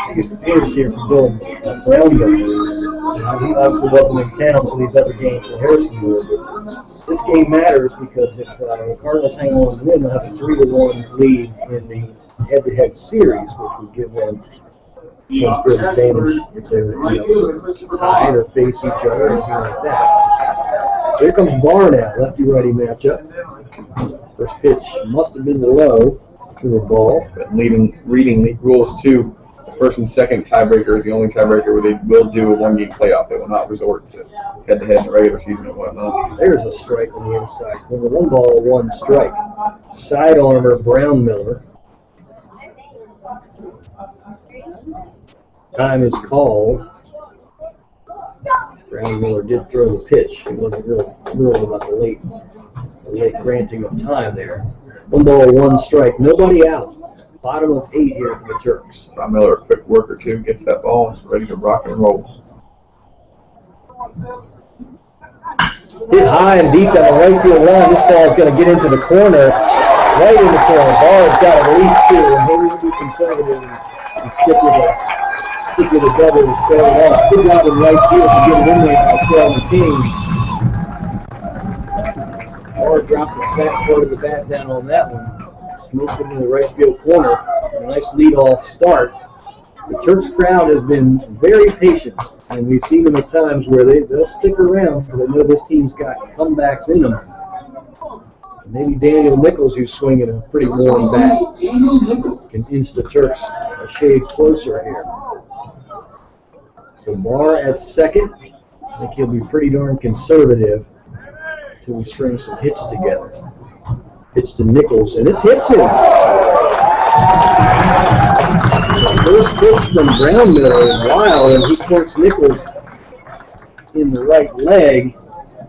[SPEAKER 2] Biggest appearance here for Bill Brownberg. He obviously wasn't in town for these other games for Harrisonburg, but this game matters because if the Cardinals hang on and win, they'll have a 3-1 lead in the head-to-head series, which would give them some field advantage if they were tied or face each other or anything like that. Here comes Barr now, lefty-righty matchup. First pitch must have been low to a ball.
[SPEAKER 1] But reading league rules too, the first and second tiebreaker is the only tiebreaker where they will do a 1-game playoff. They will not resort to head-to-head in the regular season and whatnot.
[SPEAKER 2] There's a strike on the inside. Number 1 ball, 1 strike. Side armor, Brown Miller. Time is called. Brown Miller did throw the pitch. He wasn't real thrilled about the late granting of time there. 1 ball, 1 strike. Nobody out. Bottom of 8 here for the Turks.
[SPEAKER 1] Bob Miller, a quick worker too, gets that ball, is ready to rock and roll.
[SPEAKER 2] Hit high and deep down the right field line. This ball is going to get into the corner, right in the corner. Barr's got at least 2, and he will be conservative and stick with a double to start it off. Good job in right field to get it in there by Sheldon King. Barr dropped the fat part of the bat down on that one. Smoked it in the right field corner. A nice leadoff start. The Turks crowd has been very patient, and we've seen them at times where they'll stick around because they know this team's got comebacks in them. Maybe Daniel Nichols, who's swinging a pretty warm bat, can inch the Turks a shade closer here. So Barr at second. I think he'll be pretty darn conservative until we string some hits together. Pitch to Nichols, and this hits him. First pitch from Brownmiller is wild, and he points Nichols in the right leg.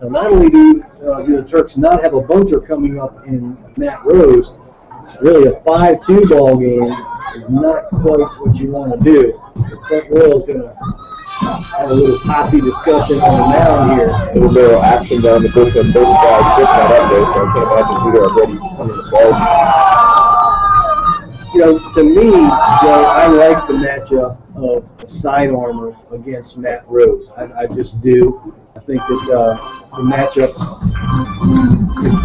[SPEAKER 2] Now, not only do the Turks not have a bunter coming up in Matt Rose, really a 5-2 ball game is not quite what you want to do. The front row is going to have a little posse discussion on the mound here.
[SPEAKER 1] A little bit of action down the bullpen. Both guys just got up there, so I can't imagine who they're already coming to the ball.
[SPEAKER 2] You know, to me, Joe, I like the matchup of sidearmer against Matt Rose. I just do. I think that the matchup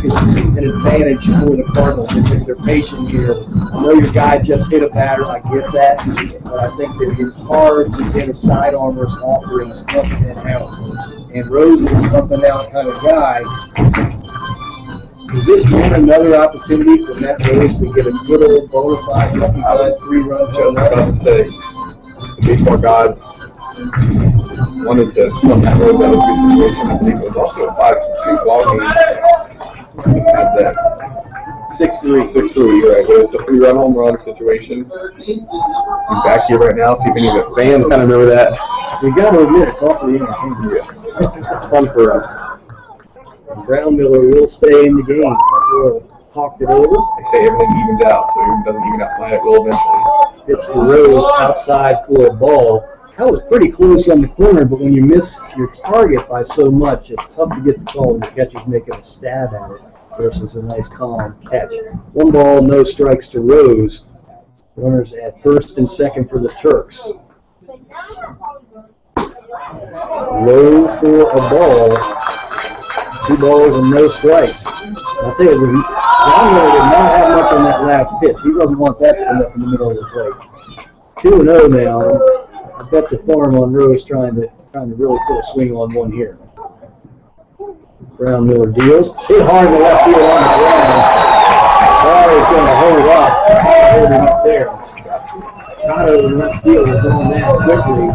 [SPEAKER 2] is an advantage for the Cardinals if they're patient here. I know your guy just hit a batter. I get that. But I think that it's hard to get a sidearmer's offerings up and out. And Rose is an up and out kind of guy. Is this one another opportunity for Matt Rose to get a good old bona fide lucky guys 3-run?
[SPEAKER 1] Just about to say, the baseball gods wanted to put Matt Rose out of this situation. I think it was also a 5-2 ball game. Had that 6-3, right? It was a 3-run home run situation. He's back here right now. See if any of the fans kind of remember that.
[SPEAKER 2] We got to admit, it's awfully entertaining.
[SPEAKER 1] Yes, it's fun for us.
[SPEAKER 2] Brownmiller will stay in the game. Talked it over.
[SPEAKER 1] They say everything evens out, so if it doesn't even out tonight, it will eventually.
[SPEAKER 2] Pitch to Rose outside for a ball. That was pretty close on the corner, but when you miss your target by so much, it's tough to get the call when the catcher's making a stab at it versus a nice calm catch. 1 ball, no strikes to Rose. Runners at first and second for the Turks. Low for a ball. 2 balls and no strikes. I'll tell you, Brownmiller did not have much on that last pitch. He doesn't want that to come up in the middle of the plate. 2-0 now. I bet the farm on Rose trying to really put a swing on one here. Brownmiller deals. Hit hard in the left field on the ground. Barr is going to hold him up there. Cotto in left field is on that quickly.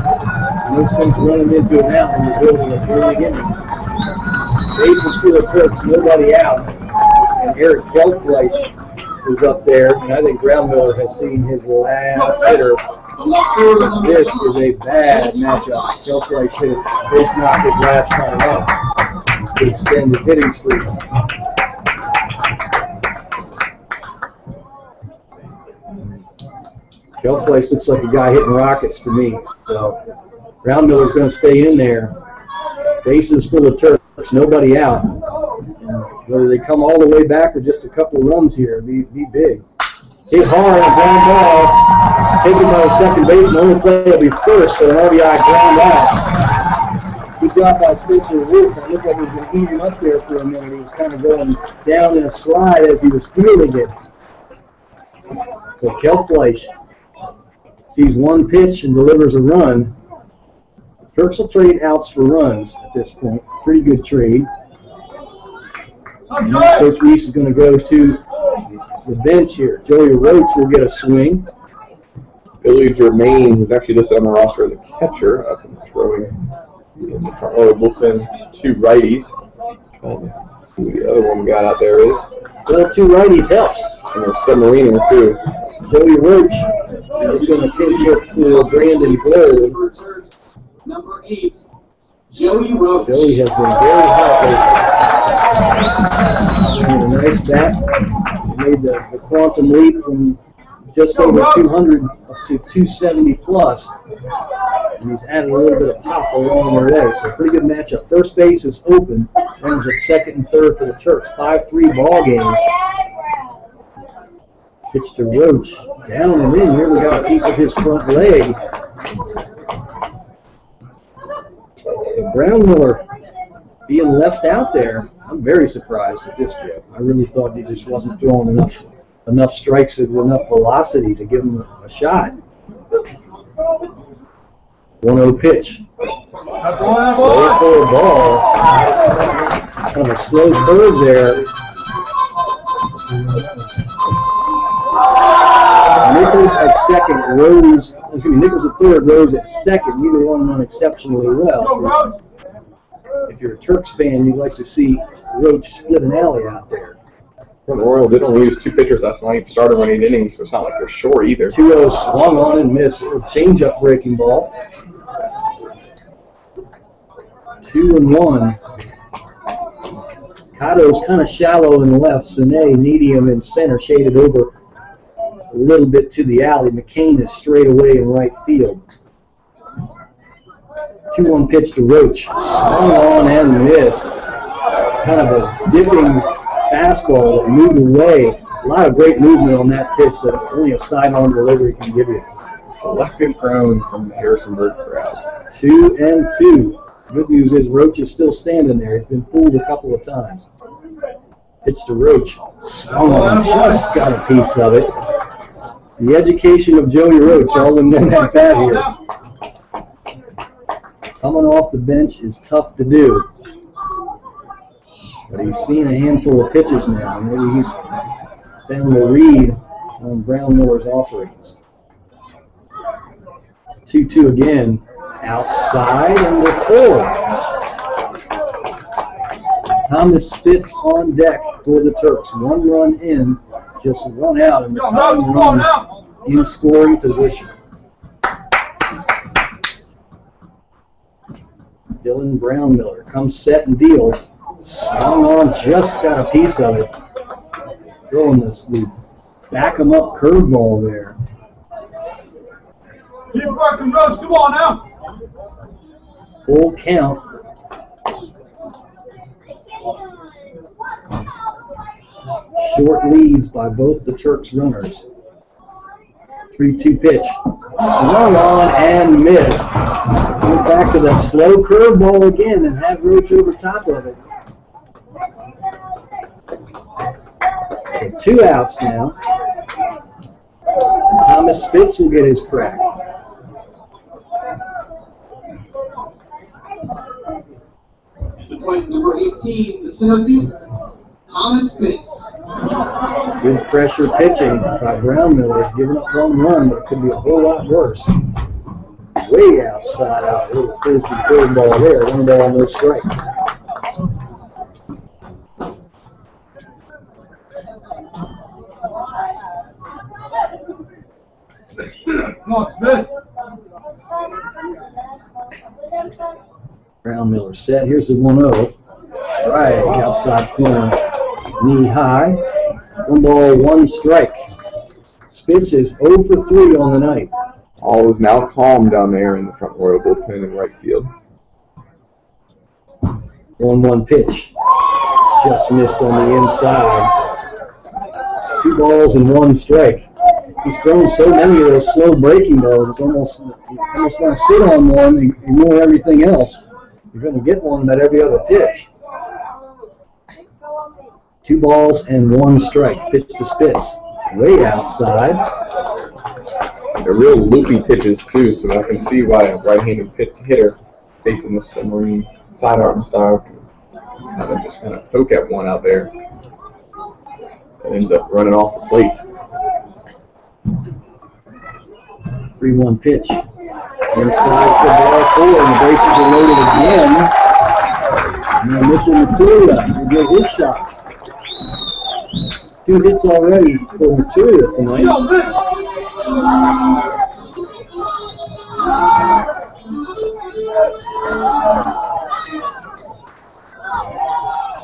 [SPEAKER 2] No sense running into it now when you're building a 3rd inning. Bases for the Turks, nobody out. And Eric Kelfleisch is up there, and I think Brownmiller has seen his last hitter. This is a bad matchup. Kelfleisch hit a base knock his last time up to extend his hitting streak. Kelfleisch looks like a guy hitting rockets to me. So Brownmiller's going to stay in there. Bases full of Turks, nobody out. And whether they come all the way back or just a couple of runs here, be big. Hit hard, ground ball, taken by the second baseman. Only play will be first, so an RBI ground out. Good job by Spencer Wolf. It looked like he was going to eat him up there for a minute. He was kind of going down in a slide as he was fielding it. So Kelfleisch sees one pitch and delivers a run. Turks will trade outs for runs at this point. Pretty good trade. Coach Reese is going to go to the bench here. Joey Roach will get a swing.
[SPEAKER 1] Billy Germain, who's actually listed on the roster as a catcher, up and throwing in the bullpen. 2 righties. Trying to see who the other one got out there is.
[SPEAKER 2] Well, 2 righties helps.
[SPEAKER 1] And there's Submarino, too.
[SPEAKER 2] Joey Roach is going to pinch hit for Brandon Gold.
[SPEAKER 3] Number 8, Joey Roach.
[SPEAKER 2] Joey has been very hot lately. And a nice bat. He made the quantum leap from just over 200 up to 270 plus. And he's added a little bit of pop along the way. So pretty good matchup. First base is open. Runners at second and third for the Turks. 5-3 ball game. Pitch to Roach. Down and in. Here we got a piece of his front leg. So Brown-Miller being left out there. I'm very surprised at this kid. I really thought he just wasn't throwing enough strikes with enough velocity to give him a shot. 1-0 pitch. Low for a ball. Kind of a slow curve there. Nichols at second, Nichols at third, Rose at second. Neither one run exceptionally well. So if you're a Turks fan, you'd like to see Roach split an alley out there.
[SPEAKER 1] Front Royal did only use 2 pitchers last night. Started on 8 innings, so it's not like they're short either.
[SPEAKER 2] 2-0 swung on and missed. A change-up breaking ball. 2-1. Cotto's kind of shallow in the left. Sine, medium in center, shaded over a little bit to the alley. McCain is straight away in right field. 2-1 pitch to Roach. Swung on and missed. Kind of a dipping fastball that moved away. A lot of great movement on that pitch that only a sidearm delivery can give you.
[SPEAKER 1] Collective groan from the Harrisonburg crowd.
[SPEAKER 2] 2-2. Good news is Roach is still standing there. He's been fooled a couple of times. Pitch to Roach. Swung on, just got a piece of it. The education of Joey Roach, all in one at bat here. Coming off the bench is tough to do. But he's seen a handful of pitches now. Maybe he's found the read on Brown-Miller's offerings. 2-2 again. Outside and we're full. Thomas Spitz on deck for the Turks. 1 run in, just 1 out, and the time runs in scoring position. Dylan Brown-Miller comes set and deals. Swung on, just got a piece of it. Throwing this back him up curveball there.
[SPEAKER 5] Keep working, Rose. Come on now.
[SPEAKER 2] Full count. Short leads by both the Turks runners. 3-2 pitch. Swung on and missed. Went back to that slow curveball again and had Roach over top of it. So 2 outs now. Thomas Spitz will get his crack.
[SPEAKER 3] The point number 18, the center fielder, Thomas Spitz.
[SPEAKER 2] Good pressure pitching by Brown-Miller. He's given up 1 run, but it could be a whole lot worse. Way outside out. A little frisbee curveball there. 1 ball, no strikes.
[SPEAKER 5] Come on, Smith.
[SPEAKER 2] Brown-Miller set. Here's the 1-0. Strike outside corner. Knee high. 1 ball, 1 strike. Spitz is 0 for 3 on the night.
[SPEAKER 1] All is now calm down there in the Front Royal bullpen in right field.
[SPEAKER 2] 1-1 pitch. Just missed on the inside. 2 balls and 1 strike. He's thrown so many of those slow breaking balls, it's almost want to sit on one and ignore everything else. You're going to get one at every other pitch. 2 balls and 1 strike. Pitch to Spitz. Way outside.
[SPEAKER 1] They're real loopy pitches too, so I can see why a right-handed hitter facing the submarine sidearm style can just kind of poke at one out there. It ends up running off the plate.
[SPEAKER 2] 3-1 pitch. Inside for ball 4, and the bases are loaded again. Now Mitchell Maturia will get his shot. 2 hits already for Maturia tonight.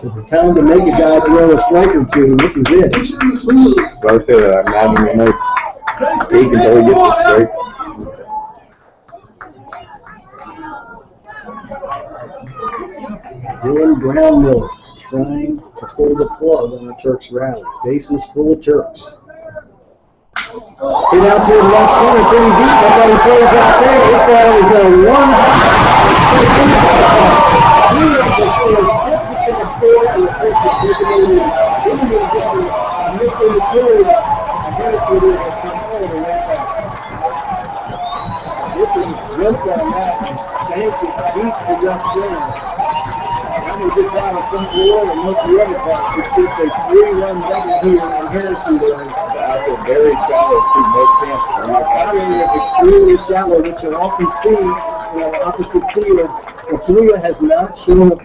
[SPEAKER 2] It's the time to make a guy throw a strike or two. This is it.
[SPEAKER 1] So I say that Madden remote take until he gets a strike.
[SPEAKER 2] Dylan Brownmiller trying to pull the plug on the Turks rally. Bases full of Turks. Hit out to the left center, pretty deep. Nobody plays out there. This ball is a one. Jumped on that and stamped it deep to left center. That gets out of front row and most of the other parts. It's just a 3-run double here in Harrisonburg.
[SPEAKER 1] Very shallow too, no chance.
[SPEAKER 2] Batting is extremely shallow, which you'll often see opposite field. Tulia has not shown a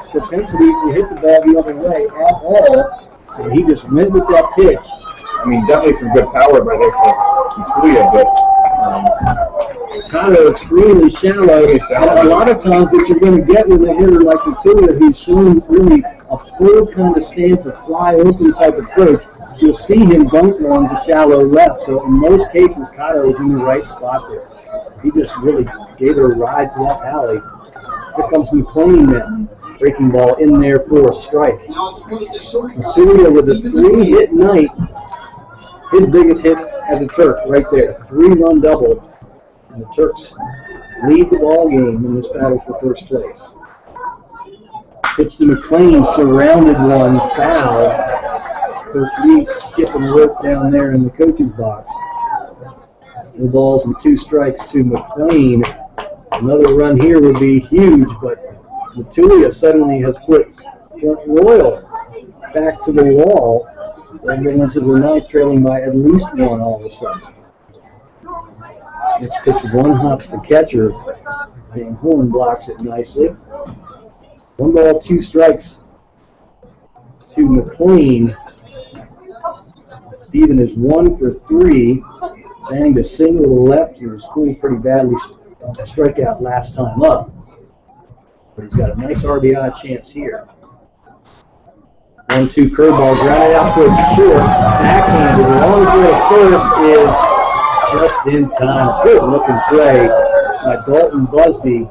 [SPEAKER 2] propensity to hit the ball the other way at all. And he just went with that pitch.
[SPEAKER 1] I mean, definitely some good power by there for Tulia, but
[SPEAKER 2] kind of extremely shallow. And a lot of times what you're going to get with a hitter like Tulia, who's showing really a full kind of stance, a fly open type approach, you'll see him bunk one to shallow left. So in most cases, Kato is in the right spot there. He just really gave it a ride to that alley. Here comes McLean now. Breaking ball in there for a strike. Tulia with a 3-hit night. His biggest hit as a Turk right there. 3-run double. And the Turks lead the ball game in this battle for first place. Pitch to McLean, surrounded one, foul. Coach Lee skipping rope down there in the coach's box. 2 balls and 2 strikes to McLean. Another run here would be huge, but Tulia suddenly has put Front Royal back to the wall. They're going into the 9th, trailing by at least 1 all of a sudden. Next pitch, 1 hops to catcher. Van Horn blocks it nicely. 1 ball, 2 strikes to McLean. Steven is 1 for 3. Banged a single to the left. He was schooled pretty badly. Strikeout last time up. But he's got a nice RBI chance here. 1-2 curveball, grounded out towards short. Backhanded, long throw to first is just in time. Good looking play by Dalton Busby.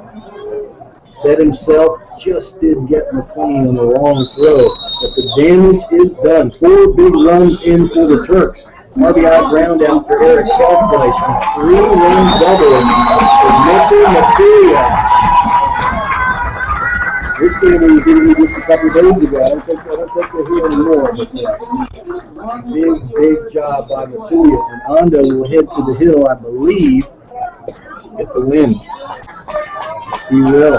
[SPEAKER 2] Set himself, just did get McLean on the wrong throw. But the damage is done. 4 big runs in for the Turks. RBI ground out for Eric Kelfleisch. 3-run double for Mitchell Matulia. This game we did just a couple days ago. I don't think they're here anymore. But big job by Matulia. And Ando will head to the hill, I believe, get the win. Yes, he will.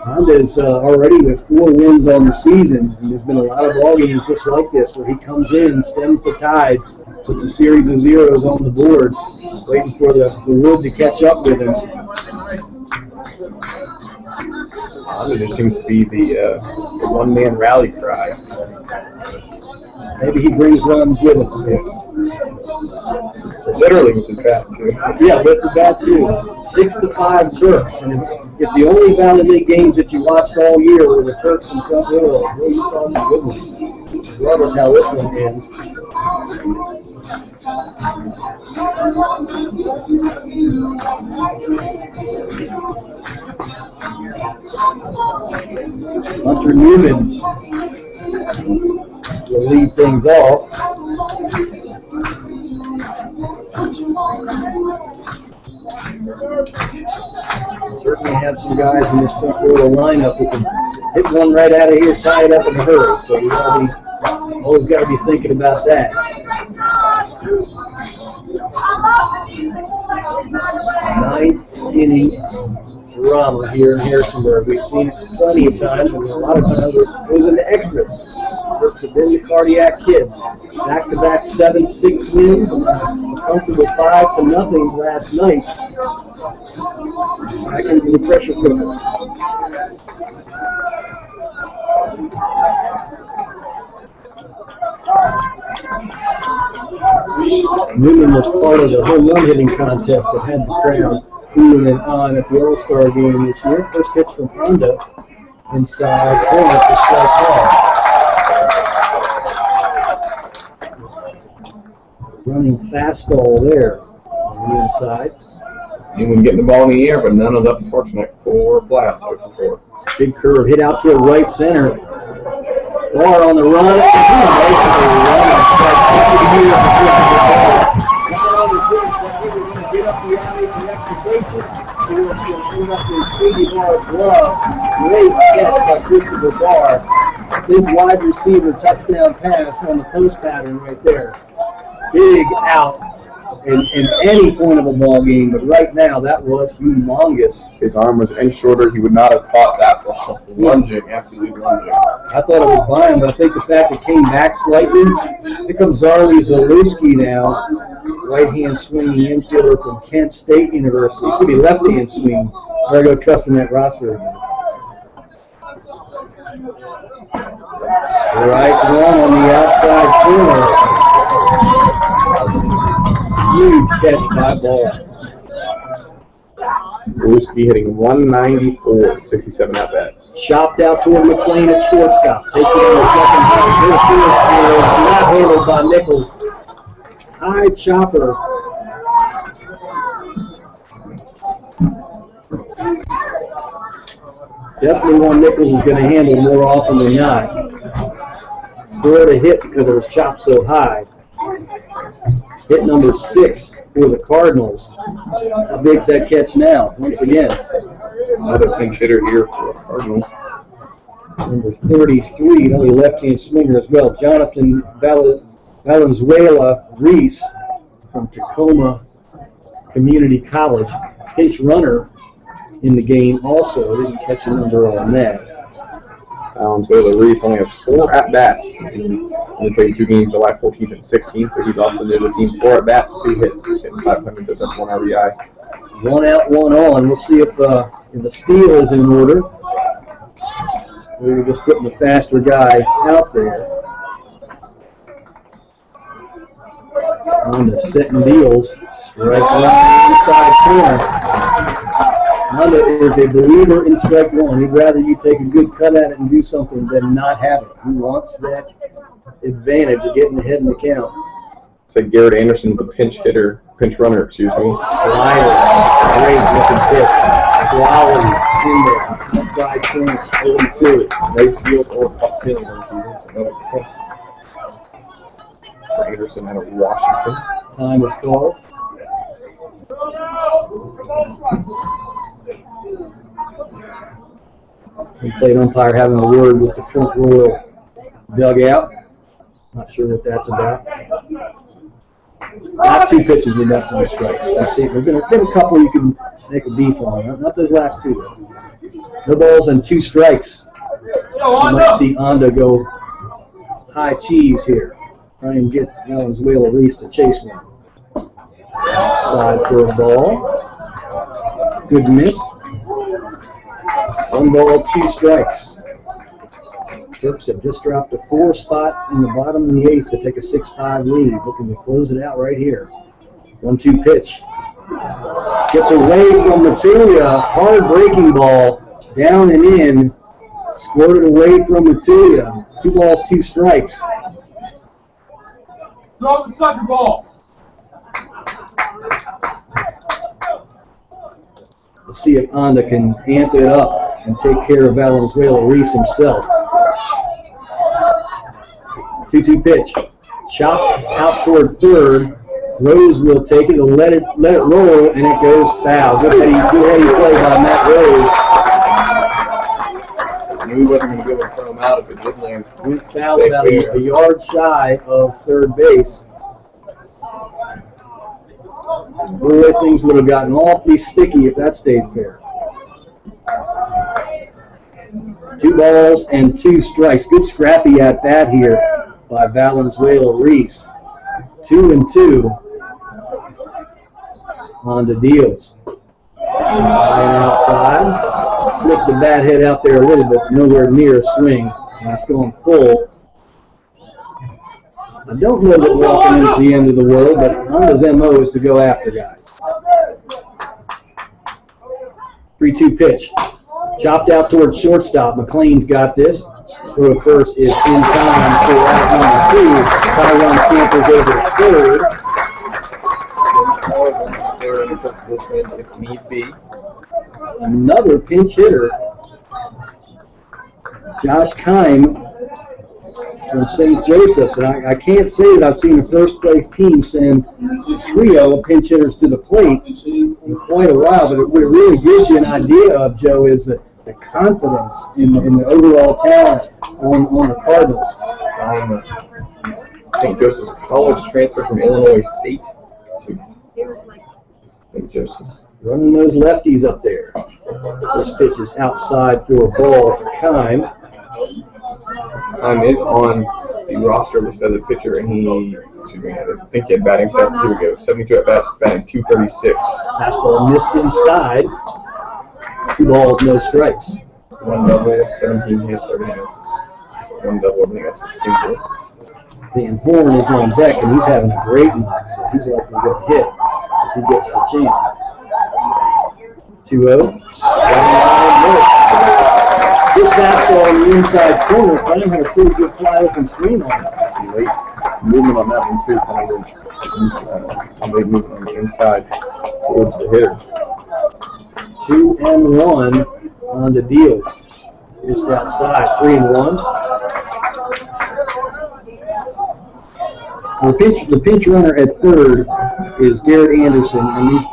[SPEAKER 2] Honda's already with 4 wins on the season, and there's been a lot of ball games just like this where he comes in, stems the tide, puts a series of zeros on the board, waiting for the wood to catch up with him.
[SPEAKER 1] Honda just seems to be the one-man rally cry.
[SPEAKER 2] Maybe he brings runs with him.
[SPEAKER 1] Literally with his bat, too.
[SPEAKER 2] Yeah, with the bat, too. 6-5 Turks. And if the only Valley League games that you watched all year were the Turks and Front Royal, you saw some good ones. Regardless how this one ends. Hunter Newman will lead things off. Certainly have some guys in this Front Royal lineup who can hit one right out of here, tie it up in a hurry. So we always got to be thinking about that. 9th inning drama here in Harrisonburg. We've seen it plenty of times, and a lot of times it goes into extras. Turks have been the cardiac kids. Back-to-back 7-6 wins, comfortable 5-0 last night. Back into the pressure cooker. Newman was part of the home run hitting contest that had the crowd cooling and on at the All-Star game this year. First pitch from Honda inside corner for strike ball. Running fastball there on the inside.
[SPEAKER 1] England getting the ball in the air, but none of the fortunate for flats. 0-4.
[SPEAKER 2] Big curve hit out to a right center. Bar on the run. Get up the alley for extra bases. He'll bring up the Stevie Barr's glove. Great catch by Christopher Barr. Big wide receiver touchdown pass on the post pattern right there. Big out in any point of a ball game, but right now that was humongous.
[SPEAKER 1] His arm was inch shorter. He would not have caught that ball. Lunging, absolutely lunging.
[SPEAKER 2] I thought it was by him, but I think the fact it came back slightly. Here comes Zarley Zalewski now. Right-hand swinging infielder from Kent State University. It's going to be left-hand swing. Better go trust in that roster again. Right one on the outside corner. Huge catch by Ball.
[SPEAKER 1] Zalewski hitting 194, 67 at-bats.
[SPEAKER 2] Chopped out toward McLean at shortstop. Takes it on the second base. Not handled by Nichols. High chopper. Definitely one Nichols is going to handle more often than not. Scored a hit because it was chopped so high. Hit number 6 for the Cardinals. How big's that catch now? Once again.
[SPEAKER 1] Another pinch hitter here for the Cardinals.
[SPEAKER 2] Number 33, another left-hand swinger as well. Jonathan Valenzuela Reese from Tacoma Community College. Pinch runner in the game also. Didn't catch a number on that.
[SPEAKER 1] Valenzuela Reese only has 4 at-bats. He only played 2 games July 14th and 16th, so he's also new to the team. 4 at-bats, 2 hits. He's hitting 500, does have 1 RBI.
[SPEAKER 2] 1 out, 1 on. We'll see if the steal is in order. We were just putting the faster guy out there. On the setting deals. Strike one inside corner. Honda is a believer in strike one. He'd rather you take a good cut at it and do something than not have it. He wants that advantage of getting ahead in the count.
[SPEAKER 1] So Garrett Anderson's the pinch runner, excuse me.
[SPEAKER 2] Slider. Great looking pitch. Quality in there. Side corner. 0-2.
[SPEAKER 1] Nice field or cut stealing this season, so no expense. For Anderson out of Washington.
[SPEAKER 2] Time is called. The plate umpire having a word with the front row dugout. Not sure what that's about. Last 2 pitches were definitely strikes. We'll see. There's been a couple you can make a beef on. Not those last 2 though. No balls and 2 strikes. You might see Honda go high cheese here. Try and get Valenzuela Reese to chase one. Outside for a ball. Good miss. 1 ball, 2 strikes. Turks have just dropped a 4 spot in the bottom of the 8th to take a 6-5 lead. Looking to close it out right here. 1-2 pitch. Gets away from Matulia. Hard breaking ball. Down and in. Squirted away from Matulia. 2 balls, 2 strikes.
[SPEAKER 5] Throw the sucker ball.
[SPEAKER 2] Let's see if Honda can amp it up and take care of Valenzuela Reese himself. 2-2 pitch. Chop out toward third. Rose will take it. He'll let it roll, and it goes foul. Good heady play by Matt Rose.
[SPEAKER 1] I knew he wasn't going to be able to throw him out if it did land.
[SPEAKER 2] Went foul about a yard shy of third base. Boy, things would have gotten awfully sticky if that stayed fair. 2 balls and 2 strikes. Good scrappy at bat here by Valenzuela Reese. 2-2 on the deals. High and outside. Flipped the bat head out there a little bit, nowhere near a swing. And it's going full. I don't know that walking is the end of the world, but Honda's MO is to go after guys. 3-2 pitch. Chopped out towards shortstop. McLean's got this. Throw to first is in time for out number 2. Tyron Campers over to third.
[SPEAKER 1] They're in the position if need be.
[SPEAKER 2] Another pinch hitter. Josh Kime from St. Joseph's. And I can't say that I've seen a first-place team send a trio of pinch hitters to the plate in quite a while. But what it really gives you an idea of, Joe, is the confidence in the overall talent on the Cardinals.
[SPEAKER 1] St. Joseph's College transfer from Illinois State to St. Joseph.
[SPEAKER 2] Running those lefties up there. First pitch is outside for a ball to Kime.
[SPEAKER 1] Kime is on the roster list as a pitcher, and I think he had batting stats. Here we go. 72 at bats, batting 236.
[SPEAKER 2] Fastball missed inside. 2 balls, no strikes.
[SPEAKER 1] 1 double, 17 hits, 30 hits. 1 double, I think that's a single.
[SPEAKER 2] Van Horn is on deck, and he's having a great night, so he's likely to get hit if he gets the chance. 2-0. Good fastball on the inside corner. Frank had a pretty good fly open swing on it.
[SPEAKER 1] Late movement on that one, too. Somebody moving on the inside towards the hitter.
[SPEAKER 2] 2-1 on the deals. Just outside, 3-1. The pinch runner at third is Garrett Anderson, and he's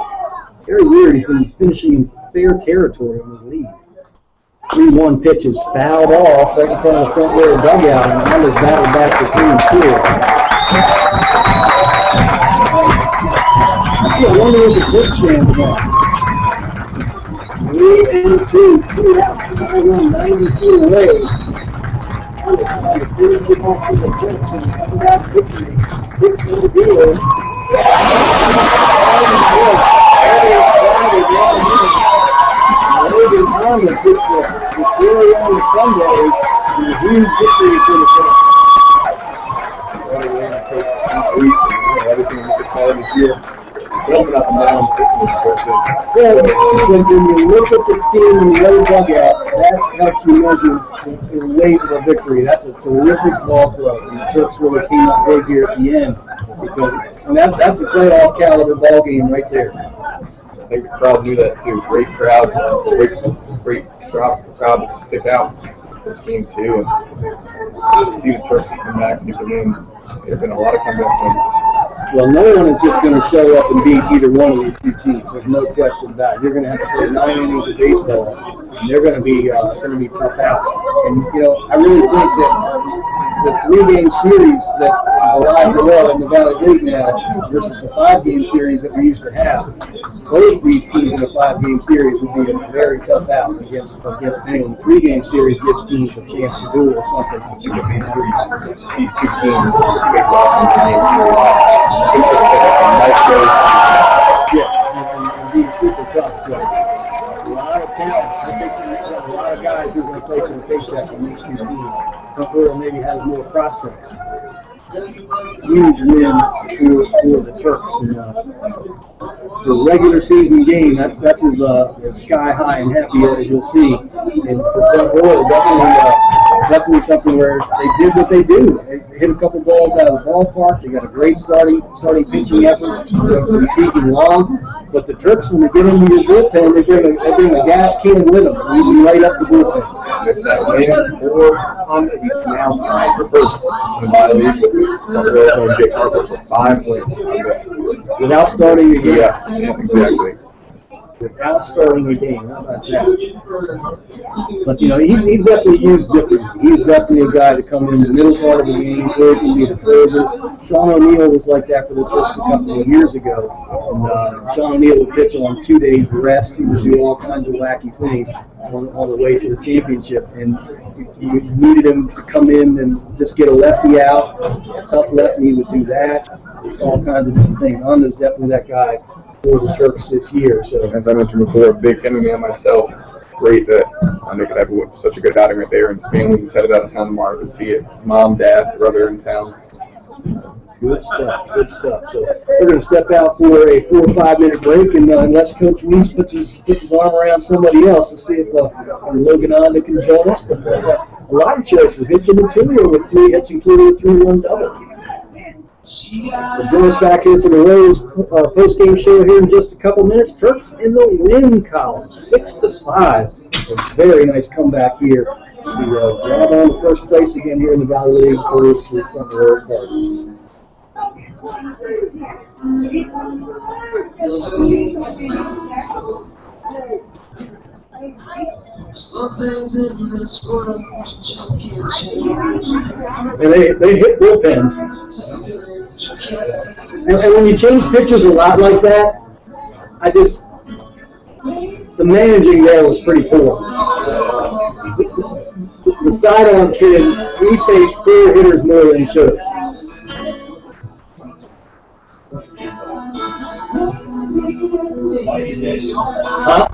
[SPEAKER 2] very weird. He's been finishing in fair territory on his lead. 3-1 pitch is fouled off right in front of the front row dugout, and the numbers battled back to 3-2. I wonder what the pitch stands on. 3-2, 2 outs, 92 away. Logan Thomas gets the cherry on the Sunday and a huge victory for the Cardinals.
[SPEAKER 1] Everything in this exciting this year. Jumping up and down,
[SPEAKER 2] Well, when you look at the team in the other dugout, that helps you measure the weight of a victory. That's a terrific ball club, and the Turks really came up big here at the end because that's a playoff caliber ball game right there.
[SPEAKER 1] I think the crowd knew that too. Great crowd, great crowd to stick out this game too. And see the Turks come back and get the win. There have been a lot of comeback wins.
[SPEAKER 2] Well, no one is just going to show up and beat either one of these two teams. There's no question about it. You're going to have to play 9 innings of baseball, and they're going to be tough outs. And I really think that the 3-game series that alive and well in the Valley League now versus the 5-game series that we used to have, both these teams in a 5-game series would be a very tough out against anyone. The 3-game series gives teams a chance to do or something.
[SPEAKER 1] These two teams based off of the game series.
[SPEAKER 2] Yeah, and being super tough. So a lot of talent. I think there's a lot of guys who are going to play for the paycheck in these two teams. Humphrey maybe has more prospects. Huge win for the Turks. And the regular season game, that's as sky high and happy as you'll see. And for Front Royal, definitely something where they did what they do. They hit a couple balls out of the ballpark. They got a great starting pitching effort. They're speaking long. But the Turks, when they get into your bullpen, they bring a gas can with them, leading right up the bullpen.
[SPEAKER 1] With that win for Honda, he's now tied for first in the Valley League. Royals own Jake Harper for 5 wins.
[SPEAKER 2] Without starting a game.
[SPEAKER 1] Yeah, exactly.
[SPEAKER 2] Without starting a game. How about that? But, he's definitely used differently. He's definitely a guy to come in the middle part of the game, where he can be the closer. Sean O'Neill was like that for the Turks a couple of years ago. And Sean O'Neill would pitch on 2 days rest. He would do all kinds of wacky things on the way to the championship. And you needed him to come in and just get a lefty out. A tough lefty, he would do that. All kinds of different things. Honda's definitely that guy for the Turks this year. So,
[SPEAKER 1] as I mentioned before, big MMA myself. Great that Honda could have such a good outing right there, and his family was headed out of town tomorrow to see it. Mom, dad, brother in town.
[SPEAKER 2] Good stuff, good stuff. So we're going to step out for a 4 or 5 minute break, and unless Coach Weiss puts his arm around somebody else, and see if Logan Onda can join us. But a lot of choices. Mitch and Material with 3 hits, including a 3-run double. We'll join us back here for the Rose post-game show here in just a couple minutes. Turks in the win column, 6-5. A very nice comeback here to grab on to first place again here in the Valley League for the Front Row Cardinals.
[SPEAKER 4] Some things in this world you just can't change.
[SPEAKER 2] And they hit bullpens. And when you change pitchers a lot like that, the managing there was pretty poor. The sidearm kid, he faced 4 hitters more than he should have. Huh?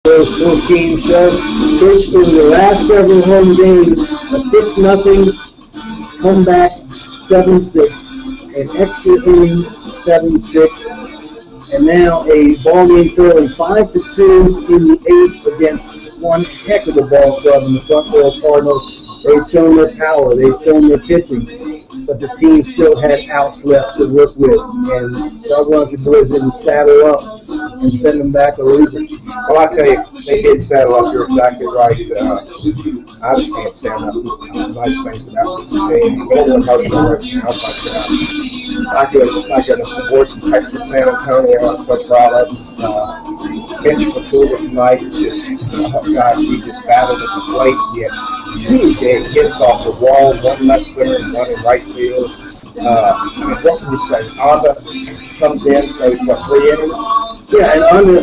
[SPEAKER 2] Post-game show. Coach, over the last several home games, a 6-0 comeback, 7-6, an extra inning, 7-6, and now a ball game trailing 5-2 in the 8th against one heck of a ball club in the Front Row Cardinals. They've shown their power, they've shown their pitching, but the team still had outs left to work with, and Doug the boys didn't saddle up and send them back a loser.
[SPEAKER 1] Well, I tell you, they did saddle up. You're exactly right. I just can't stand up. Nice things about this game. My goodness, the boys from Texas, San Antonio, I'm so proud of. Bench Matilda tonight, just, gosh, he just battled at the plate, yet
[SPEAKER 6] two big hits off the wall, one left center and one in right field. I mean, what can you say? Abba comes in, throws 3 innings.
[SPEAKER 2] Yeah, and under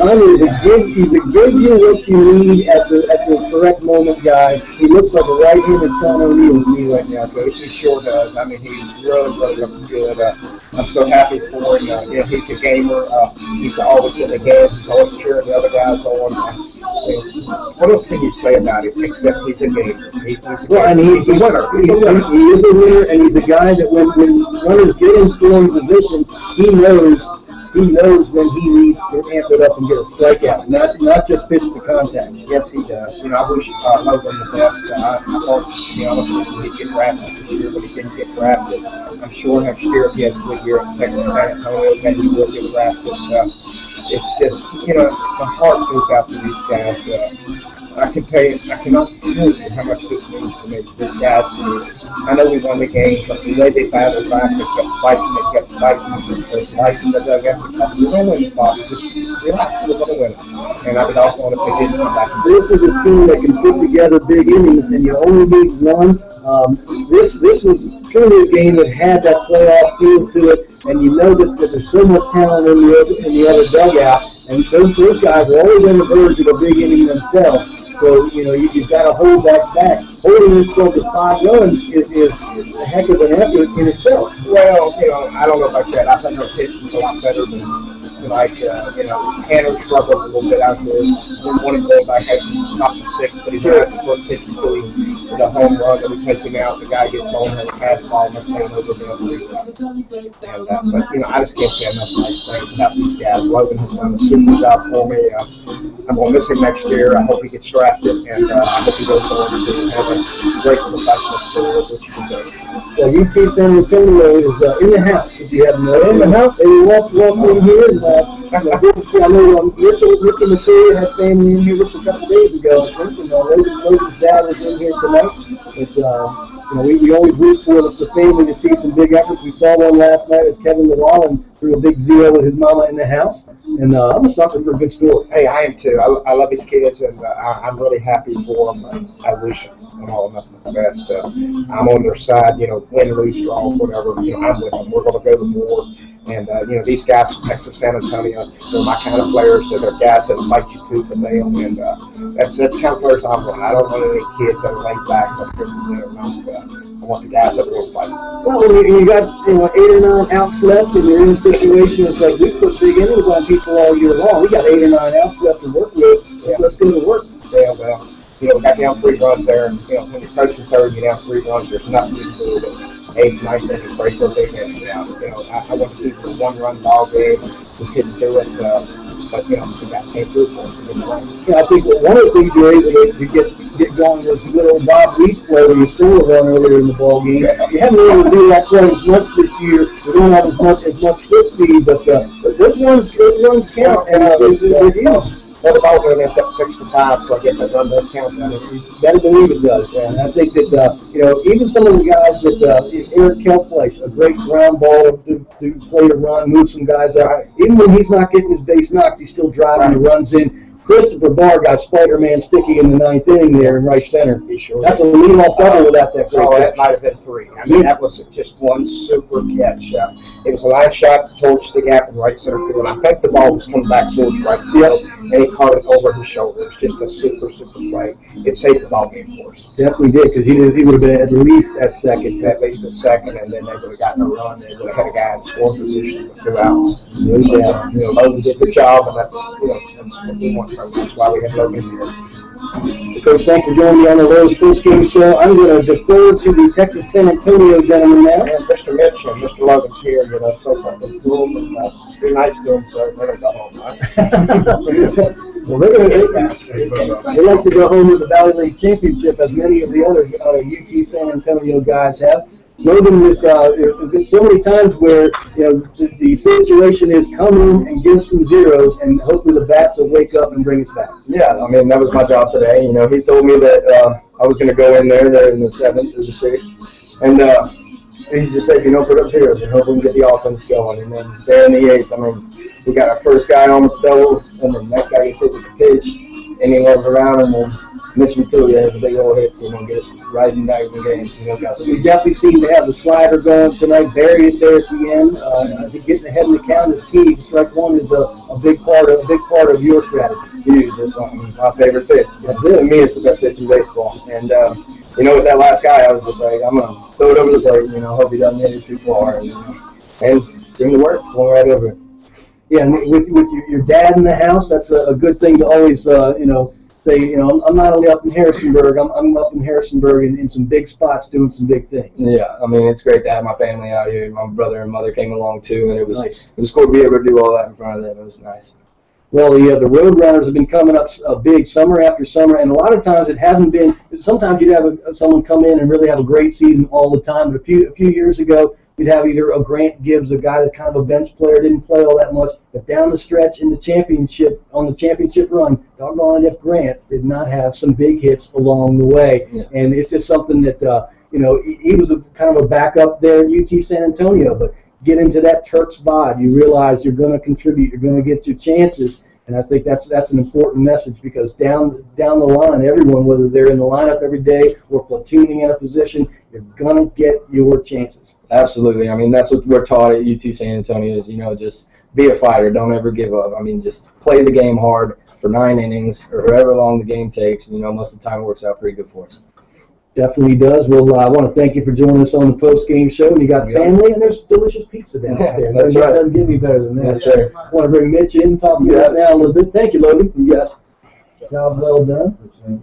[SPEAKER 2] he's a give you what you need at the correct moment guy. He looks like a right-handed Sean O'Neill to me right now, Coach.
[SPEAKER 6] He sure does. I mean, he really looks good. I'm so happy for him. He's a gamer. He's always in the game. He's always cheering the other guys on. What else can you say about him except he's a gamer? He's a winner.
[SPEAKER 2] He is a winner, and he's a guy that when runners get in scoring position, he knows when he needs to amp it up and get a strikeout, not just pitch to contact.
[SPEAKER 6] Yes, he does. I wish Logan the best. I thought, he'd get drafted this year, but he didn't get drafted. I'm sure next year if he has a good year at Texas San Antonio, maybe he will get drafted. It's just, my heart goes out to these guys. I cannot tell you how much this means to me. These guys, I know we won the game, but the way they battled back, they kept fighting, there's life in the dugout. We're going to win, Bob. Just relax, we're going to win. And I would also want to they didn't come back.
[SPEAKER 2] This is a team that can put together big innings, and you only need one. This was truly a game that had that playoff feel to it, and you know that there's so much talent in the other dugout, and those guys are always on the verge of a big inning themselves. So, you've got to hold that back. Holding this club to 5 runs is a heck of an effort in itself.
[SPEAKER 6] Well, I don't know about that. I think our pitch was a lot better than, Tanner struggled a little bit out there. Didn't want him going back at top of 6, but he's right at the first pitch until the home run that we take him out. The guy gets on and a fastball and they're saying over the but, I just can't say enough nice things about these guys. Logan has done a super job for me. I'm going to miss him next year. I hope he gets drafted, and I hope he goes on to have a great professional career, which he deserves.
[SPEAKER 2] Well, UT San Antonio is in the house, if you haven't noticed.
[SPEAKER 6] In the house?
[SPEAKER 2] They welcome in here. Good to see. I know Ricky McCreary had family in here just a couple days ago, I think. Logan's dad is in here tonight. But, we always root for the family to see some big efforts. We saw one last night as Kevin Llewellyn threw a big zero with his mama in the house. And I'm a sucker for a good story.
[SPEAKER 6] Hey, I am too. I love his kids, and I'm really happy for them. I wish them all nothing but the best. I'm on their side, win, lose, draw, whatever. I'm with them. We're going to go to war. And, these guys from Texas San Antonio, they're my kind of players. So they're guys that fight you tooth and nail. And that's the kind of players I want. I don't want any kids that are laid back. I want the guys that will fight.
[SPEAKER 2] Well, you got 8 or 9 outs left, and you're in a situation it's like we put big innings on people all year long. We got 8 or 9 outs left to work with. Yeah. Let's go to work.
[SPEAKER 6] Yeah, well, we got down 3 runs there. And, when you're coaching third, you're down 3 runs. There's nothing you can do with it. 8th, 9th inning, break their big inning out. I want to keep it a 1-run ball game. We couldn't do it, but we got came through for us.
[SPEAKER 2] Yeah, I think one of the things you were able to get going was the good old Bob Reese play where you stole a run earlier in the ball game. You haven't been able to do that quite as much this year. We don't have as much foot speed, but those runs count, and it's huge.
[SPEAKER 6] Well, the ball game ends up 6-5, so I guess that run does count.
[SPEAKER 2] Better believe it does, man. I think that, even some of the guys that Eric Kelplace, a great ground ball to play a run, move some guys out. Right. Even when he's not getting his base knocked, he's still driving the runs in. Christopher Barr got Spider-Man sticky in the 9th inning there in right center. That's a lead-off double without that great catch.
[SPEAKER 6] That might have been 3. I mean, that was just one super catch. It was a line shot towards the gap in right center field. I think the ball was coming back towards right field, and he caught it over his shoulder. It's just a super play. It saved the ball game for us.
[SPEAKER 2] Definitely did, because he would have been at least at second.
[SPEAKER 6] At least at second, and then they would have gotten a run. They would have had a guy in scoring position with 2 outs. Logan did the job, and that's what we want. That's why we have Logan here.
[SPEAKER 2] Coach, thanks for joining me on the Rose post-game show. I'm going to defer to the Texas San Antonio gentleman now.
[SPEAKER 6] And Mr. Mitch and Mr. Logan's here, so something cool and be nice to them, so they're going to go home, right?
[SPEAKER 2] Well, they like to go home with the Valley League Championship, as many of the other UT San Antonio guys have. Logan, there's been so many times where the situation is come in and give some zeros, and hopefully the bats will wake up and bring us back.
[SPEAKER 7] Yeah, I mean that was my job today. He told me that I was going to go in there in the 7th or the 6th, and he just said, put up zeros and hope we can get the offense going. And then there in the 8th, we got our first guy on the double, and the next guy gets hit with the pitch. any love around him. And Mitch Matulia has a big old hits, get us riding back in the game. Guys.
[SPEAKER 2] So we definitely seem to have the slider going tonight. Bury it there at the end. I think getting ahead in the count is key. Strike one is a big part of your strategy.
[SPEAKER 7] Huge. That's my favorite pitch. To me, it's the best pitch in baseball. And with that last guy, I was just like, I'm gonna throw it over the plate. Hope he doesn't hit it too far. And it seemed to work. Went right over it.
[SPEAKER 2] Yeah, and with your dad in the house, that's a good thing to always say. I'm not only up in Harrisonburg. I'm up in Harrisonburg in some big spots doing some big things.
[SPEAKER 7] Yeah, it's great to have my family out here. My brother and mother came along too, and it was
[SPEAKER 2] nice.
[SPEAKER 7] It was cool to be able to do all that in front of them. It was nice.
[SPEAKER 2] Well, the road runners have been coming up big summer after summer, and a lot of times it hasn't been. Sometimes you'd have someone come in and really have a great season all the time. But a few years ago, you'd have either a Grant Gibbs, a guy that's kind of a bench player, didn't play all that much, but down the stretch in the championship run, doggone it if Grant did not have some big hits along the way.
[SPEAKER 7] Yeah.
[SPEAKER 2] And it's just something that he was kind of a backup there at UT San Antonio, but get into that Turks vibe, you realize you're going to contribute, you're going to get your chances. And I think that's an important message because down the line, everyone, whether they're in the lineup every day or platooning in a position, you're going to get your chances.
[SPEAKER 7] Absolutely. That's what we're taught at UT San Antonio is, just be a fighter. Don't ever give up. Just play the game hard for 9 innings or however long the game takes. Most of the time it works out pretty good for us.
[SPEAKER 2] Definitely does. Well, I want to thank you for joining us on the post-game show. And you got family, and there's delicious pizza downstairs.
[SPEAKER 7] That's right.
[SPEAKER 2] Doesn't get any better than that.
[SPEAKER 7] Yes, sir.
[SPEAKER 2] I want to bring Mitch in and talk to us now a little bit. Thank you, Logan. You got job well done.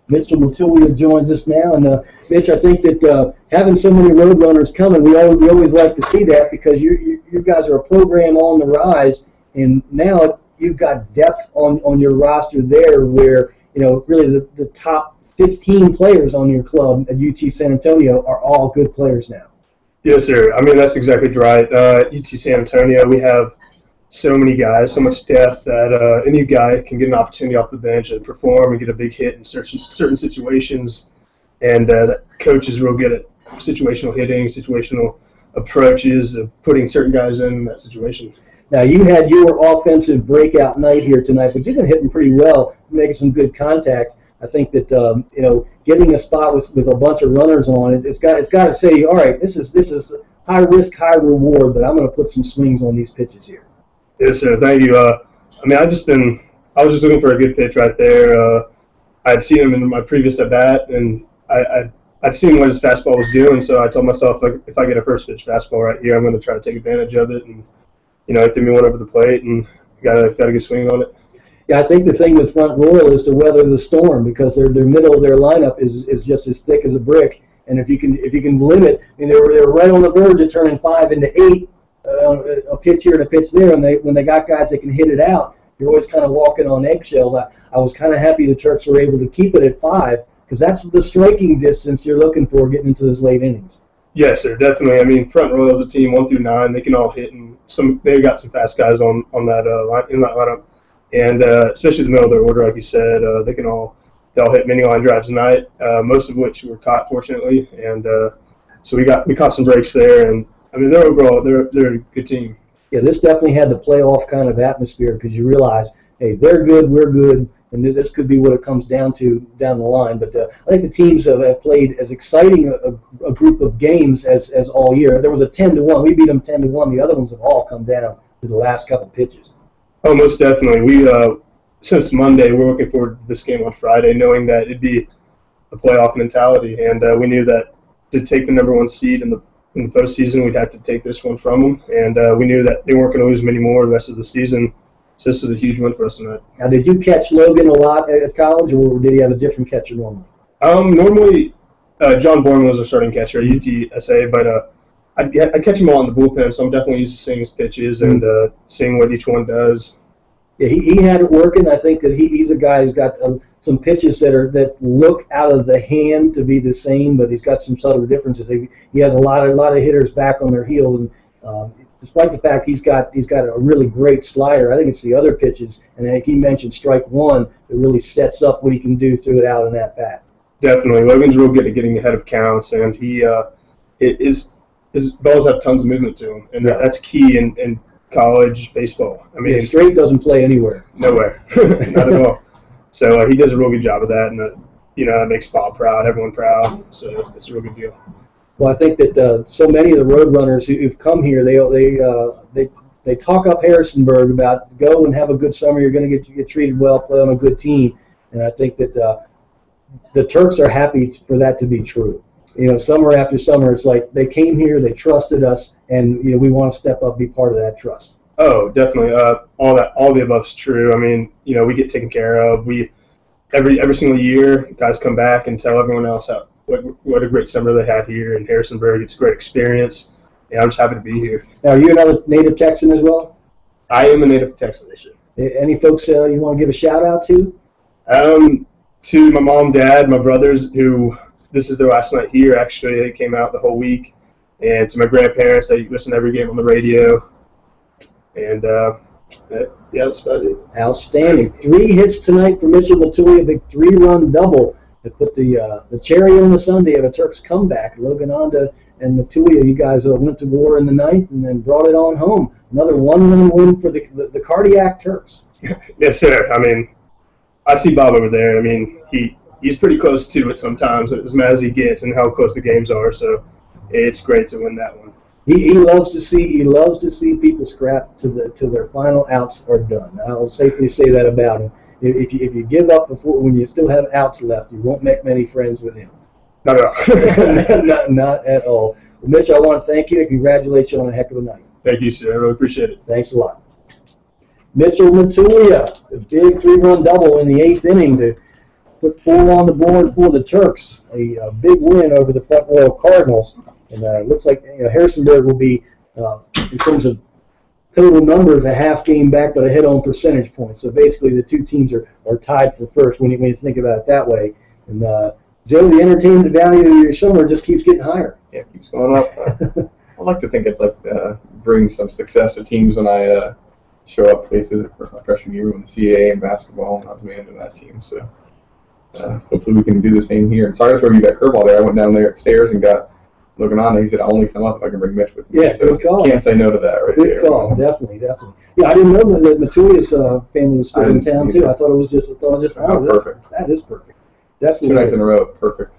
[SPEAKER 2] Mitchell Matulia joins us now, and Mitch, I think that having so many road runners coming, we always like to see that because you guys are a program on the rise, and now you've got depth on your roster there where really the top 15 players on your club at UT San Antonio are all good players now.
[SPEAKER 8] Yes, sir. That's exactly right. UT San Antonio, we have so many guys, so much depth that any guy can get an opportunity off the bench and perform and get a big hit in certain situations. And that coach is real good at situational hitting, situational approaches of putting certain guys in that situation.
[SPEAKER 2] Now, you had your offensive breakout night here tonight, but you've been hitting pretty well, making some good contact. I think that getting a spot with a bunch of runners on it, it's got to say, all right, this is high risk, high reward, but I'm going to put some swings on these pitches here.
[SPEAKER 8] Yes, sir. Thank you. I was just looking for a good pitch right there. I'd seen him in my previous at bat, and I'd seen what his fastball was doing, so I told myself, if I get a first pitch fastball right here, I'm going to try to take advantage of it, and it threw me one over the plate, and got a good swing on it.
[SPEAKER 2] Yeah, I think the thing with Front Royal is to weather the storm because their middle of their lineup is just as thick as a brick, and if you can limit, they were right on the verge of turning 5 into 8, a pitch here and a pitch there, and when they got guys that can hit it out, you're always kind of walking on eggshells. I was kind of happy the Turks were able to keep it at 5 because that's the striking distance you're looking for getting into those late innings.
[SPEAKER 8] Yes, sir, definitely. Front Royal is a team 1 through 9. They can all hit, and they've got some fast guys on that in that lineup, and especially the middle of their order, like you said, they'll hit many line drives tonight, most of which were caught fortunately, and so we caught some breaks there, and they're a good team.
[SPEAKER 2] Yeah, this definitely had the playoff kind of atmosphere because you realize, hey, they're good, we're good, and this could be what it comes down to down the line. But I think the teams have played as exciting a group of games as all year. There was a 10-1. We beat them 10-1. The other ones have all come down to the last couple pitches.
[SPEAKER 8] Oh, most definitely. We since Monday, we're looking forward to this game on Friday, knowing that it'd be a playoff mentality, and we knew that to take the number 1 seed in the postseason, we'd have to take this one from them, and we knew that they weren't going to lose many more the rest of the season. So this is a huge win for us tonight.
[SPEAKER 2] Now, did you catch Logan a lot at college, or did he have a different catcher normally?
[SPEAKER 8] Normally, John Bourne was our starting catcher at UTSA, but I catch him all in the bullpen, so I'm definitely used to seeing his pitches and seeing what each one does.
[SPEAKER 2] Yeah, he had it working. I think that he's a guy who's got some pitches that look out of the hand to be the same, but he's got some subtle differences. He has a lot of hitters back on their heels, and despite the fact he's got a really great slider, I think it's the other pitches, and I think he mentioned strike 1 that really sets up what he can do through it out in that bat.
[SPEAKER 8] Definitely, Logan's real good at getting ahead of counts, and his balls have tons of movement to them, and that's key. And college baseball. I mean,
[SPEAKER 2] straight doesn't play anywhere.
[SPEAKER 8] Nowhere, not at all. So he does a real good job of that, and that makes Bob proud, everyone proud. So it's a real good deal.
[SPEAKER 2] Well, I think that so many of the road runners who've come here, they talk up Harrisonburg about go and have a good summer. You're going to get treated well, play on a good team, and I think that the Turks are happy for that to be true. Summer after summer, it's like they came here, they trusted us, and we want to step up, be part of that trust.
[SPEAKER 8] Oh, definitely. All the above's true. I mean, we get taken care of. We every single year, guys come back and tell everyone else what a great summer they had here in Harrisonburg. It's a great experience, and I'm just happy to be here.
[SPEAKER 2] Now, are you another native Texan as well?
[SPEAKER 8] I am a native Texan this year.
[SPEAKER 2] Any folks you want to give a shout out to?
[SPEAKER 8] To my mom, dad, my brothers, who this is their last night here. Actually, they came out the whole week, and to my grandparents, they listen to every game on the radio. And that's about it.
[SPEAKER 2] Outstanding. 3 hits tonight for Mitchell Matuli, a big 3-run double that put the cherry on the sundae of a Turks comeback. Logan Onda and Matuli, you guys went to war in the 9th and then brought it on home. Another 1-run win for the cardiac Turks.
[SPEAKER 8] Yes, sir. I mean, I see Bob over there. I mean, he's pretty close to it sometimes, as mad as he gets and how close the games are. So it's great to win that one.
[SPEAKER 2] He loves to see people scrap to their final outs are done. I'll safely say that about him. If you give up before when you still have outs left, you won't make many friends with him.
[SPEAKER 8] Not at all.
[SPEAKER 2] not at all. Well, Mitch, I want to thank you and congratulate you on a heck of a night.
[SPEAKER 8] Thank you, sir. I really appreciate it.
[SPEAKER 2] Thanks a lot. Mitchell Matulia, a big 3-run double in the 8th inning to put 4 on the board for the Turks. A big win over the Front Royal Cardinals. And it looks like Harrisonburg will be, in terms of total numbers, a half game back, but ahead on percentage points. So basically the two teams are tied for first when you think about it that way. And Joe, the entertainment value of your summer just keeps getting higher.
[SPEAKER 1] Yeah, it keeps going up. I like to think it brings some success to teams when I show up places. Of course, my freshman year when the CAA and basketball, and I was managing that team. So hopefully we can do the same here. And sorry to throw you that curveball there. I went down there upstairs and got looking on. He said, "I'll only come up if I can bring Mitch with me."
[SPEAKER 2] Yeah,
[SPEAKER 1] so
[SPEAKER 2] good call.
[SPEAKER 1] Can't say no to that, right there.
[SPEAKER 2] Good call, definitely. Yeah, I didn't know that Matulia's family was still in town too. I thought it was just
[SPEAKER 1] perfect.
[SPEAKER 2] That is perfect. That's
[SPEAKER 1] 2 nights in a row, perfect.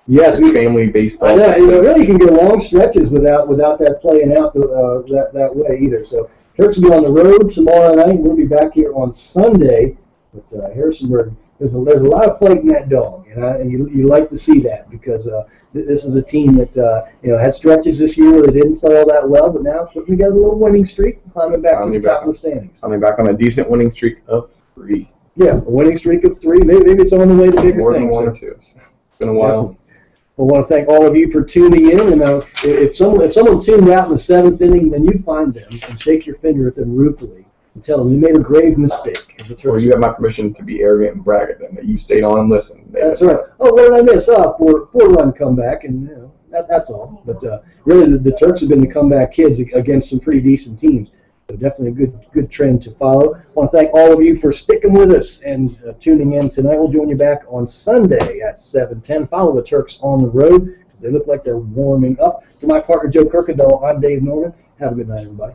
[SPEAKER 2] Yes,
[SPEAKER 1] family baseball.
[SPEAKER 2] I know, really, you can go long stretches without that playing out that way either. So Turks will be on the road tomorrow night. We'll be back here on Sunday. But Harrisonburg, there's a lot of fight in that dog, and you like to see that because this is a team that had stretches this year where they didn't play all that well, but now we got a little winning streak, climbing back to the top of the standings.
[SPEAKER 1] Coming back on a decent winning streak of 3.
[SPEAKER 2] Yeah, a winning streak of 3. Maybe it's on the way to bigger
[SPEAKER 1] More
[SPEAKER 2] things.
[SPEAKER 1] More than 1 or 2. It's been a while.
[SPEAKER 2] I want to thank all of you for tuning in. And if someone tuned out in the 7th inning, then you find them and shake your finger at them ruefully and tell them you made a grave mistake.
[SPEAKER 1] Or you have my permission to be arrogant and brag at them that you stayed on and listened.
[SPEAKER 2] That's right. Oh, what did I miss? 4-run comeback, and that's all. But really, the Turks have been the comeback kids against some pretty decent teams. So definitely a good trend to follow. I want to thank all of you for sticking with us and tuning in tonight. We'll join you back on Sunday at 7:10. Follow the Turks on the road. They look like they're warming up. For my partner, Joe Kirkendall, I'm Dave Norman. Have a good night, everybody.